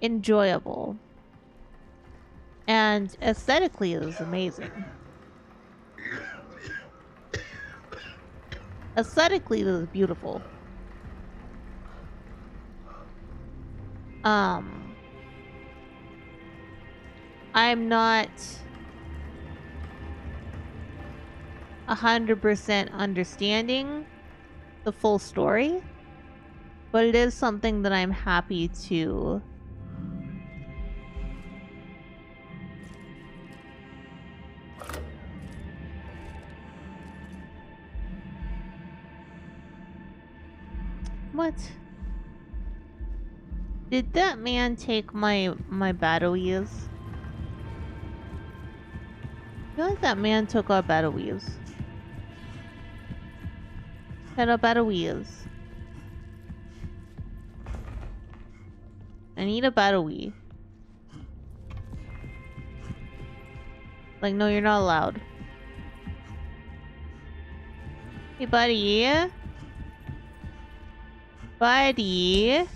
enjoyable. And aesthetically it is amazing. Aesthetically it is beautiful. I'm not 100% understanding the full story, but it is something that I'm happy to What? Did that man take my batteries? I feel like that man took our batteries. Had our batteries. I need a battery. Like, no, you're not allowed. Hey, buddy. Buddy.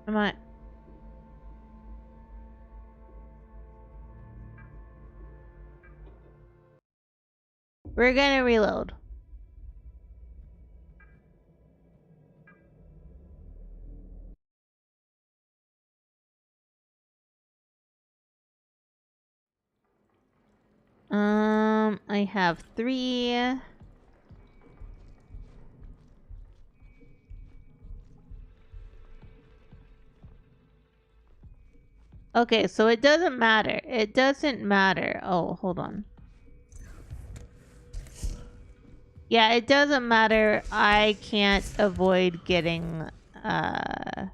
Am I? We're gonna reload. I have 3. Okay, so it doesn't matter. It doesn't matter. Oh, hold on. Yeah, it doesn't matter. I can't avoid getting, because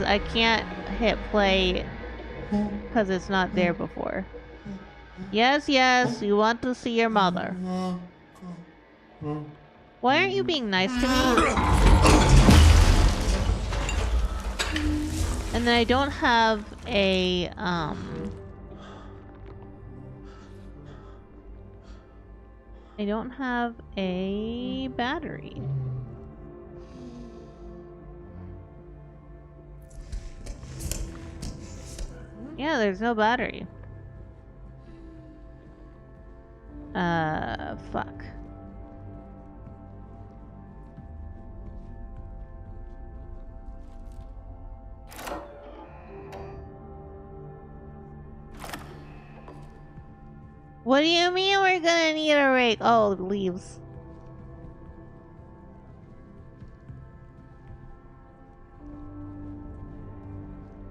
I can't hit play because it's not there before. Yes, yes, you want to see your mother. Why aren't you being nice to me? And then I don't have a, I don't have a battery. Yeah, there's no battery. Fuck. What do you mean we're gonna need a rake? Oh, leaves.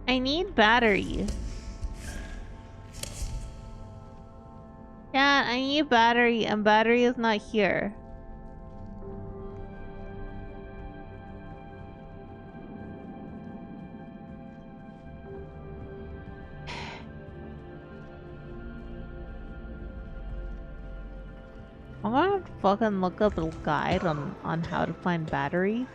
I need battery. Yeah, I need battery, and battery is not here. I'm gonna fucking look up a guide on how to find battery.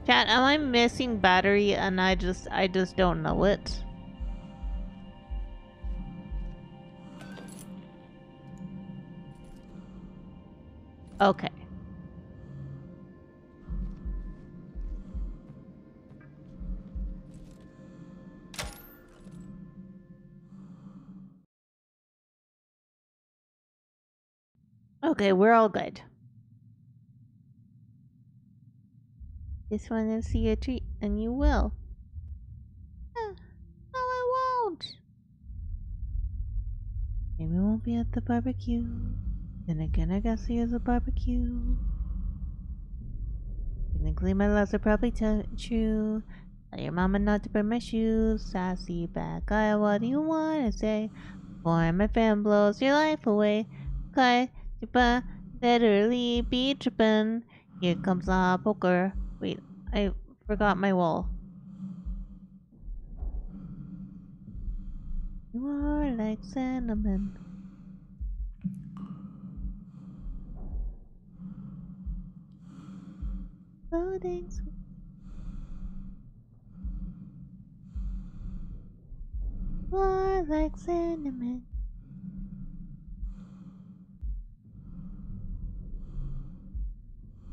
Chat, am I missing battery and I just don't know it? Okay. Okay, we're all good. Just want to see a treat, and you will. No, I won't. Maybe we won't be at the barbecue. Then again, I guess here's a barbecue. Technically, my laws are probably true. Tell your mama not to burn my shoes. Sassy bad guy, what do you want to say? Before my fan blows your life away. Cry, trippin', literally be trippin'. Here comes the poker. Wait, I forgot my wall. You are like cinnamon. Floating sweet. You are like cinnamon.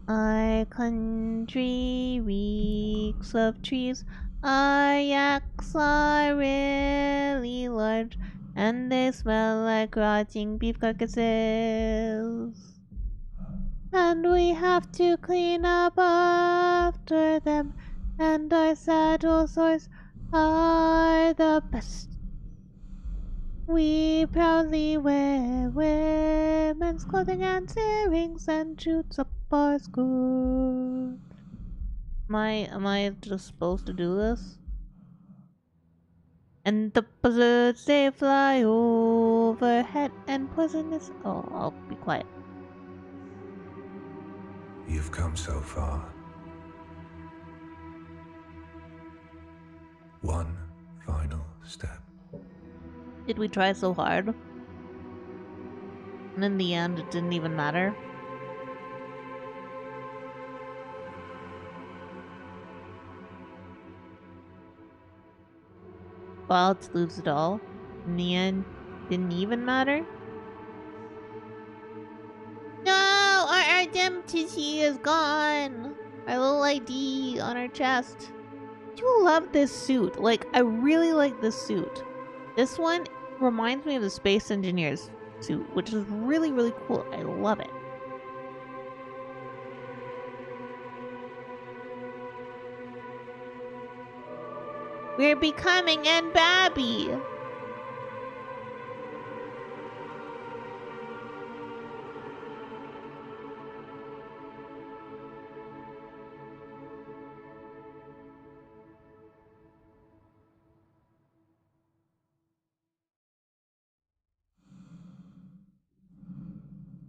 Our country reeks of trees. Our yaks are really large, and they smell like rotting beef carcasses. And we have to clean up after them, and our saddle sores are the best. We proudly wear women's clothing and earrings and shoots up our skirt. Am I just supposed to do this? And the buzzards they fly overhead and poisonous. Oh, I'll be quiet. You've come so far. One final step. Did we try so hard? And in the end, it didn't even matter. Wilds lose it all. In the end, didn't even matter. No, our identity is gone. Our little ID on our chest. I do love this suit. Like, I really like this suit. This one reminds me of the Space Engineer's suit, which is really, really cool. I love it. We're becoming Aunt Babby.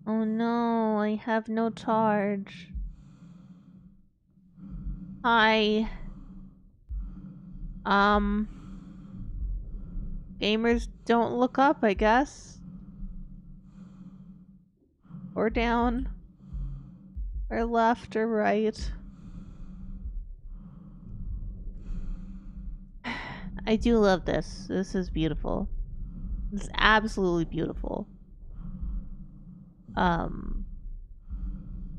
Oh no, I have no charge. Hi. Gamers don't look up, I guess. Or down. Or left or right. I do love this. This is beautiful. It's absolutely beautiful. I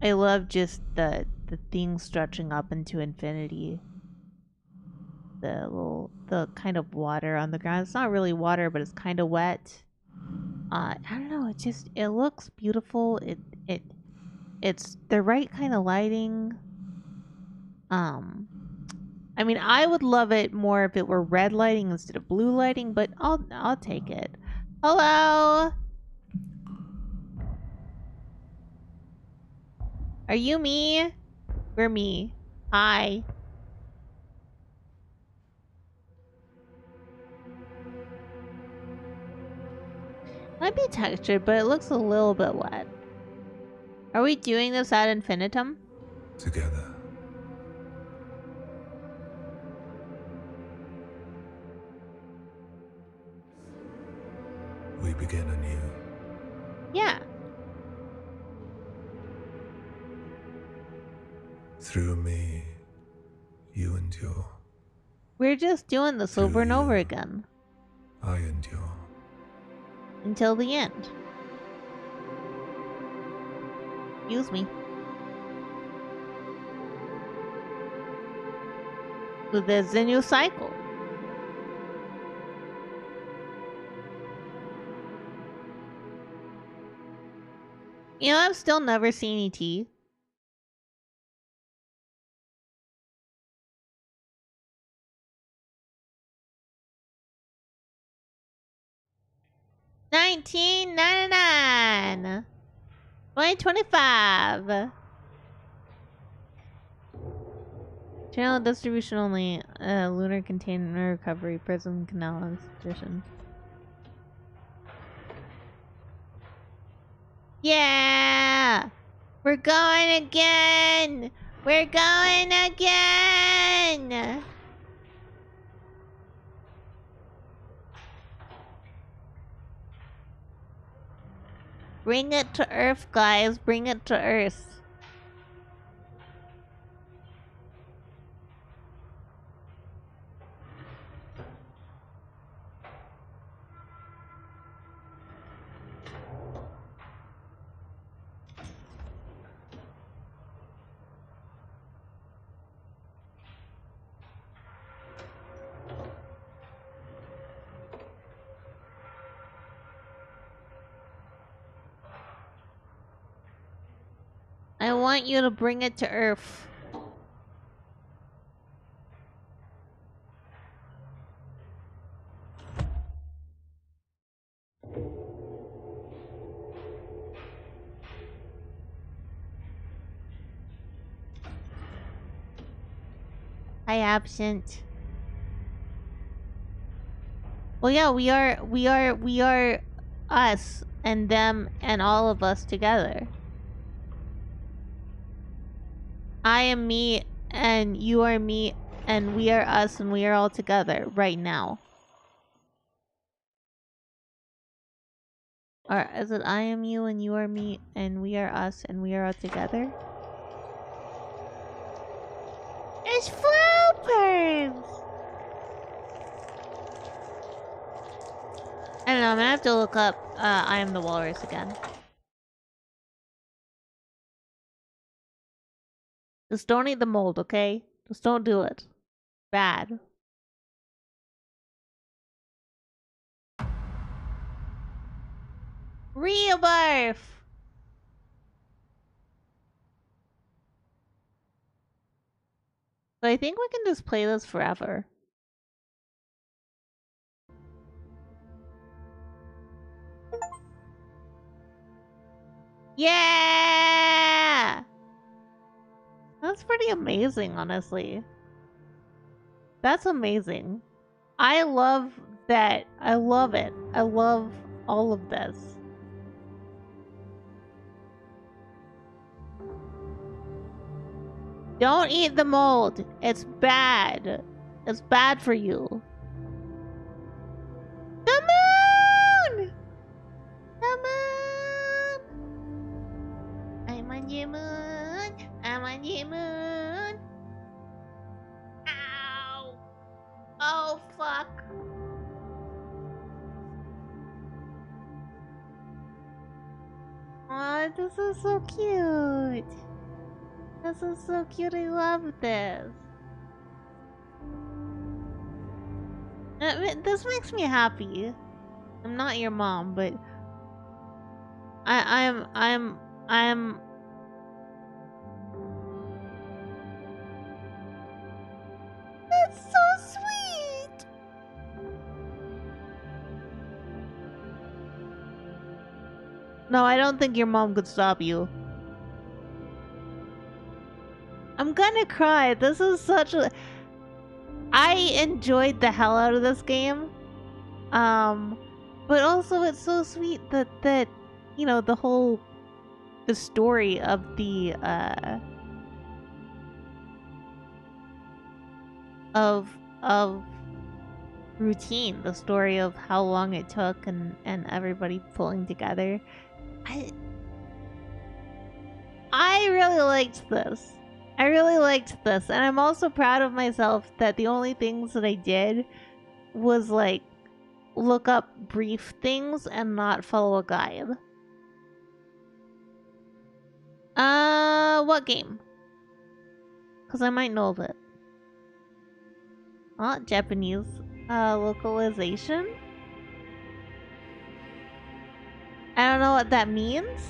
love just the thing stretching up into infinity. The kind of water on the ground. It's not really water, but it's kind of wet. I don't know. It looks beautiful. It's the right kind of lighting. I mean, I would love it more if it were red lighting instead of blue lighting, but I'll take it. Hello. Are you me? We're me. Hi. Might be textured, but it looks a little bit wet. Are we doing this ad infinitum? Together. We begin anew. Yeah. Through me, you endure. We're just doing this over and over again. I endure. Until the end. Excuse me. So there's a new cycle. You know, I've still never seen E.T. $19.99. 2025. Channel distribution only. Lunar container recovery. Prism canal expedition. Yeah! We're going again! We're going again! Bring it to Earth, guys. Bring it to Earth. I want you to bring it to Earth. Hi, absent. Well, yeah, we are us and them and all of us together. I am me and you are me and we are us and we are all together right now. Or is it I am you and you are me and we are us and we are all together? It's flowers! I don't know, I'm gonna have to look up I am the walrus again. Just don't eat the mold, okay? Just don't do it. Bad. Rebirth! But I think we can just play this forever. Yeah! That's pretty amazing, honestly. That's amazing. I love that. I love it. I love all of this. Don't eat the mold. It's bad. It's bad for you. The moon! The moon! on your moon. I'm on your moon. Ow. Oh, fuck. Oh, this is so cute. This is so cute. I love this. This makes me happy. I'm not your mom, but I'm. That's so sweet. No, I don't think your mom could stop you. I'm gonna cry. This is such a... I enjoyed the hell out of this game. But also it's so sweet that you know, the story of the of routine, the story of how long it took and everybody pulling together. I really liked this. I really liked this, and I'm also proud of myself that the only things that I did was like look up brief things and not follow a guide. What game? Because I might know of it. Japanese localization? I don't know what that means.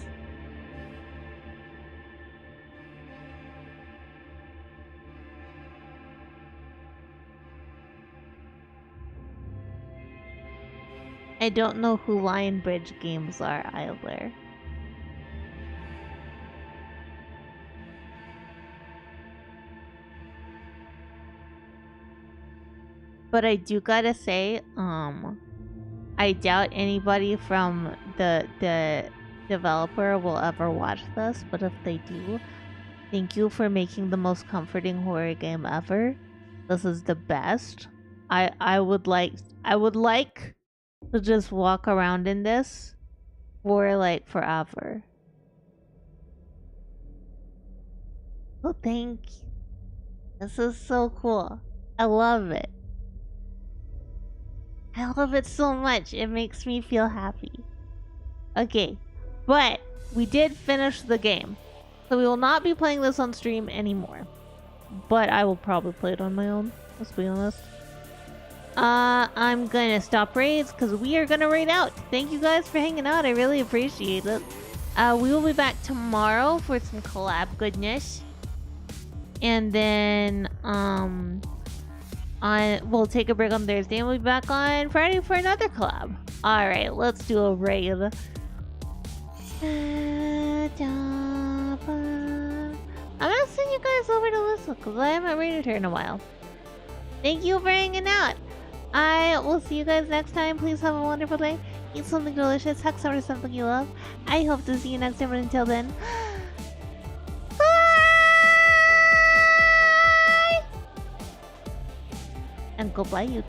I don't know who Lion Bridge games are either. But I do gotta say, I doubt anybody from the developer will ever watch this, but if they do, thank you for making the most comforting horror game ever. This is the best. I would like to just walk around in this for like forever. Oh, thank you. This is so cool. I love it. I love it so much. It makes me feel happy. Okay, but we did finish the game. So we will not be playing this on stream anymore. But I will probably play it on my own, let's be honest. I'm gonna stop raids because we are gonna raid out. Thank you guys for hanging out. I really appreciate it. We will be back tomorrow for some collab goodness. And then, we'll take a break on Thursday and we'll be back on Friday for another collab. Alright, let's do a raid. I'm gonna send you guys over to listen because I haven't raided her in a while. Thank you for hanging out. I will see you guys next time. Please have a wonderful day. Eat something delicious. Hug someone to something you love. I hope to see you next time, but until then, bye! And goodbye, you.